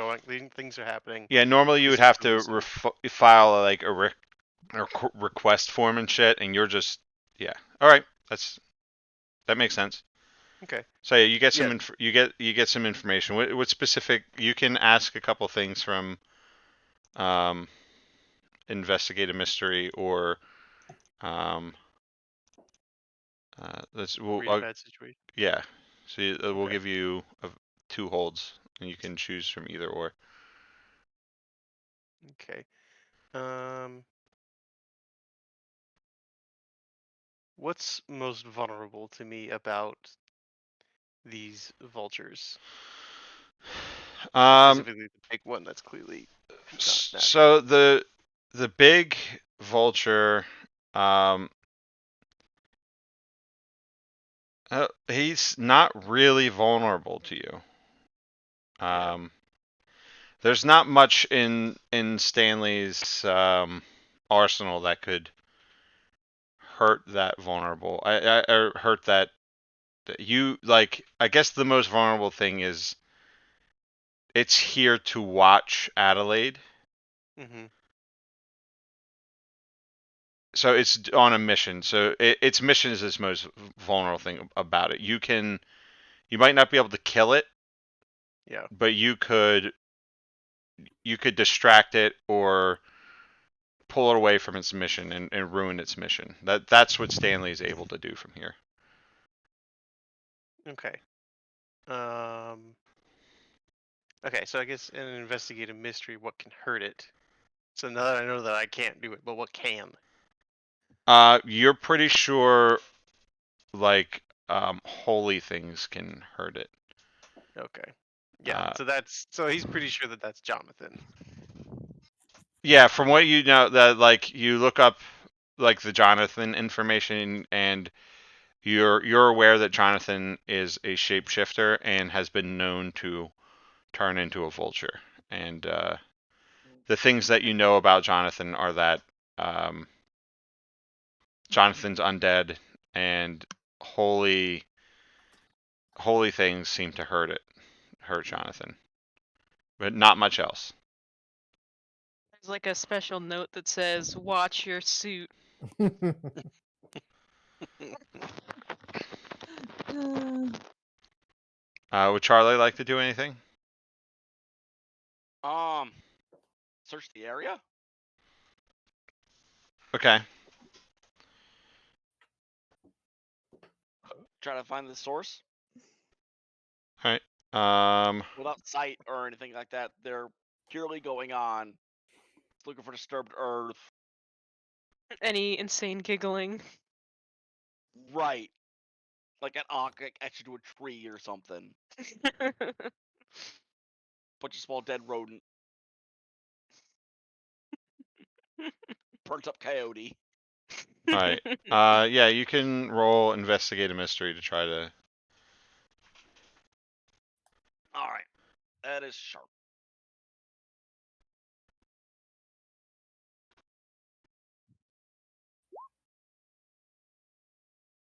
happening. Yeah, normally you This would have to information. file like a request form and shit and you're just yeah. All right. That makes sense. Okay. So yeah, you get Yeah. you get some information. What specific? You can ask a couple things from um, investigate a mystery or um, Read a bad situation. yeah. So we'll Okay. give you 2 holds and you can choose from either or. Okay. Um, what's most vulnerable to me about these vultures? Um, Specifically, the big one that's clearly not natural. so the big vulture, um, he's not really vulnerable to you. Yeah. There's not much in Stanley's arsenal that could hurt that vulnerable. Or hurt that you like. I guess the most vulnerable thing is it's here to watch Adelaide. Mm-hmm. So it's on a mission. So its mission is its most vulnerable thing about it. You might not be able to kill it, Yeah. but you could distract it or pull it away from its mission and ruin its mission. That's what Stanley is able to do from here. Okay. Um. Okay, so I guess in an investigative mystery, what can hurt it? So now that I know that I can't do it, but what can? You're pretty sure like holy things can hurt it. Okay. Yeah, Uh, so he's pretty sure that that's Jonathan. yeah, from what you know, that like you look up like the Jonathan information and you're aware that Jonathan is a shapeshifter and has been known to turn into a vulture. And the things that you know about Jonathan are that um, Jonathan's undead and holy things seem to hurt Jonathan, but not much else. like a special note that says, "Watch your suit." Would Charlie like to do anything? Search the area. Okay. Try to find the source All right. without sight or anything like that. They're purely going on looking for disturbed earth. Any insane giggling. Right. Like an ankh etched into a tree or something. Bunch of small dead rodent. Burnt up coyote. All right. Yeah, you can roll investigate a mystery to try to. Alright. That is sharp.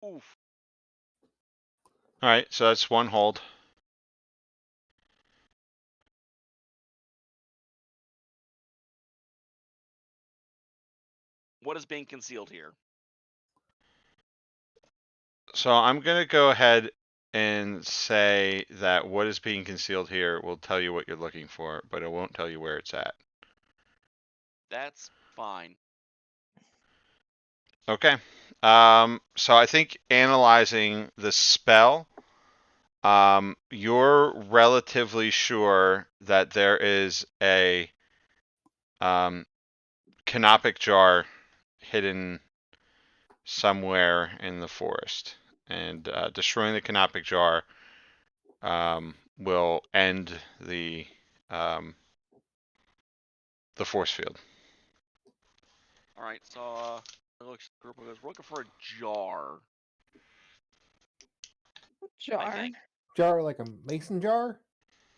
Oof. All right, so that's one hold. What is being concealed here? So I'm gonna go ahead and say that what is being concealed here will tell you what you're looking for, but it won't tell you where it's at. That's fine. Okay. So I think analyzing the spell, you're relatively sure that there is a canopic jar hidden somewhere in the forest, and destroying the canopic jar will end the force field. Alright, so looks group goes, we're looking for a jar. I Jar. think. Jar like a mason jar?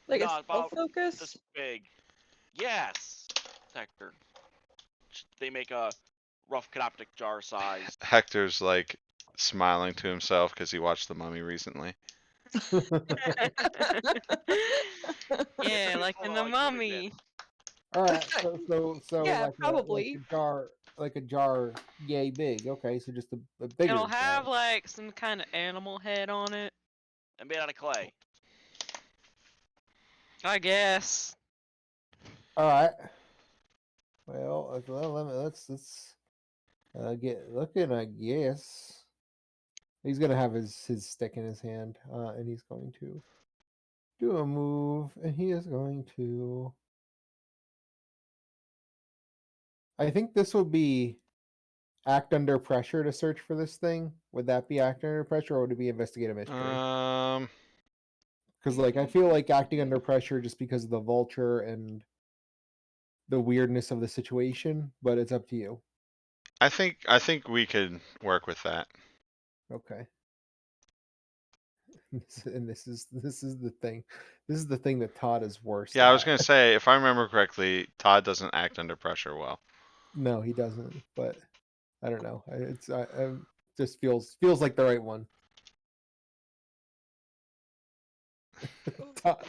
Like No, a spell about focus? this big. Yes! Hector. They make a rough canoptic jar size. Hector's like smiling to himself because he watched The Mummy recently. Yeah, like in the Mummy. All right, so Yeah, like probably. a jar, yay big. Okay, so just a bigger It'll jar. have like some kind of animal head on it, And made out of clay. I guess. All right. Well, let's get looking. I guess he's gonna have his stick in his hand, and he's going to do a move, and he is going to. I think this will be act under pressure to search for this thing. Would that be act under pressure, or would it be investigate a mystery? Because like I feel like acting under pressure just because of the vulture and the weirdness of the situation, but it's up to you. I think we could work with that. Okay. And this is the thing. This is the thing that Todd is worst Yeah, I was at. gonna say, if I remember correctly, Todd doesn't act under pressure well. No, he doesn't. But I don't know. It's I just feels like the right one. Todd.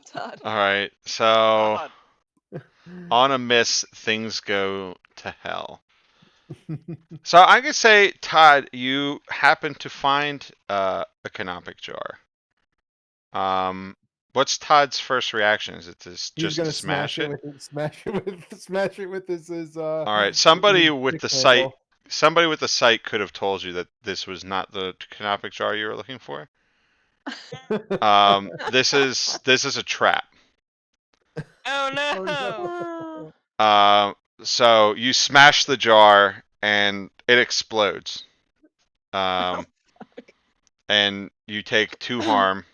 Todd. All right, so Todd. on a miss, things go to hell. So I'm gonna say, Todd, you happen to find a canopic jar. What's Todd's first reaction? Is it He's just gonna to smash it? smash it with his All right, somebody his with stick the sight, handle. somebody with the sight could have told you that this was not the canopic jar you were looking for. This is a trap. Oh Oh no! no. So you smash the jar and it explodes. And you take 2 harm.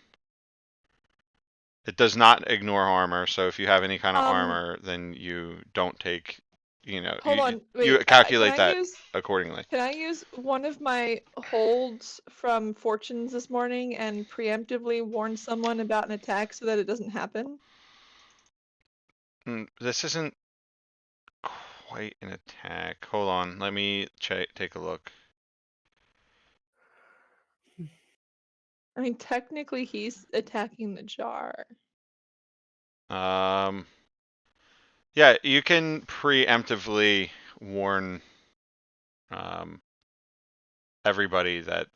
It does not ignore armor, so if you have any kind of armor, then you don't take, Hold on, you wait. calculate that accordingly. Can I use one of my holds from fortunes this morning and preemptively warn someone about an attack so that it doesn't happen? This isn't quite an attack. Hold on, let me take a look. I mean, technically, he's attacking the jar. Yeah, Yeah, you can preemptively warn everybody that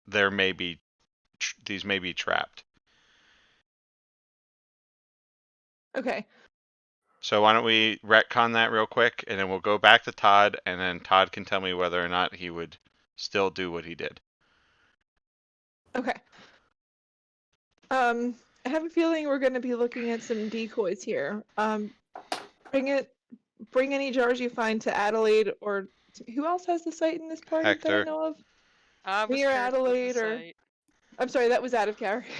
there may be these may be trapped. Okay. So why don't we retcon that real quick, and then we'll go back to Todd, and then Todd can tell me whether or not he would still do what he did. Okay. I have a feeling we're going to be looking at some decoys here. Bring any jars you find to Adelaide, or who else has the site in this party that I Hector. know of? I was Me or cursed with the Adelaide, or site. I'm sorry, that was out of character.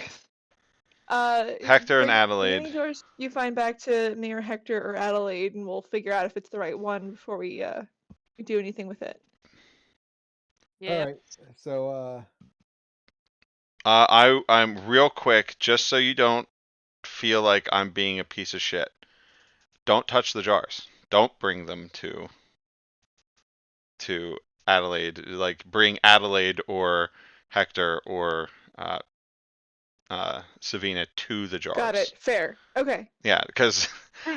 Hector and Bring Adelaide. any jars you find back to me or Hector or Adelaide, and we'll figure out if it's the right one before we do anything with it. Yeah. All right. So I'm real quick, just so you don't feel like I'm being a piece of shit. Don't touch the jars. Don't bring them to Adelaide. Like bring Adelaide or Hector or Savina to the Got jars. it. Fair. Okay. Yeah, because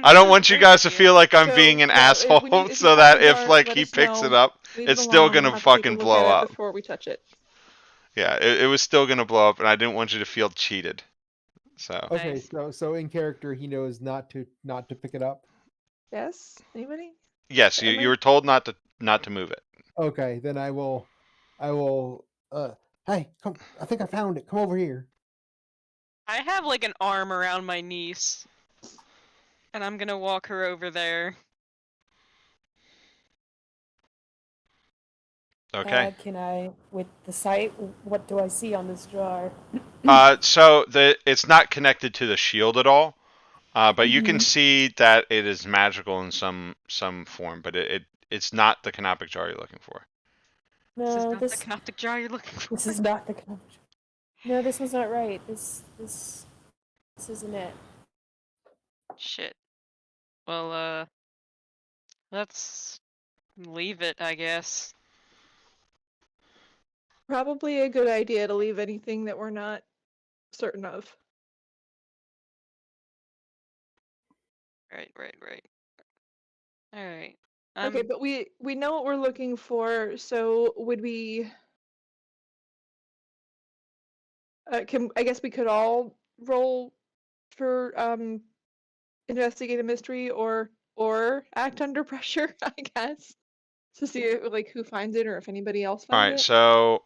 I don't want you guys to Yeah. feel like I'm So, being an yeah, asshole, if you so find that a if jar, like let he us picks it know. up, Leave it it's still alone. We'll gonna have to take a fucking look at blow it up. before we touch it. Yeah, it was still gonna blow up, and I didn't want you to feel cheated. So okay, Nice. so in character he knows not to pick it up. Yes? Anybody? yes, you Family? were told not to move it. Okay, then I will hey, come, I think I found it. Come over here. I have like an arm around my niece, and I'm gonna walk her over there. Okay. Can I, with the site, what do I see on this jar? So it's not connected to the shield at all. But you can Mhm. see that it is magical in some form, but it's not the canopic jar you're looking for. This is No, not the this canoptic jar you're looking for. this is not the kind. No, this one's not right. This isn't it. Shit. Well, let's leave it, I guess. Probably a good idea to leave anything that we're not certain of. Right. All right. Okay, but we know what we're looking for, so would we I guess we could all roll for investigate a mystery or act under pressure, I guess, to see like who finds it or if anybody else All finds right, it. so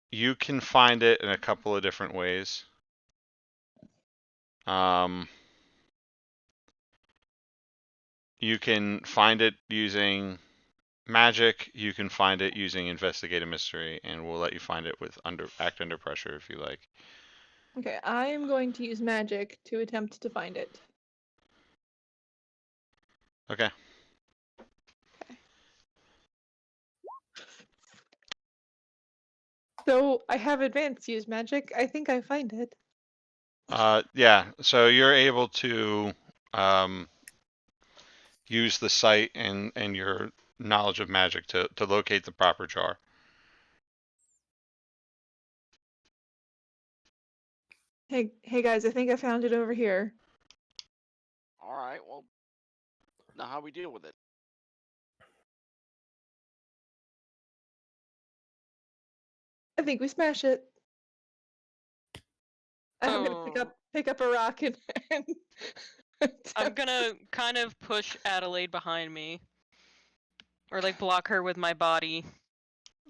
you can find it in a couple of different ways. You can find it using magic. You can find it using investigate a mystery, and we'll let you find it with act under pressure if you like. Okay, I am going to use magic to attempt to find it. Okay. So I have advanced use magic. I think I find it. Yeah. So you're able to use the sight and your knowledge of magic to locate the proper jar. Hey guys, I think I found it over here. All right, well, now how we deal with it? I think we smash it. I'm gonna Oh. pick up a rock and, I'm gonna kind of push Adelaide behind me, or like block her with my body.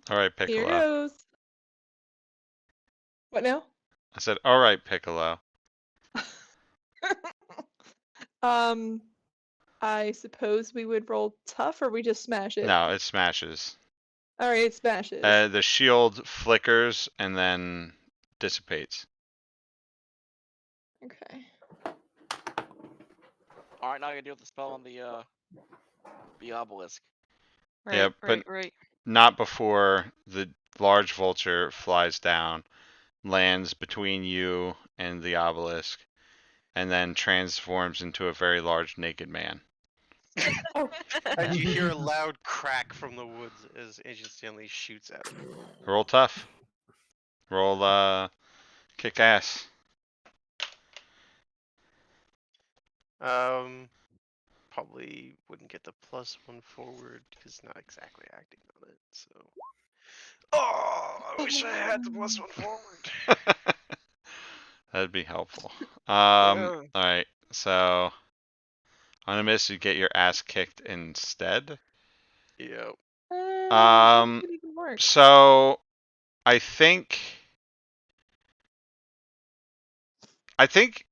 All right, Here Piccolo. goes. What now? I said, all right, Piccolo. um, I suppose we would roll tough, or we just smash it. No, it smashes. All right, it smashes. The shield flickers and then dissipates. Okay. All right, now I gotta deal with the spell on the obelisk. Yeah, but Right. not before the large vulture flies down, lands between you and the obelisk, and then transforms into a very large naked man. And you hear a loud crack from the woods as Agent Stanley shoots at him. Roll tough. Roll kick ass. probably wouldn't get the +1 forward because not exactly acting on it. So. Oh, I wish I had the +1 forward. That'd be helpful. Yeah. All right. So on a miss, you get your ass kicked instead. Yep. That doesn't even work. So I think I think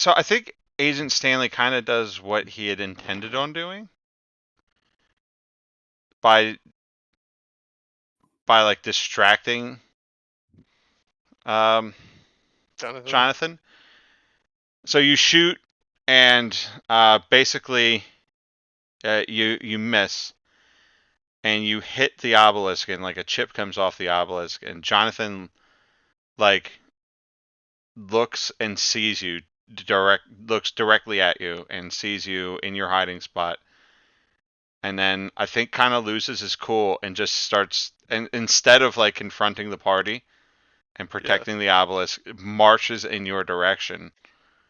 I think Agent Stanley kind of does what he had intended on doing by like distracting Jonathan. Jonathan. So you shoot and basically you miss and you hit the obelisk and like a chip comes off the obelisk and Jonathan like looks and sees you looks directly at you and sees you in your hiding spot and then I think kind of loses his cool and just starts and instead of like confronting the party and Yeah. protecting the obelisk marches in your direction.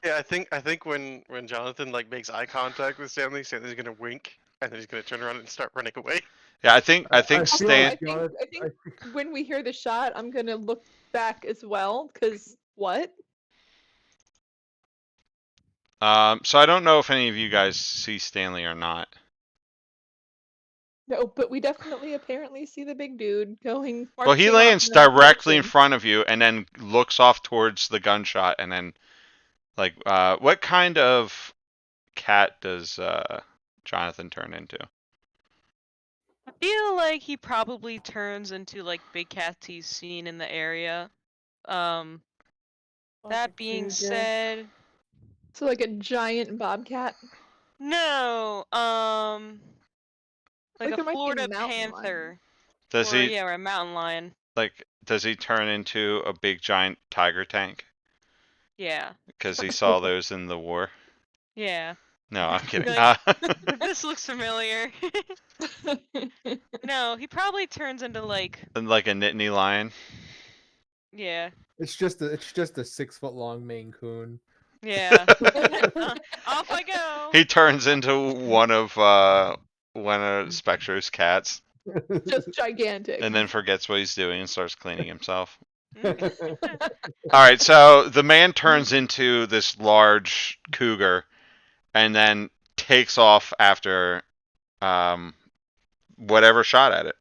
Yeah, I think when Jonathan like makes eye contact with Stanley, Stanley's gonna wink and then he's gonna turn around and start running away. Yeah, I think I Also, feel Stan like I think when we hear the shot, I'm gonna look back as well. Cause what? so I don't know if any of you guys see Stanley or not. No, but we definitely apparently see the big dude going Well, he marching off lands in that directly in direction. front of you and then looks off towards the gunshot and then like what kind of cat does Jonathan turn into? I feel like he probably turns into like big cats he's seen in the area. Like That a being cougar. said, So like a giant bobcat. no, like Like a there might be a Florida mountain lion. panther, Does or he yeah, or a mountain lion. like does he turn into a big giant tiger tank? Yeah, Because he saw those in the war. yeah. No, I'm kidding. Like, this looks familiar. No, he probably turns into like, like a Nittany lion. yeah, it's just a 6 foot long Maine Coon. yeah. Off I go. He turns into one of Spectre's cats Just gigantic. and then forgets what he's doing and starts cleaning himself. Mm. All right, so the man turns into this large cougar and then takes off after whatever shot at it.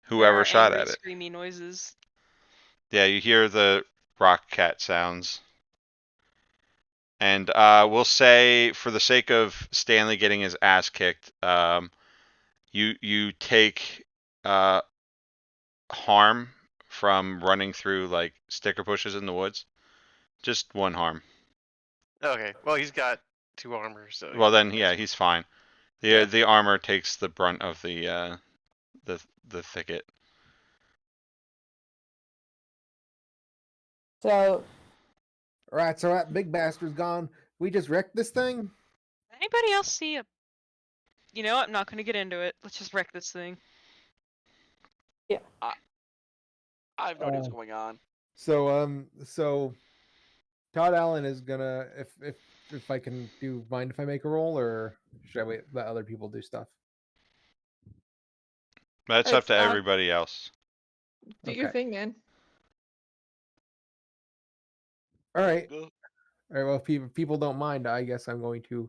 There Whoever are shot angry, at it. screamy noises. Yeah, you hear the rock cat sounds. And we'll say, for the sake of Stanley getting his ass kicked, you take harm from running through like sticker bushes in the woods. Just one harm. Okay. Well, he's got 2 armor, so. Well then, yeah, he's fine. The armor takes the brunt of the thicket. So Alright, so that big bastard's gone. We just wrecked this thing? Anybody else see a? You know what? I'm not gonna get into it. Let's just wreck this thing. I have no idea what's going on. So Todd Allen is gonna if I can mind if I make a roll or should I wait let other people do stuff? That's up It's to not- everybody else. Do your Okay. thing, man. Alright. Go. Alright, well if people don't mind, I guess I'm going to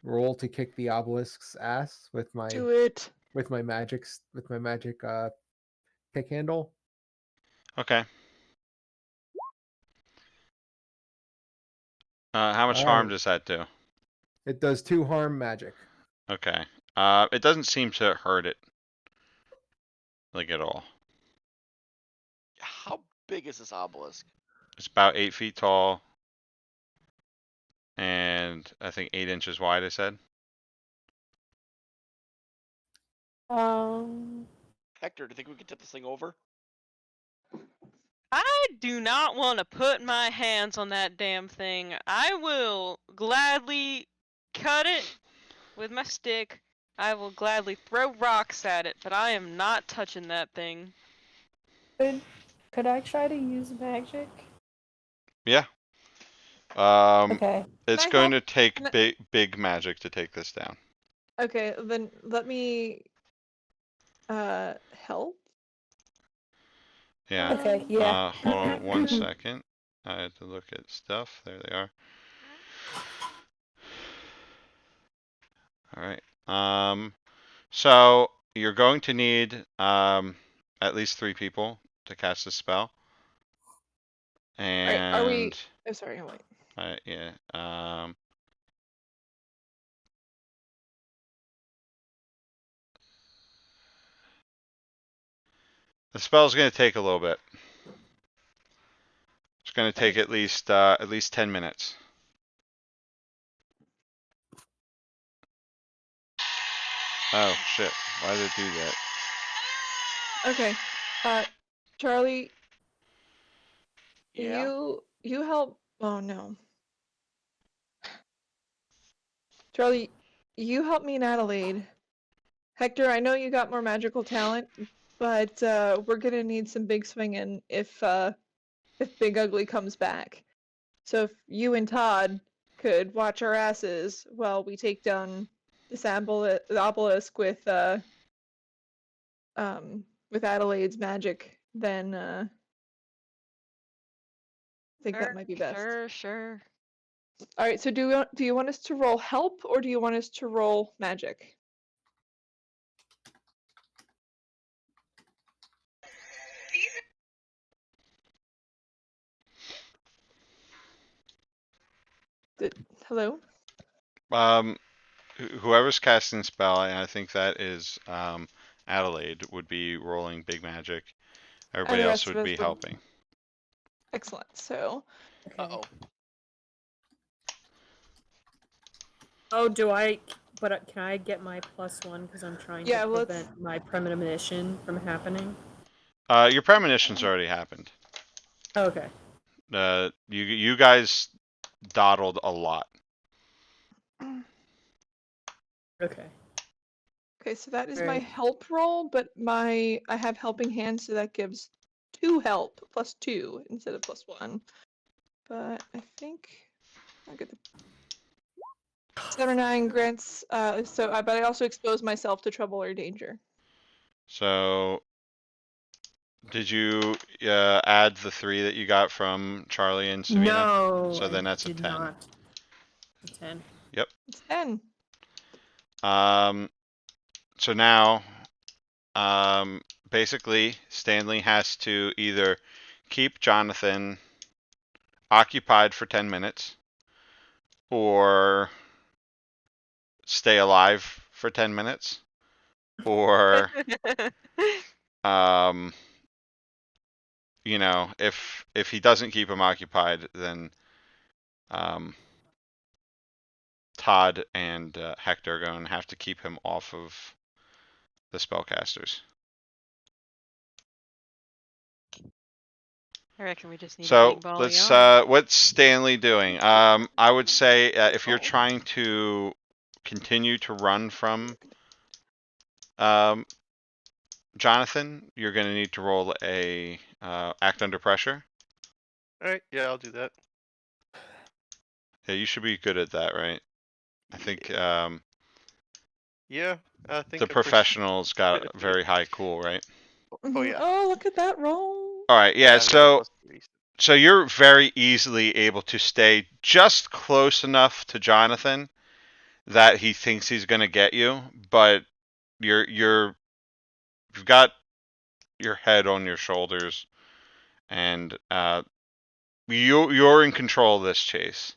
roll to kick the obelisk's ass with my Do it. magic pick handle. Okay. How much harm Alright. does that do? It does 2 harm magic. Okay. It doesn't seem to hurt it like at all. How big is this obelisk? It's about 8 feet tall, and I think 8 inches wide. I said. Hector, do you think we could tip this thing over? I do not want to put my hands on that damn thing. I will gladly cut it with my stick. I will gladly throw rocks at it, but I am not touching that thing. could I try to use magic? Yeah. Okay. It's I going help? to take Can I- big magic to take this down. Okay, then let me help. Yeah. Okay, yeah. Hold on 1 second. I had to look at stuff. There they are. All right. So you're going to need at least 3 people to cast this spell. All right, are we? And Oh, sorry, wait. yeah. The spell's going to take a little bit. It's going to take at least 10 minutes. Oh shit! Why did it do that? Okay, Charlie, Yeah. you help. Oh no, Charlie, you help me and Adelaide. Hector, I know you got more magical talent, but we're gonna need some big swinging if Big Ugly comes back. So if you and Todd could watch our asses while we take down this the obelisk with Adelaide's magic, then I think that might be best. Sure. All right, so do you want us to roll help or do you want us to roll magic? Hello? Whoever's casting spell, and I think that is Adelaide, would be rolling big magic. And Everybody the else rest of would us be would. helping. Excellent. So, Uh Okay. oh. Oh, do I? But can I get my +1 because I'm trying to yeah, let's. prevent my premonition from happening? Your premonition's already happened. Okay. You guys dawdled a lot. Okay. Okay, so that is my Right. help roll, but I have helping hands, so that gives 2 help +2 instead of +1. But I think I get the 7 or 9 grants. But I also expose myself to trouble or danger. So, did you add the 3 that you got from Charlie and Savina? No, So I then that's a did 10. not. A 10. Yep. It's 10. So now, basically, Stanley has to either keep Jonathan occupied for 10 minutes or stay alive for 10 minutes or um if he doesn't keep him occupied, then Todd and Hector are going to have to keep him off of the spellcasters. I reckon we just need a So big ball of let's yarn. what's Stanley doing? I would say if you're trying to continue to run from um, Jonathan, you're going to need to roll a act under pressure. All right, yeah, I'll do that. Yeah, you should be good at that, right? I think Yeah, I the think I'm pretty professionals got good a at it. very high cool, right? Oh yeah. Oh, look at that roll. All right, yeah. Yeah, I got a +3. So you're very easily able to stay just close enough to Jonathan that he thinks he's going to get you, but you've got your head on your shoulders, and you're in control of this chase,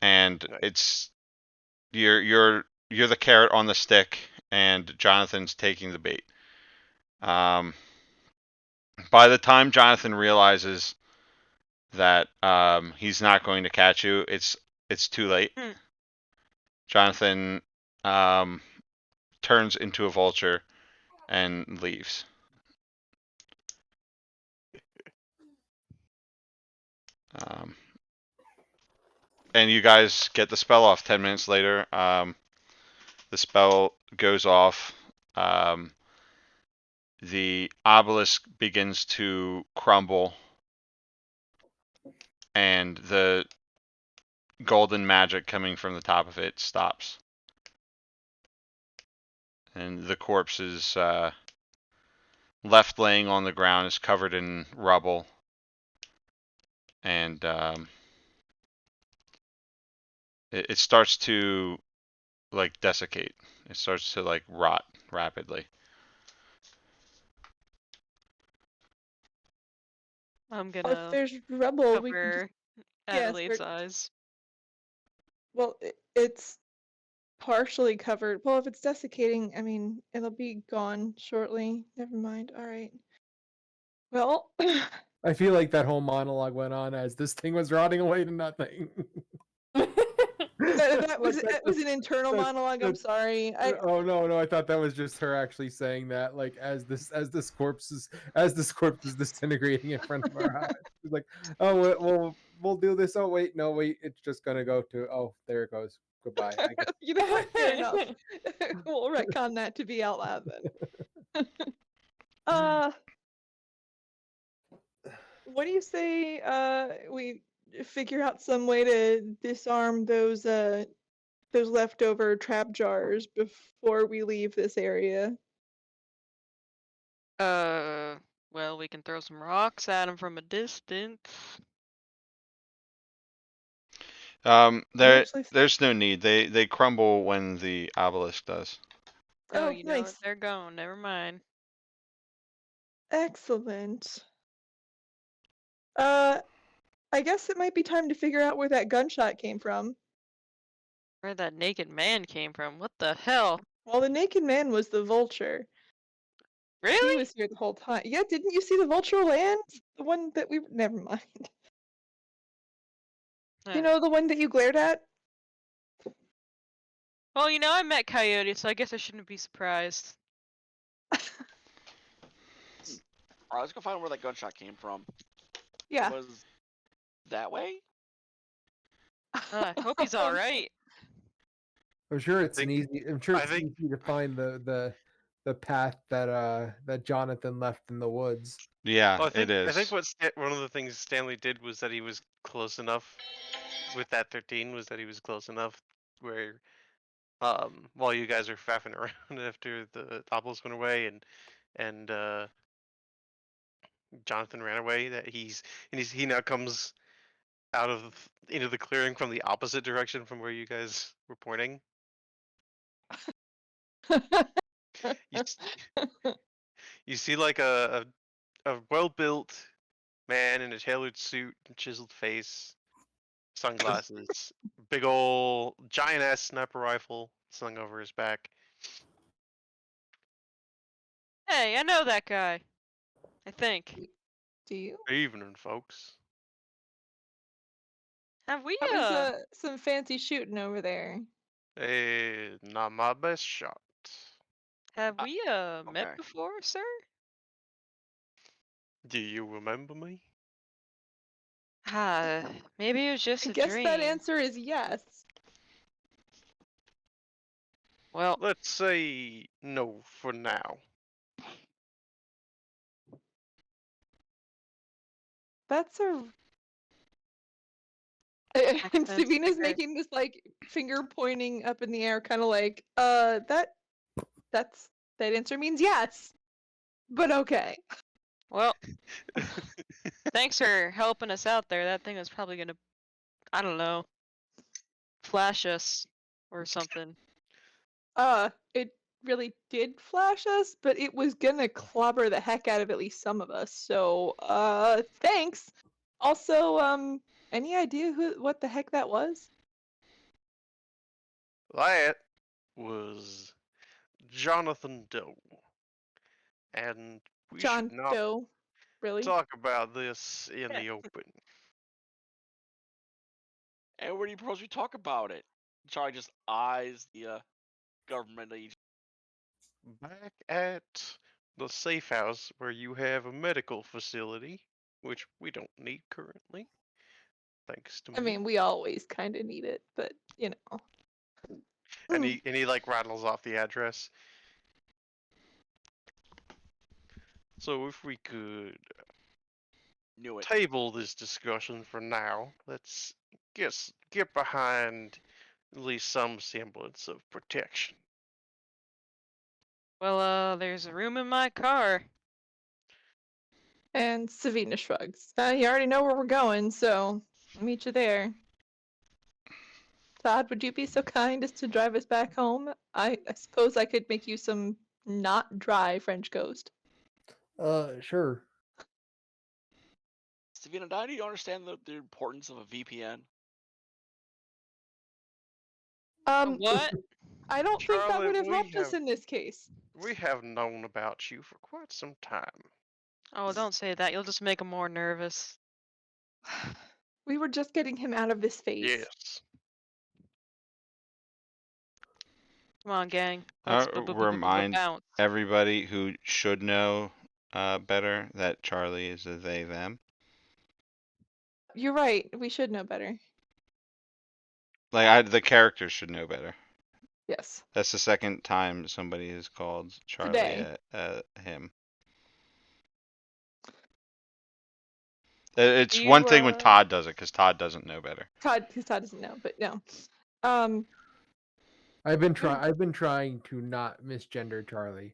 and Right. it's you're the carrot on the stick, and Jonathan's taking the bait. By the time Jonathan realizes that he's not going to catch you, it's too late. Mm. Jonathan turns into a vulture and leaves. Um, and you guys get the spell off 10 minutes later. The spell goes off. The obelisk begins to crumble. and the golden magic coming from the top of it stops. And the corpse is left laying on the ground, is covered in rubble, and it starts to like desiccate. It starts to like rot rapidly. I'm Well, if gonna there's rubble, we can just cover yes. Adelaide's eyes. Well, it's partially covered. Well, if it's desiccating, I mean, it'll be gone shortly. Never mind. All right. Well, I feel like that whole monologue went on as this thing was rotting away to nothing. that was Like, it was an internal monologue. I'm sorry. oh no, I thought that was just her actually saying that, like, as this corpse is disintegrating in front of our eyes. She's like, oh we'll do this. Oh wait, it's just gonna go to, oh, there it goes. Goodbye. I guess. You know what? Fair enough. We'll retcon that to be out loud then. Uh, what do you say? We figure out some way to disarm those leftover trap jars before we leave this area. Well, we can throw some rocks at him from a distance. Actually, There's no need. They crumble when the obelisk does. Oh, oh, you know what? nice, They're gone. Never mind. excellent. Uh, I guess it might be time to figure out where that gunshot came from. Where that naked man came from? What the hell? Well, the naked man was the vulture. He Really? was here the whole time. Yeah, didn't you see the vulture land? The one that we never mind. You Huh. know, the one that you glared at? Well, you know, I met Coyote, so I guess I shouldn't be surprised. Alright, let's go find where that gunshot came from. Yeah. It was that way? I hope he's all right. I'm sure it's think- easy. I'm sure I it's think- easy to find the path that Jonathan left in the woods. Yeah, Well, it I think is. what one of the things Stanley did was that he was close enough with that 13 was that he was close enough where while you guys are faffing around after the obelisk went away and Jonathan ran away, that he now comes out of into the clearing from the opposite direction from where you guys were pointing. You, s- you see like a well-built man in a tailored suit and chiseled face, sunglasses, big ol' giant ass sniper rifle slung over his back. Hey, I know that guy. I think. Do you? Evening, folks. Have we, That was some fancy shooting over there. Not my best shot. have we, met okay. before, sir? Do you remember me? Maybe it was just I a guess that dream. answer is yes. Well, Let's say no for now. That's a. And sense. Sabina's Okay. making this like finger pointing up in the air, kind of like, that answer means yes, but okay. Well, thanks for helping us out there. That thing was probably gonna, I don't know, flash us or something. It really did flash us, but it was gonna clobber the heck out of at least some of us. So, thanks. Also, any idea what the heck that was? That was Jonathan Doe. And we John should not Doe, really? talk about this in the open. And where do you propose we talk about it? Charlie just eyes the government agent. Back at the safe house where you have a medical facility, which we don't need currently, thanks to I me. mean, we always kind of need it, but you know. And he like rattles off the address. So if we could Knew it. table this discussion for now. Let's get behind at least some semblance of protection. Well, there's a room in my car. And Savina shrugs. You already know where we're going, so I'll meet you there. Todd, would you be so kind as to drive us back home? I suppose I could make you some not dry French toast. Sure. Savina, do you understand the importance of a VPN? What? I don't think that Charlotte, would have helped us in this case. we have known about you for quite some time. Oh, don't say that. You'll just make him more nervous. We were just getting him out of this phase. Yes. Come on, gang. Let's Remind bounce. everybody who should know better that Charlie is a they them. You're right. We should know better. Like the characters should know better. Yes. That's the second time somebody has called Charlie Today. him. It's Do one you, thing when Todd does it, because Todd doesn't know better. Todd doesn't know, but no. I've been trying to not misgender Charlie.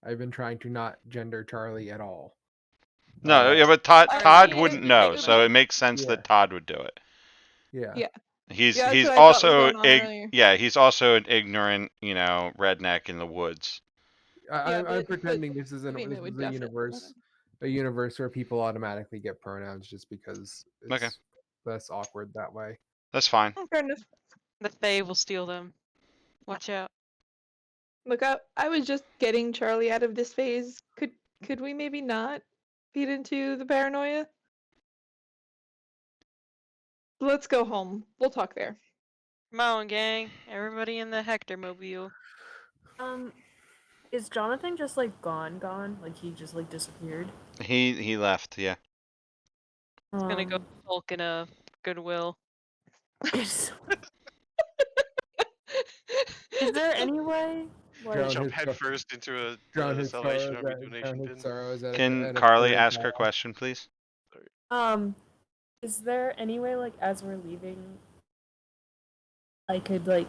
I've been trying to not gender Charlie at all. No, yeah, but Todd Charlie wouldn't is know, a so it man. makes sense Yeah. that Todd would do it. Yeah. Yeah. He's Yeah, that's he's what I thought was also going on earlier. he's also an ignorant, redneck in the woods. I'm but pretending this is Savina would a definitely universe where people automatically get pronouns just because it's Okay. less awkward that way. That's fine. Fair enough. The Fae will steal them. Watch out. Look, I was just getting Charlie out of this phase. Could we maybe not feed into the paranoia? Let's go home. We'll talk there. Come on, gang. Everybody in the Hector mobile. Is Jonathan just like gone? Like he just like disappeared? He left, yeah. It's gonna go Hulk in a Goodwill. Is there any way? Drown Like, Jump his headfirst into a Drown his Salvation sorrows Army at- donation drown bin. his sorrows at a- Can at a Carly third ask her pile. question, please? is there any way like as we're leaving, I could like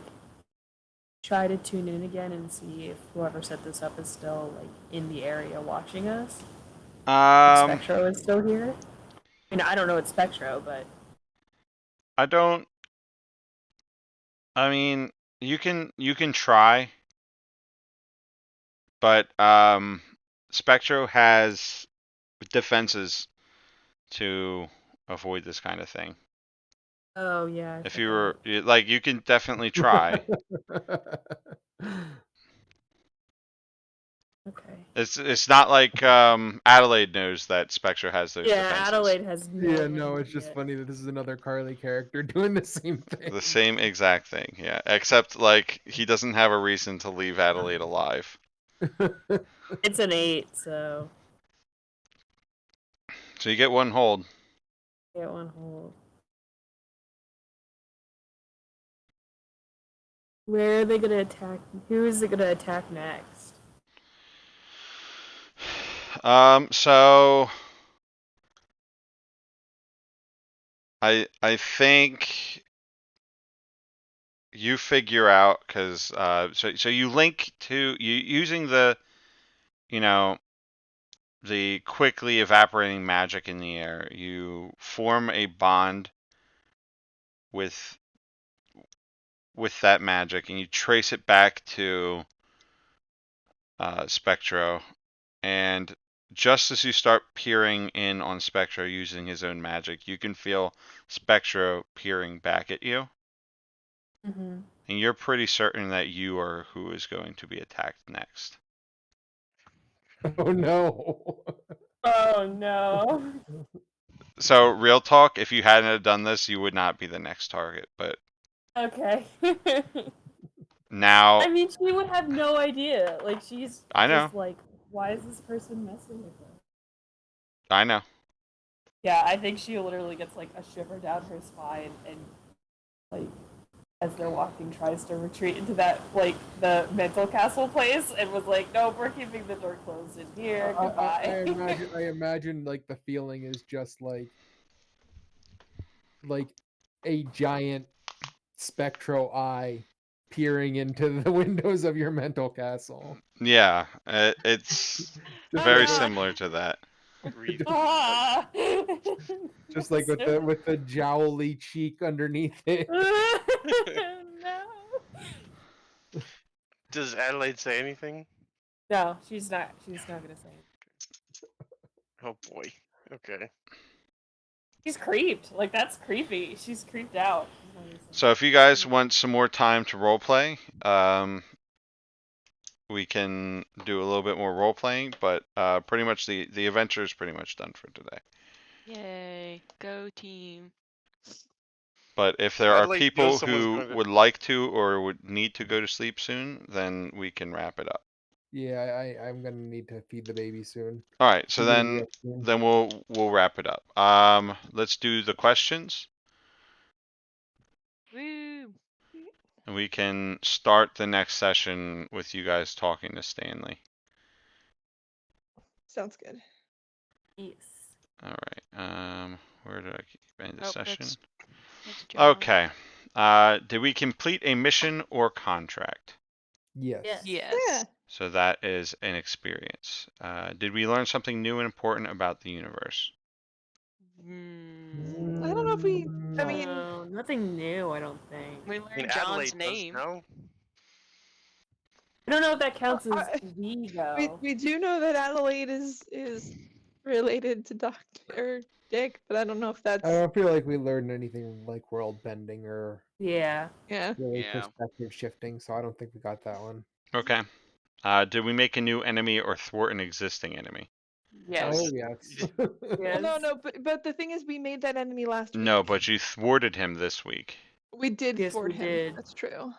try to tune in again and see if whoever set this up is still like in the area watching us? If Spectro is still here. I mean, I don't know it's Spectro, but I mean, you can try, but Spectro has defenses to avoid this kind of thing. oh yeah. I If you forgot. were like, you can definitely try. Okay. It's not like Adelaide knows that Spectro has those Yeah, defenses. Adelaide has no Yeah, no, it's idea. just funny that this is another Carly character doing the same thing. The same exact thing, yeah. Except like he doesn't have a reason to leave Adelaide alive. It's an 8, so So you get one hold. get one hold. Where are they gonna attack? Who is it gonna attack next? So I think you figure out because so you link to you using the the quickly evaporating magic in the air. You form a bond with that magic, and you trace it back to Spectro. And just as you start peering in on Spectro using his own magic, you can feel Spectro peering back at you. Mm-hmm. And you're pretty certain that you are who is going to be attacked next. Oh no. Oh no. So, real talk, if you hadn't have done this, you would not be the next target. But Okay. now, I mean, she would have no idea. Like, she's I know. just like, why is this person messing with her? I know. Yeah, I think she literally gets like a shiver down her spine and like as they're walking, tries to retreat into that, like, the mental castle place and was like, nope, we're keeping the door closed in here. Goodbye. I imagine like the feeling is just like a giant spectral eye peering into the windows of your mental castle. Yeah, it's Oh, very God. similar to that. Read. Ah! Just like with the jowly cheek underneath it. No. Does Adelaide say anything? No, she's not. She's not gonna say it. Oh boy. Okay. She's creeped. Like, that's creepy. She's creeped out. She's not gonna say So if you guys want some more time to roleplay, we can do a little bit more role playing, but pretty much the adventure is pretty much done for today. Yay, go team. But if there are Adelaide people knows someone's who going to. would like to or would need to go to sleep soon, then we can wrap it up. Yeah, I'm gonna need to feed the baby soon. All right, so She's gonna be then up soon. then we'll wrap it up. Let's do the questions, Woo! and we can start the next session with you guys talking to Stanley. Sounds good. yes. All right. Where did I keep end the Oh, session? that's John. Okay. Did we complete a mission or contract? Yes. Yes. Yes. Yeah. So that is an experience. Did we learn something new and important about the universe? Mm, I don't know if we. I mean, No, nothing new, I don't think. we I mean, learned John's Adelaide does name. know. I don't know if that counts as I- we we go. we do know that Adelaide is related to Doctor Dick, but I don't know if I that's. don't feel like we learned anything like world bending or Yeah. Yeah. really Yeah. perspective shifting, so I don't think we got that one. Okay. Did we make a new enemy or thwart an existing enemy? Yes. Oh yes. Well, no, Yes. no, but the thing is, we made that enemy last week. No, but you thwarted him this week. We did Yes, thwart we him. did. That's true.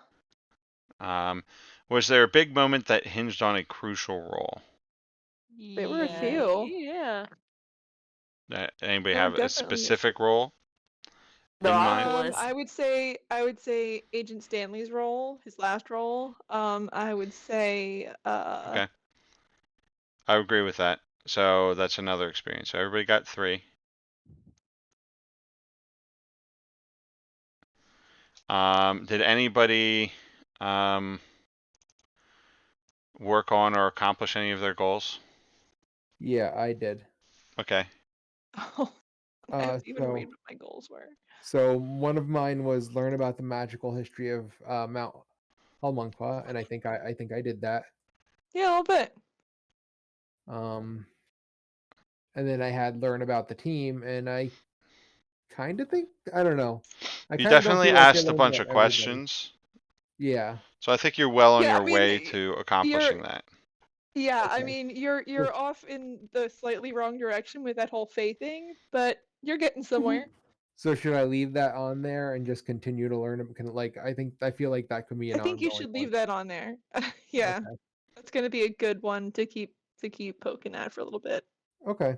Was there a big moment that hinged on a crucial role? There were a Yeah. few. Yeah. Anybody There were have a definitely a specific role The in mind? Oculus. I would say Agent Stanley's role, his last role. I would say Okay. I agree with that. So that's another experience. So everybody got 3. Did anybody work on or accomplish any of their goals? Yeah, I did. I Okay. have to even So read what my goals were. so one of mine was learn about the magical history of Mount Homunqua, and I think I did that. Yeah, a little bit. Um, and then I had learn about the team, and I kind of think I don't know. I You kind of don't definitely feel like I asked a learned bunch about of everybody. questions. Yeah. So I think you're well on Yeah, I your mean, way to accomplishing that. yeah, I Okay. mean, you're off in the slightly wrong direction with that whole Fae thing, but you're getting somewhere. So should I leave that on there and just continue to learn it? Can like I feel like that could be I an think you ongoing should one. leave that on there. Yeah, Okay. that's gonna be a good one to keep poking at for a little bit. Okay.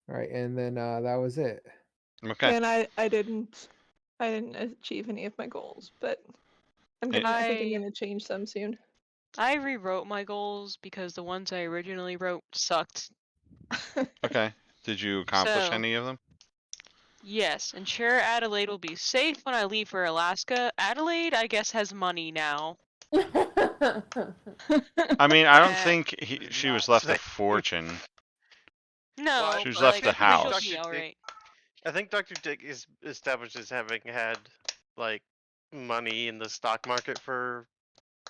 All right, and then that was it. Okay. And I didn't achieve any of my goals, but I think I'm gonna change some soon. I rewrote my goals because the ones I originally wrote sucked. Okay. Did you accomplish So, any of them? yes, ensure Adelaide will be safe when I leave for Alaska. Adelaide, I guess, has money now. I mean, I don't Uh, think Did she not was left a say. fortune. No, She was but left like, the I think she'll house. be alright. I think Dr. Dick is established as having had like money in the stock market for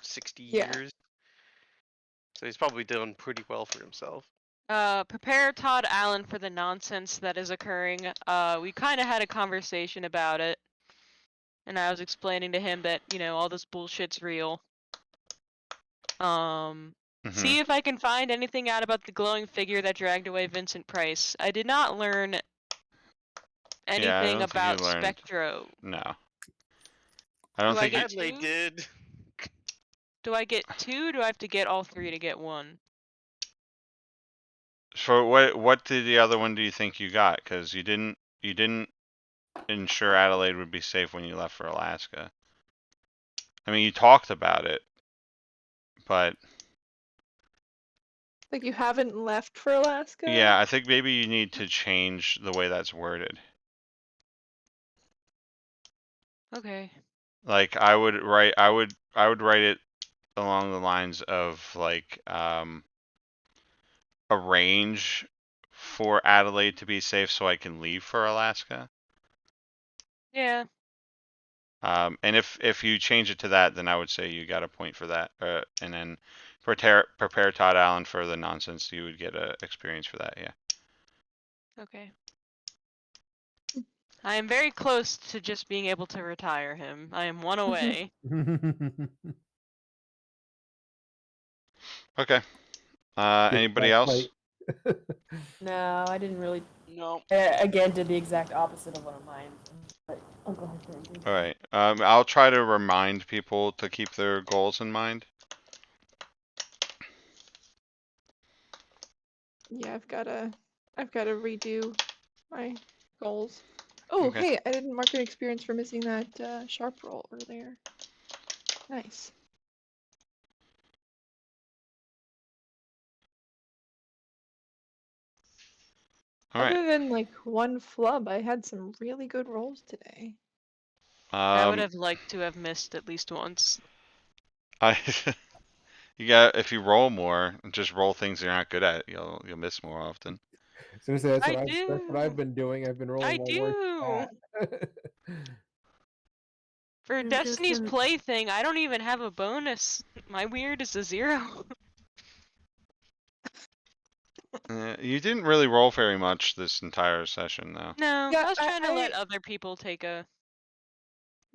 60 Yeah. years. So he's probably doing pretty well for himself. Prepare Todd Allen for the nonsense that is occurring. We kind of had a conversation about it. And I was explaining to him that, all this bullshit's real. See if I can find anything out about the glowing figure that dragged away Vincent Price. I did not learn anything don't think you about learned- Spectro. No. I don't Do I think get you, Adelaide two? did. Do I get 2? Do I have to get all 3 to get 1? for what did the other one do you think you got? Because you didn't ensure Adelaide would be safe when you left for Alaska. I mean, you talked about it, but Like you haven't left for Alaska? yeah, I think maybe you need to change the way that's worded. Okay. Like I would write it along the lines of like arrange for Adelaide to be safe so I can leave for Alaska. Yeah. And if you change it to that, then I would say you got a point for that. And then prepare Todd Allen for the nonsense. You would get a experience for that. Yeah. Okay. I am very close to just being able to retire him. I am one away. Okay. Get Anybody that else? plate. No, I didn't really. No. Again, did the exact opposite of one of mine. But I'll go ahead and do All right. I'll try to remind people to keep their goals in mind. Yeah, I've gotta redo my goals. Oh, Okay. hey, I didn't mark an experience for missing that sharp roll earlier. Nice. All right. Other than like one flub, I had some really good rolls today. I would have liked to have missed at least once. I you got if you roll more, just roll things you're not good at. You'll miss more often. So that's I that's what I've do. been doing. I've been rolling I more worse do. than that. For I'm just Destiny's an- Plaything, I don't even have a bonus. My weird is a 0. You didn't really roll very much this entire session, though. No, Yeah, I was trying to let other people take a.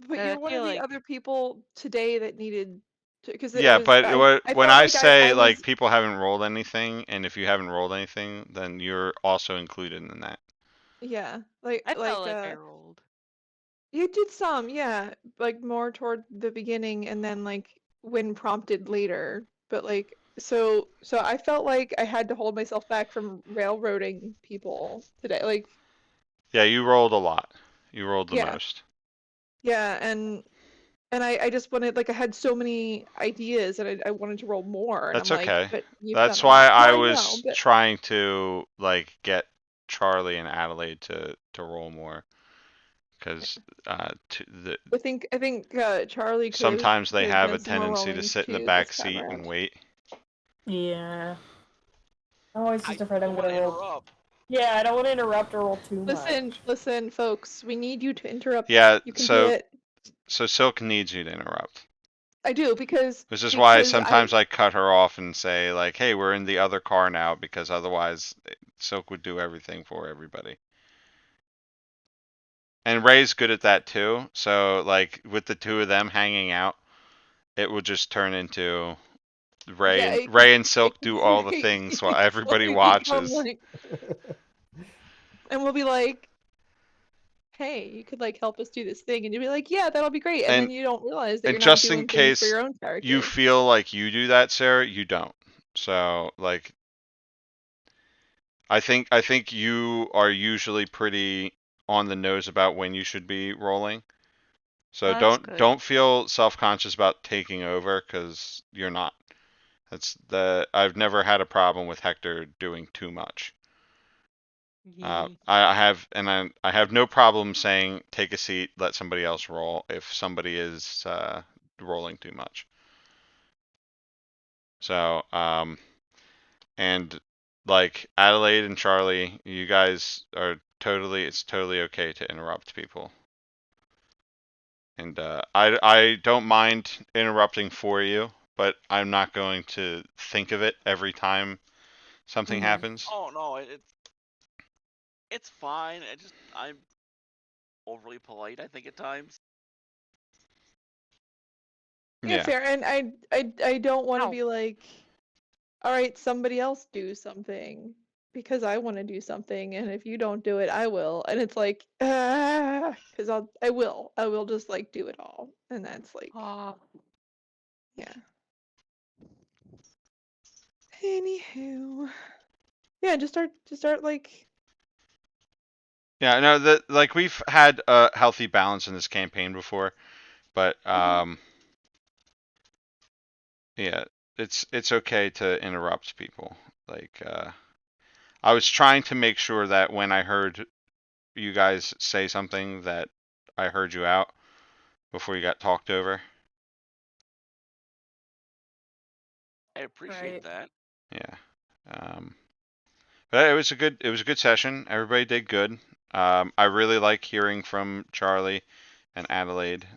but I you're one feel of the like other people today that needed to, because it Yeah, was but I when felt I like I say like was people haven't rolled anything, and if you haven't rolled anything, then you're also included in that. yeah, like I felt like I rolled. you did some, yeah, like more toward the beginning and then like when prompted later. But like so I felt like I had to hold myself back from railroading people today. Like Yeah, you rolled a lot. You rolled the yeah. most. Yeah, and I just wanted like I had so many ideas and I wanted to roll more and I'm That's like, okay. but you've done That's a lot. why No, I I know, was but trying to like get Charlie and Adelaide to roll more, because I think Charlie sometimes they could have have a done some more tendency to rolling sit in the too this back time seat and around. wait. Yeah. I'm always I just afraid I'm don't want gonna to roll. interrupt. Yeah, I don't want to interrupt or roll too much. Listen, folks, we need you to interrupt. Yeah, You can do so it. Silk needs you to interrupt. I do This is why because I sometimes I cut her off and say like, "Hey, we're in the other car now," because otherwise Silk would do everything for everybody. And Ray's good at that too. So like with the two of them hanging out, it would just turn into yeah, Ray and it Silk could do be all the very things while everybody easily become watches. like, and we'll be like, hey, you could like help us do this thing, and you'll be like, yeah, that'll be great, and then And you don't realize that and you're not just in doing things for case your own you character. feel like you do that, Sarah, you don't. So like I think you are usually pretty on the nose about when you should be rolling. So Oh, that's good. don't feel self-conscious about taking over, because you're not. I've never had a problem with Hector doing too much. Yee. I have no problem saying take a seat, let somebody else roll if somebody is rolling too much. So and like Adelaide and Charlie, you guys are it's totally okay to interrupt people. And I don't mind interrupting for you, but I'm not going to think of it every time something happens. Oh no, it's fine. I'm overly polite, I think, at times. Yeah, Yeah. fair. And I don't want to Ow. be like, all right, somebody else do something because I want to do something, and if you don't do it, I will. And it's like, because I will just like do it all, and that's like, Ah. yeah. Anywho, yeah, just start like Yeah, no, that like we've had a healthy balance in this campaign before, but yeah, it's okay to interrupt people. Like I was trying to make sure that when I heard you guys say something that I heard you out before you got talked over. I appreciate Right. that. Yeah. But it was a good session. Everybody did good. I really like hearing from Charlie and Adelaide.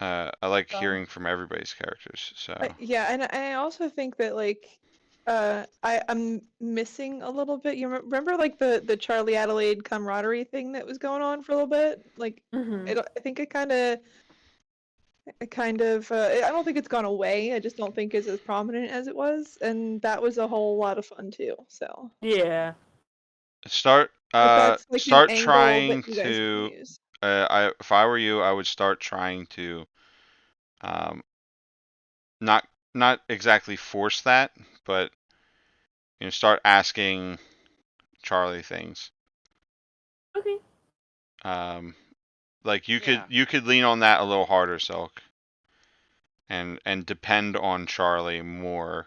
I like hearing from everybody's characters. So Yeah, and I also think that like I'm missing a little bit. You remember like the Charlie Adelaide camaraderie thing that was going on for a little bit? Like Mm-hmm. I think I don't think it's gone away. I just don't think it's as prominent as it was, and that was a whole lot of fun too. So Yeah. start if that's like an start angle that trying you guys can to. use. If I were you, I would start trying to um, not exactly force that, but start asking Charlie things. Okay. Um, like you could Yeah. you could lean on that a little harder, Silk, and depend on Charlie more.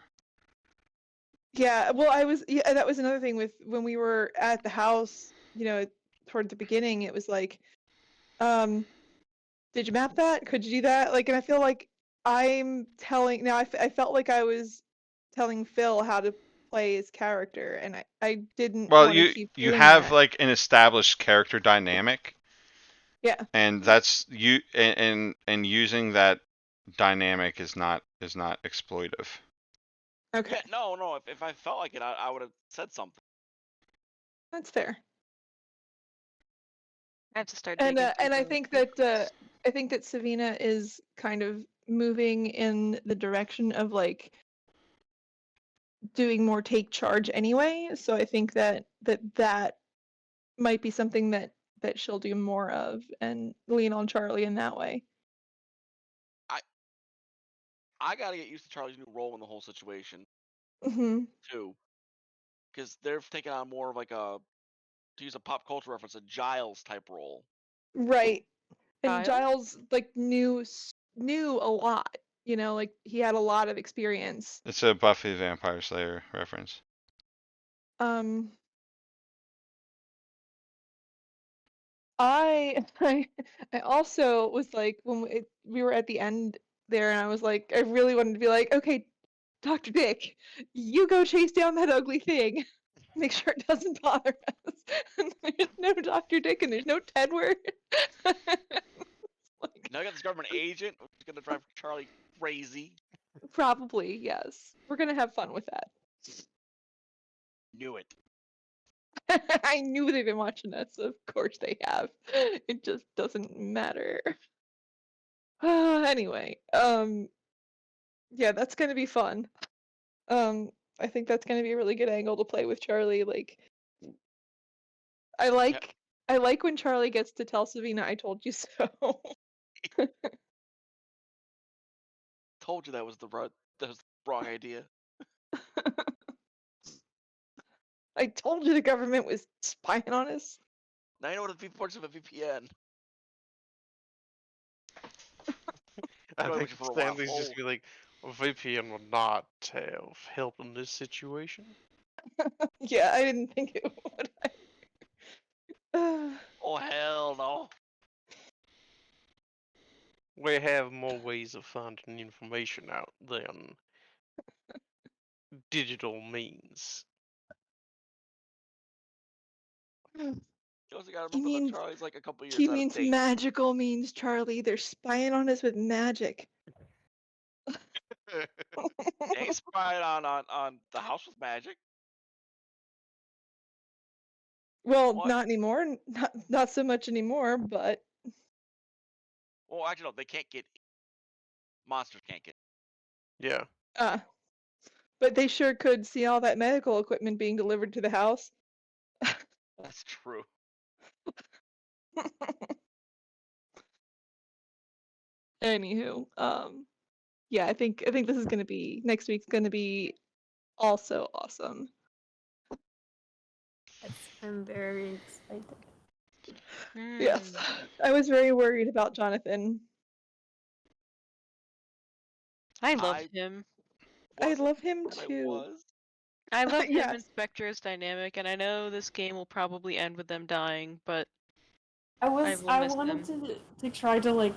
Yeah, well, yeah, that was another thing with when we were at the house, toward the beginning, it was like, um, did you map that? Could you do that? Like, and I feel like I felt like I was telling Phil how to play his character, and I didn't Well, want to you keep you doing have that. like an established character dynamic, Yeah. and that's you and using that dynamic is not exploitive. Okay. Yeah. No. No. If I felt like it, I would have said something. That's fair. I have to start And digging through and the I think that Savina is kind of moving in the direction of like doing more take charge anyway. So I think that might be something that she'll do more of and lean on Charlie in that way. I gotta get used to Charlie's new role in the whole situation Hmm. too, because they're taking on more of like to use a pop culture reference, a Giles type role. Right. And Giles. Giles like knew a lot. Like he had a lot of experience. It's a Buffy the Vampire Slayer reference. Um, I I also was like when we were at the end there, and I was like, I really wanted to be like, okay, Dr. Dick, you go chase down that ugly thing. Make sure it doesn't bother us. And there's no Dr. Dick and there's no Tedward. Like, Now you got this government agent who's gonna drive Charlie crazy. probably, yes. We're gonna have fun with that. Knew it. I knew they've been watching us. Of course they have. It just doesn't matter. Anyway, yeah, that's gonna be fun. I think that's gonna be a really good angle to play with Charlie. Like, I Yeah. like I like when Charlie gets to tell Savina, "I told you so." Told you that was the wrong idea. I told you the government was spying on us. Now you know what the importance of a VPN. I Been think wishing for a while. Stanley's just Oh, be like, a VPN would not have helped in this situation. Yeah, I didn't think it would. oh hell no. We have more ways of finding information out than digital means. You also gotta He remember that means Charlie's like a couple he years out of means date. magical means, Charlie. They're spying on us with magic. They spied on the house with magic. Well, What? not anymore. Not so much anymore, but Well, actually no, they can't get monsters can't get. Yeah. uh but they sure could see all that medical equipment being delivered to the house. That's true. Anywho, yeah, I think this is gonna be next week's gonna be also awesome. Yes, I'm very excited. Yes. Hmm. I was very worried about Jonathan. I love I him. I wasn't, love him but I too. was. I love him and Yes. Spectre's dynamic, and I know this game will probably end with them dying, but I I was will I miss wanted them. to try to like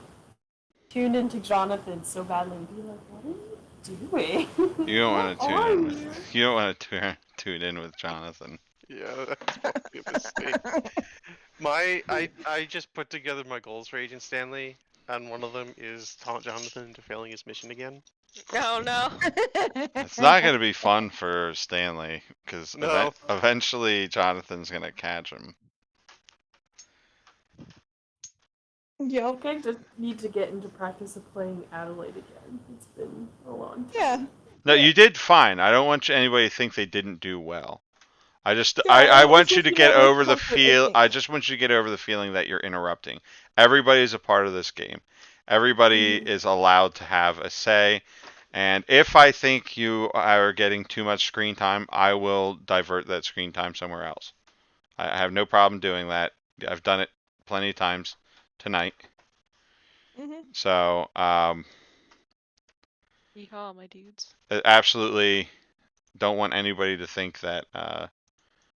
tune into Jonathan so badly and be like, what are you doing? You don't What want to tune are in with. you? You don't want to tune in with Jonathan. Yeah, that's probably a mistake. I just put together my goals for Agent Stanley, and one of them is taunt Jonathan into failing his mission again. Oh no. It's not going to be fun for Stanley because No. eventually Jonathan's going to catch him. I Yep. think I just need to get into practice of playing Adelaide again. It's been a long time. Yeah. No, you did fine. I don't want anybody to think they didn't do well. I just Yeah, I it was want you just, to get with over the comfort, I I think. just want you to get over the feeling that you're interrupting. Everybody's a part of this game. Everybody is allowed to have a say. And if I think you are getting too much screen time, I will divert that screen time somewhere else. I have no problem doing that. I've done it plenty of times tonight. Hmm. So, Yeehaw, my dudes. absolutely don't want anybody to think that